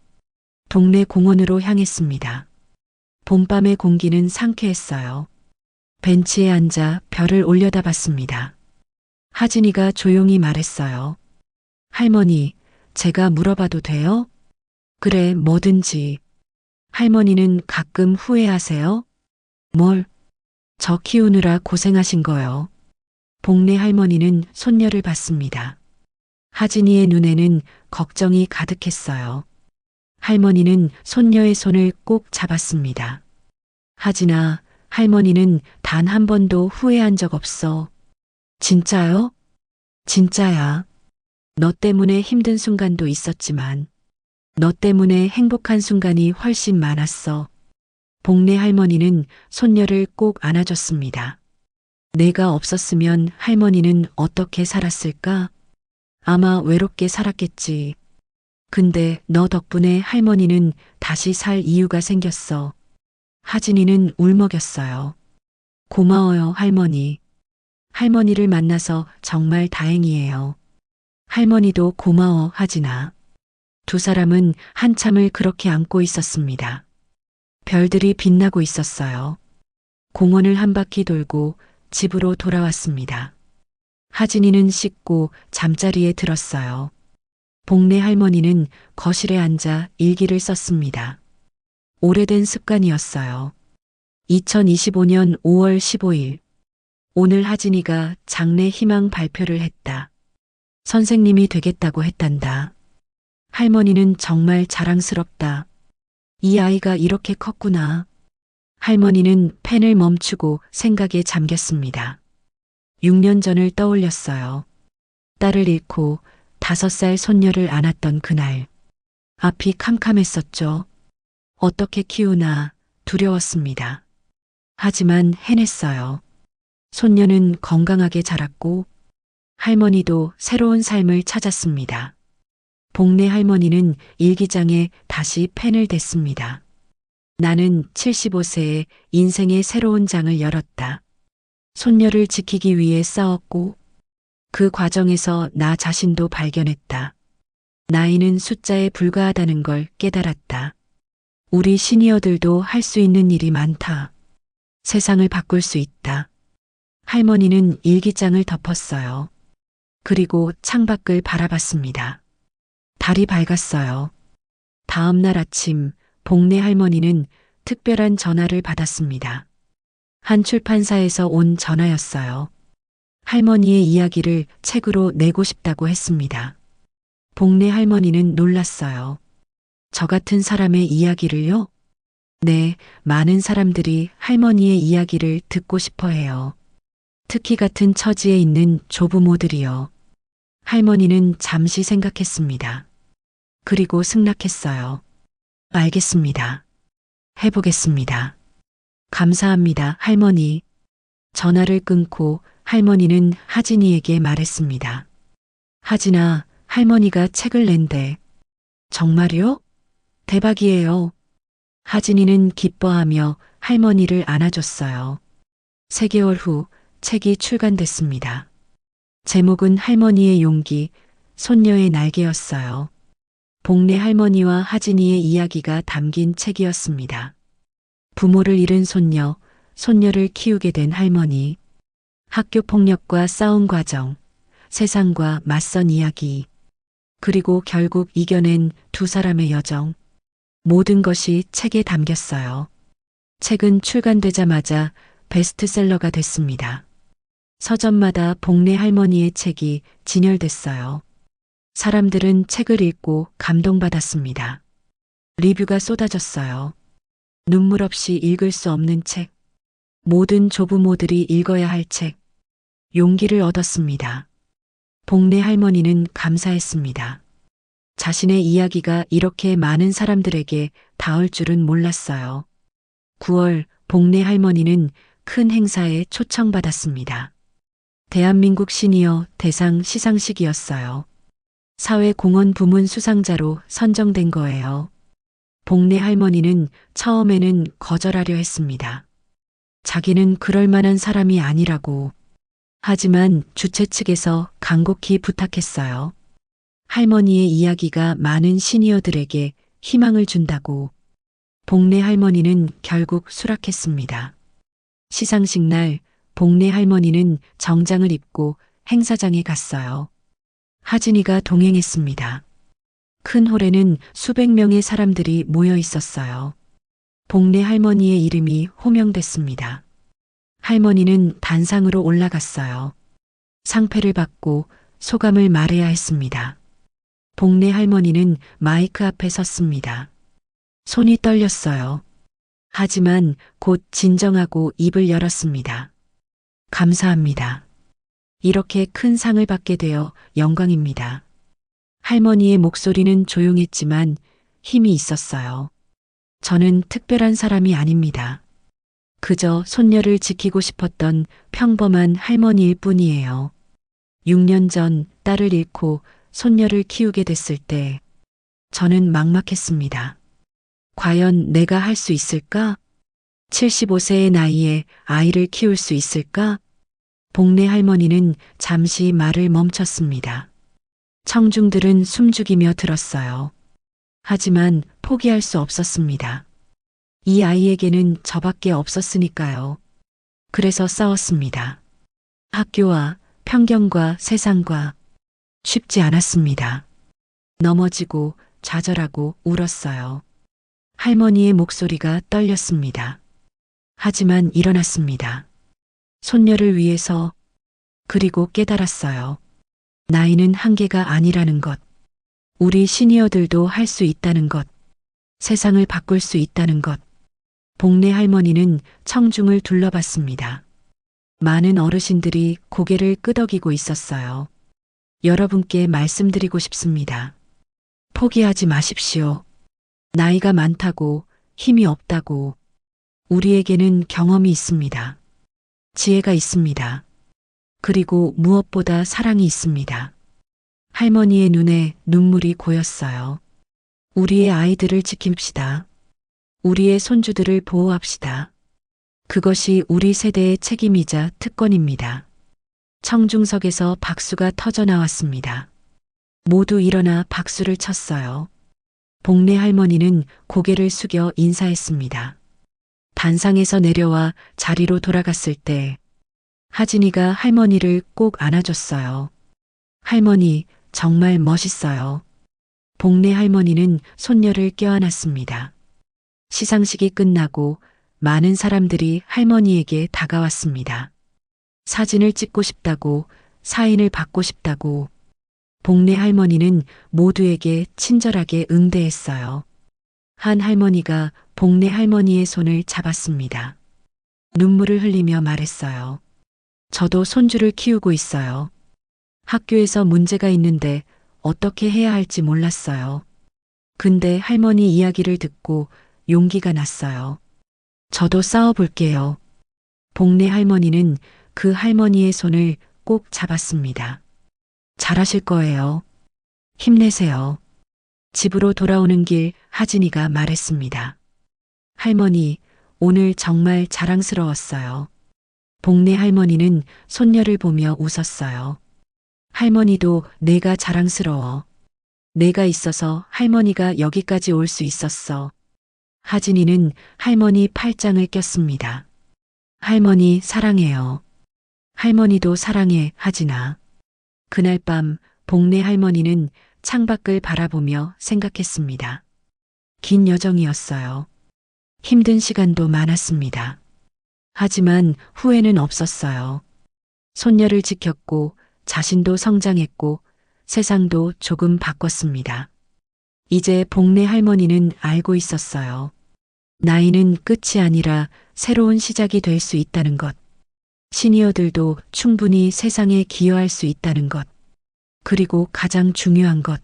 동네 공원으로 향했습니다. 봄밤의 공기는 상쾌했어요. 벤치에 앉아 별을 올려다봤습니다. 하진이가 조용히 말했어요. 할머니, 제가 물어봐도 돼요? 그래, 뭐든지. 할머니는 가끔 후회하세요? 뭘? 저 키우느라 고생하신 거요. 복래 할머니는 손녀를 봤습니다. 하진이의 눈에는 걱정이 가득했어요. 할머니는 손녀의 손을 꼭 잡았습니다. 하진아, 할머니는 단 한 번도 후회한 적 없어. 진짜요? 진짜야. 너 때문에 힘든 순간도 있었지만 너 때문에 행복한 순간이 훨씬 많았어. 복래 할머니는 손녀를 꼭 안아줬습니다. 내가 없었으면 할머니는 어떻게 살았을까? 아마 외롭게 살았겠지. 근데 너 덕분에 할머니는 다시 살 이유가 생겼어. 하진이는 울먹였어요. 고마워요, 할머니. 할머니를 만나서 정말 다행이에요. 할머니도 고마워, 하진아. 두 사람은 한참을 그렇게 안고 있었습니다. 별들이 빛나고 있었어요. 공원을 한 바퀴 돌고 집으로 돌아왔습니다. 하진이는 씻고 잠자리에 들었어요. 복래 할머니는 거실에 앉아 일기를 썼습니다. 오래된 습관이었어요. 2025년 5월 15일. 오늘 하진이가 장래 희망 발표를 했다. 선생님이 되겠다고 했단다. 할머니는 정말 자랑스럽다. 이 아이가 이렇게 컸구나. 할머니는 펜을 멈추고 생각에 잠겼습니다. 6년 전을 떠올렸어요. 딸을 잃고 5살 손녀를 안았던 그날. 앞이 캄캄했었죠. 어떻게 키우나 두려웠습니다. 하지만 해냈어요. 손녀는 건강하게 자랐고 할머니도 새로운 삶을 찾았습니다. 복래 할머니는 일기장에 다시 펜을 댔습니다. 나는 75세에 인생의 새로운 장을 열었다. 손녀를 지키기 위해 싸웠고 그 과정에서 나 자신도 발견했다. 나이는 숫자에 불과하다는 걸 깨달았다. 우리 시니어들도 할 수 있는 일이 많다. 세상을 바꿀 수 있다. 할머니는 일기장을 덮었어요. 그리고 창밖을 바라봤습니다. 달이 밝았어요. 다음 날 아침 복래 할머니는 특별한 전화를 받았습니다. 한 출판사에서 온 전화였어요. 할머니의 이야기를 책으로 내고 싶다고 했습니다. 복래 할머니는 놀랐어요. 저 같은 사람의 이야기를요? 네, 많은 사람들이 할머니의 이야기를 듣고 싶어 해요. 특히 같은 처지에 있는 조부모들이요. 할머니는 잠시 생각했습니다. 그리고 승낙했어요. 알겠습니다. 해보겠습니다. 감사합니다, 할머니. 전화를 끊고 할머니는 하진이에게 말했습니다. 하진아, 할머니가 책을 낸대. 정말요? 대박이에요. 하진이는 기뻐하며 할머니를 안아줬어요. 3개월 후 책이 출간됐습니다. 제목은 할머니의 용기, 손녀의 날개였어요. 복래 할머니와 하진이의 이야기가 담긴 책이었습니다. 부모를 잃은 손녀, 손녀를 키우게 된 할머니, 학교 폭력과 싸운 과정, 세상과 맞선 이야기, 그리고 결국 이겨낸 두 사람의 여정, 모든 것이 책에 담겼어요. 책은 출간되자마자 베스트셀러가 됐습니다. 서점마다 복래 할머니의 책이 진열됐어요. 사람들은 책을 읽고 감동받았습니다. 리뷰가 쏟아졌어요. 눈물 없이 읽을 수 없는 책. 모든 조부모들이 읽어야 할 책. 용기를 얻었습니다. 복내 할머니는 감사했습니다. 자신의 이야기가 이렇게 많은 사람들에게 닿을 줄은 몰랐어요. 9월 복내 할머니는 큰 행사에 초청받았습니다. 대한민국 시니어 대상 시상식이었어요. 사회공헌 부문 수상자로 선정된 거예요. 복내 할머니는 처음에는 거절하려 했습니다. 자기는 그럴 만한 사람이 아니라고. 하지만 주최 측에서 간곡히 부탁했어요. 할머니의 이야기가 많은 시니어들에게 희망을 준다고. 복내 할머니는 결국 수락했습니다. 시상식 날 복내 할머니는 정장을 입고 행사장에 갔어요. 하진이가 동행했습니다. 큰 홀에는 수백 명의 사람들이 모여 있었어요. 복내 할머니의 이름이 호명됐습니다. 할머니는 단상으로 올라갔어요. 상패를 받고 소감을 말해야 했습니다. 복내 할머니는 마이크 앞에 섰습니다. 손이 떨렸어요. 하지만 곧 진정하고 입을 열었습니다. 감사합니다. 이렇게 큰 상을 받게 되어 영광입니다. 할머니의 목소리는 조용했지만 힘이 있었어요. 저는 특별한 사람이 아닙니다. 그저 손녀를 지키고 싶었던 평범한 할머니일 뿐이에요. 6년 전 딸을 잃고 손녀를 키우게 됐을 때 저는 막막했습니다. 과연 내가 할 수 있을까? 75세의 나이에 아이를 키울 수 있을까? 복내 할머니는 잠시 말을 멈췄습니다. 청중들은 숨죽이며 들었어요. 하지만 포기할 수 없었습니다. 이 아이에게는 저밖에 없었으니까요. 그래서 싸웠습니다. 학교와 편견과 세상과. 쉽지 않았습니다. 넘어지고 좌절하고 울었어요. 할머니의 목소리가 떨렸습니다. 하지만 일어났습니다. 손녀를 위해서. 그리고 깨달았어요. 나이는 한계가 아니라는 것. 우리 시니어들도 할 수 있다는 것. 세상을 바꿀 수 있다는 것. 복내 할머니는 청중을 둘러봤습니다. 많은 어르신들이 고개를 끄덕이고 있었어요. 여러분께 말씀드리고 싶습니다. 포기하지 마십시오. 나이가 많다고, 힘이 없다고. 우리에게는 경험이 있습니다. 지혜가 있습니다. 그리고 무엇보다 사랑이 있습니다. 할머니의 눈에 눈물이 고였어요. 우리의 아이들을 지킵시다. 우리의 손주들을 보호합시다. 그것이 우리 세대의 책임이자 특권입니다. 청중석에서 박수가 터져 나왔습니다. 모두 일어나 박수를 쳤어요. 복내 할머니는 고개를 숙여 인사했습니다. 단상에서 내려와 자리로 돌아갔을 때 하진이가 할머니를 꼭 안아줬어요. 할머니, 정말 멋있어요. 복내 할머니는 손녀를 껴안았습니다. 시상식이 끝나고 많은 사람들이 할머니에게 다가왔습니다. 사진을 찍고 싶다고, 사인을 받고 싶다고. 복내 할머니는 모두에게 친절하게 응대했어요. 한 할머니가 복내 할머니의 손을 잡았습니다. 눈물을 흘리며 말했어요. 저도 손주를 키우고 있어요. 학교에서 문제가 있는데 어떻게 해야 할지 몰랐어요. 근데 할머니 이야기를 듣고 용기가 났어요. 저도 싸워볼게요. 복내 할머니는 그 할머니의 손을 꼭 잡았습니다. 잘하실 거예요. 힘내세요. 집으로 돌아오는 길 하진이가 말했습니다. 할머니, 오늘 정말 자랑스러웠어요. 복내 할머니는 손녀를 보며 웃었어요. 할머니도 내가 자랑스러워. 내가 있어서 할머니가 여기까지 올 수 있었어. 하진이는 할머니 팔짱을 꼈습니다. 할머니 사랑해요. 할머니도 사랑해, 하진아. 그날 밤 복내 할머니는 창밖을 바라보며 생각했습니다. 긴 여정이었어요. 힘든 시간도 많았습니다. 하지만 후회는 없었어요. 손녀를 지켰고 자신도 성장했고 세상도 조금 바꿨습니다. 이제 복내 할머니는 알고 있었어요. 나이는 끝이 아니라 새로운 시작이 될 수 있다는 것. 시니어들도 충분히 세상에 기여할 수 있다는 것. 그리고 가장 중요한 것.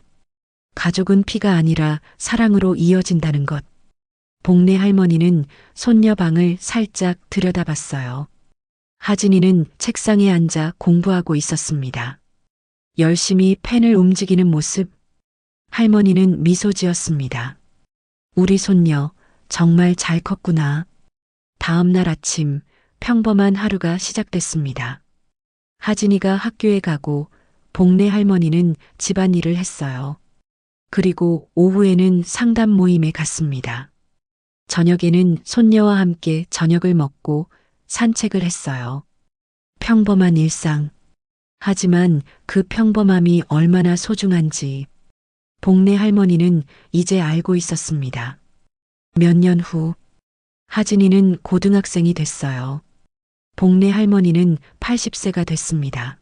가족은 피가 아니라 사랑으로 이어진다는 것. 복내 할머니는 손녀 방을 살짝 들여다봤어요. 하진이는 책상에 앉아 공부하고 있었습니다. 열심히 펜을 움직이는 모습. 할머니는 미소 지었습니다. 우리 손녀 정말 잘 컸구나. 다음 날 아침 평범한 하루가 시작됐습니다. 하진이가 학교에 가고 복내 할머니는 집안일을 했어요. 그리고 오후에는 상담 모임에 갔습니다. 저녁에는 손녀와 함께 저녁을 먹고 산책을 했어요. 평범한 일상. 하지만 그 평범함이 얼마나 소중한지 복내 할머니는 이제 알고 있었습니다. 몇 년 후, 하진이는 고등학생이 됐어요. 복내 할머니는 80세가 됐습니다.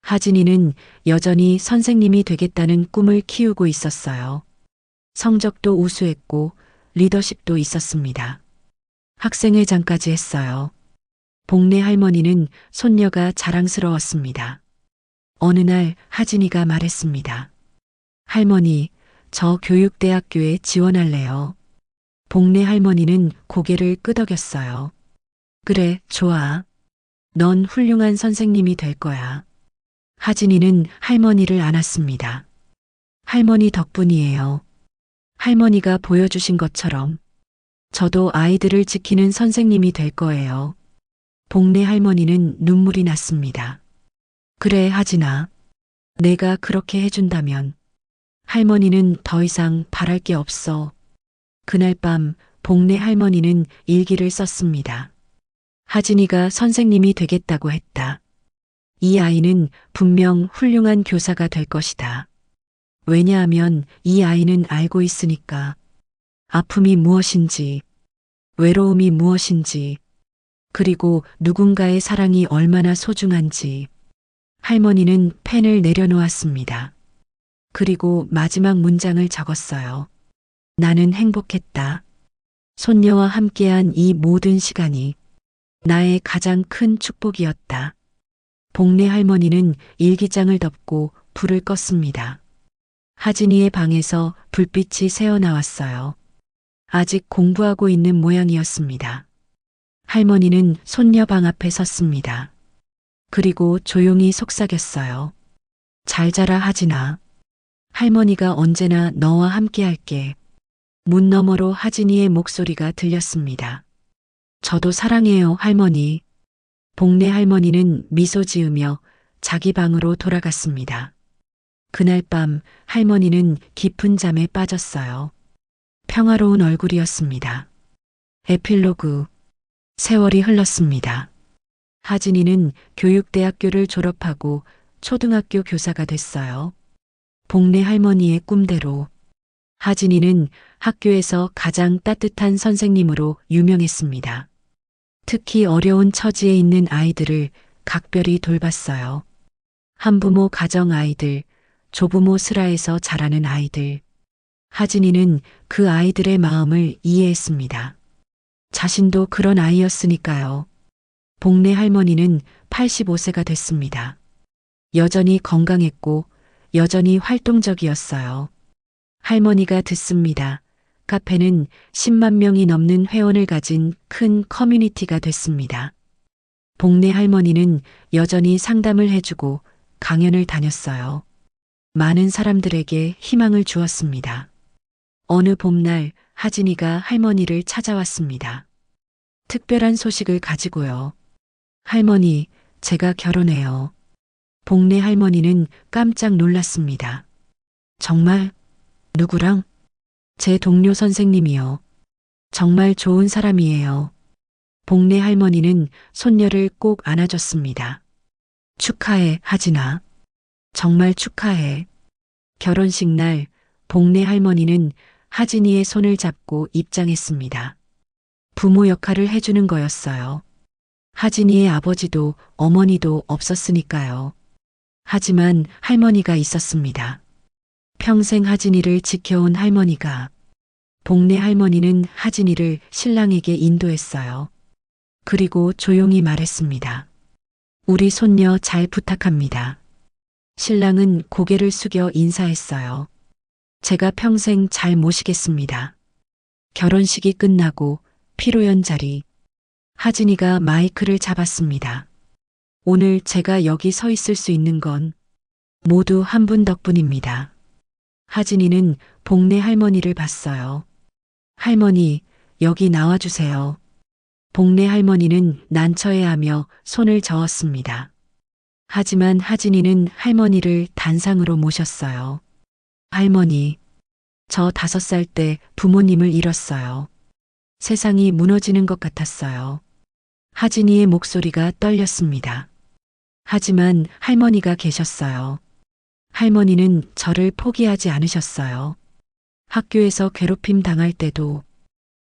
하진이는 여전히 선생님이 되겠다는 꿈을 키우고 있었어요. 성적도 우수했고 리더십도 있었습니다. 학생회장까지 했어요. 복내 할머니는 손녀가 자랑스러웠습니다. 어느 날 하진이가 말했습니다. 할머니, 저 교육대학교에 지원할래요. 복내 할머니는 고개를 끄덕였어요. 그래, 좋아. 넌 훌륭한 선생님이 될 거야. 하진이는 할머니를 안았습니다. 할머니 덕분이에요. 할머니가 보여주신 것처럼 저도 아이들을 지키는 선생님이 될 거예요. 복내 할머니는 눈물이 났습니다. 그래, 하진아. 내가 그렇게 해준다면 할머니는 더 이상 바랄 게 없어. 그날 밤 복내 할머니는 일기를 썼습니다. 하진이가 선생님이 되겠다고 했다. 이 아이는 분명 훌륭한 교사가 될 것이다. 왜냐하면 이 아이는 알고 있으니까. 아픔이 무엇인지, 외로움이 무엇인지, 그리고 누군가의 사랑이 얼마나 소중한지. 할머니는 펜을 내려놓았습니다. 그리고 마지막 문장을 적었어요. 나는 행복했다. 손녀와 함께한 이 모든 시간이 나의 가장 큰 축복이었다. 복내 할머니는 일기장을 덮고 불을 껐습니다. 하진이의 방에서 불빛이 새어나왔어요. 아직 공부하고 있는 모양이었습니다. 할머니는 손녀 방 앞에 섰습니다. 그리고 조용히 속삭였어요. 잘 자라 하진아. 할머니가 언제나 너와 함께 할게. 문 너머로 하진이의 목소리가 들렸습니다. 저도 사랑해요, 할머니. 복내 할머니는 미소 지으며 자기 방으로 돌아갔습니다. 그날 밤 할머니는 깊은 잠에 빠졌어요. 평화로운 얼굴이었습니다. 에필로그. 세월이 흘렀습니다. 하진이는 교육대학교를 졸업하고 초등학교 교사가 됐어요. 복내 할머니의 꿈대로. 하진이는 학교에서 가장 따뜻한 선생님으로 유명했습니다. 특히 어려운 처지에 있는 아이들을 각별히 돌봤어요. 한부모 가정 아이들, 조부모 슬하에서 자라는 아이들. 하진이는 그 아이들의 마음을 이해했습니다. 자신도 그런 아이였으니까요. 복내 할머니는 85세가 됐습니다. 여전히 건강했고 여전히 활동적이었어요. 할머니가 듣습니다. 카페는 10만 명이 넘는 회원을 가진 큰 커뮤니티가 됐습니다. 복내 할머니는 여전히 상담을 해주고 강연을 다녔어요. 많은 사람들에게 희망을 주었습니다. 어느 봄날 하진이가 할머니를 찾아왔습니다. 특별한 소식을 가지고요. 할머니, 제가 결혼해요. 복내 할머니는 깜짝 놀랐습니다. 정말? 누구랑? 제 동료 선생님이요. 정말 좋은 사람이에요. 복내 할머니는 손녀를 꼭 안아줬습니다. 축하해, 하진아. 정말 축하해. 결혼식 날 복내 할머니는 하진이의 손을 잡고 입장했습니다. 부모 역할을 해주는 거였어요. 하진이의 아버지도 어머니도 없었으니까요. 하지만 할머니가 있었습니다. 평생 하진이를 지켜온 할머니가. 복내 할머니는 하진이를 신랑에게 인도했어요. 그리고 조용히 말했습니다. 우리 손녀 잘 부탁합니다. 신랑은 고개를 숙여 인사했어요. 제가 평생 잘 모시겠습니다. 결혼식이 끝나고 피로연 자리. 하진이가 마이크를 잡았습니다. 오늘 제가 여기 서 있을 수 있는 건 모두 한 분 덕분입니다. 하진이는 복내 할머니를 봤어요. 할머니, 여기 나와주세요. 복내 할머니는 난처해하며 손을 저었습니다. 하지만 하진이는 할머니를 단상으로 모셨어요. 할머니, 저 5살 때 부모님을 잃었어요. 세상이 무너지는 것 같았어요. 하진이의 목소리가 떨렸습니다. 하지만 할머니가 계셨어요. 할머니는 저를 포기하지 않으셨어요. 학교에서 괴롭힘 당할 때도,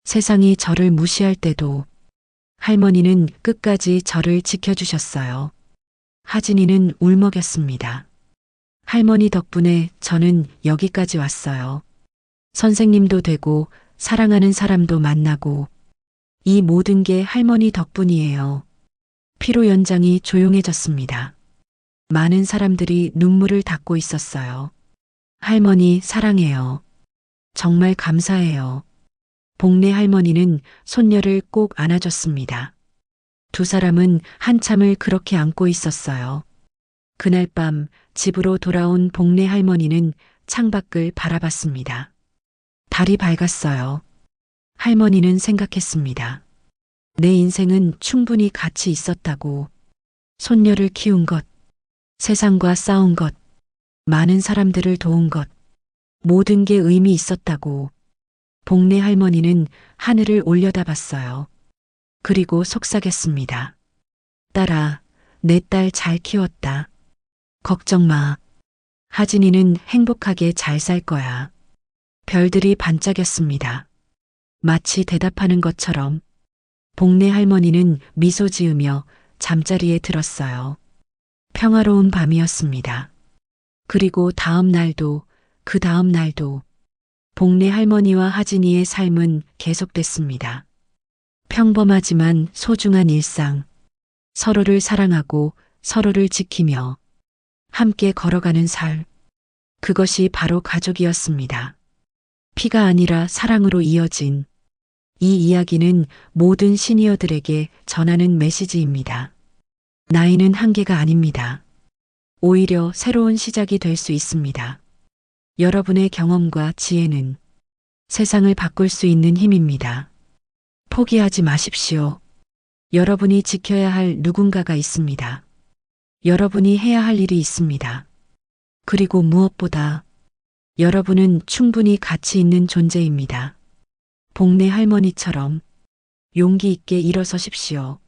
세상이 저를 무시할 때도 할머니는 끝까지 저를 지켜주셨어요. 하진이는 울먹였습니다. 할머니 덕분에 저는 여기까지 왔어요. 선생님도 되고 사랑하는 사람도 만나고 이 모든 게 할머니 덕분이에요. 피로 연장이 조용해졌습니다. 많은 사람들이 눈물을 닦고 있었어요. 할머니 사랑해요. 정말 감사해요. 복내 할머니는 손녀를 꼭 안아줬습니다. 두 사람은 한참을 그렇게 안고 있었어요. 그날 밤 집으로 돌아온 복내 할머니는 창밖을 바라봤습니다. 달이 밝았어요. 할머니는 생각했습니다. 내 인생은 충분히 가치 있었다고. 손녀를 키운 것, 세상과 싸운 것, 많은 사람들을 도운 것, 모든 게 의미 있었다고. 복내 할머니는 하늘을 올려다봤어요. 그리고 속삭였습니다. 딸아, 내 딸 잘 키웠다. 걱정 마. 하진이는 행복하게 잘 살 거야. 별들이 반짝였습니다. 마치 대답하는 것처럼 복내 할머니는 미소 지으며 잠자리에 들었어요. 평화로운 밤이었습니다. 그리고 다음 날도 그 다음 날도 복내 할머니와 하진이의 삶은 계속됐습니다. 평범하지만 소중한 일상, 서로를 사랑하고 서로를 지키며 함께 걸어가는 삶, 그것이 바로 가족이었습니다. 피가 아니라 사랑으로 이어진 이 이야기는 모든 시니어들에게 전하는 메시지입니다. 나이는 한계가 아닙니다. 오히려 새로운 시작이 될 수 있습니다. 여러분의 경험과 지혜는 세상을 바꿀 수 있는 힘입니다. 포기하지 마십시오. 여러분이 지켜야 할 누군가가 있습니다. 여러분이 해야 할 일이 있습니다. 그리고 무엇보다 여러분은 충분히 가치 있는 존재입니다. 복내 할머니처럼 용기 있게 일어서십시오.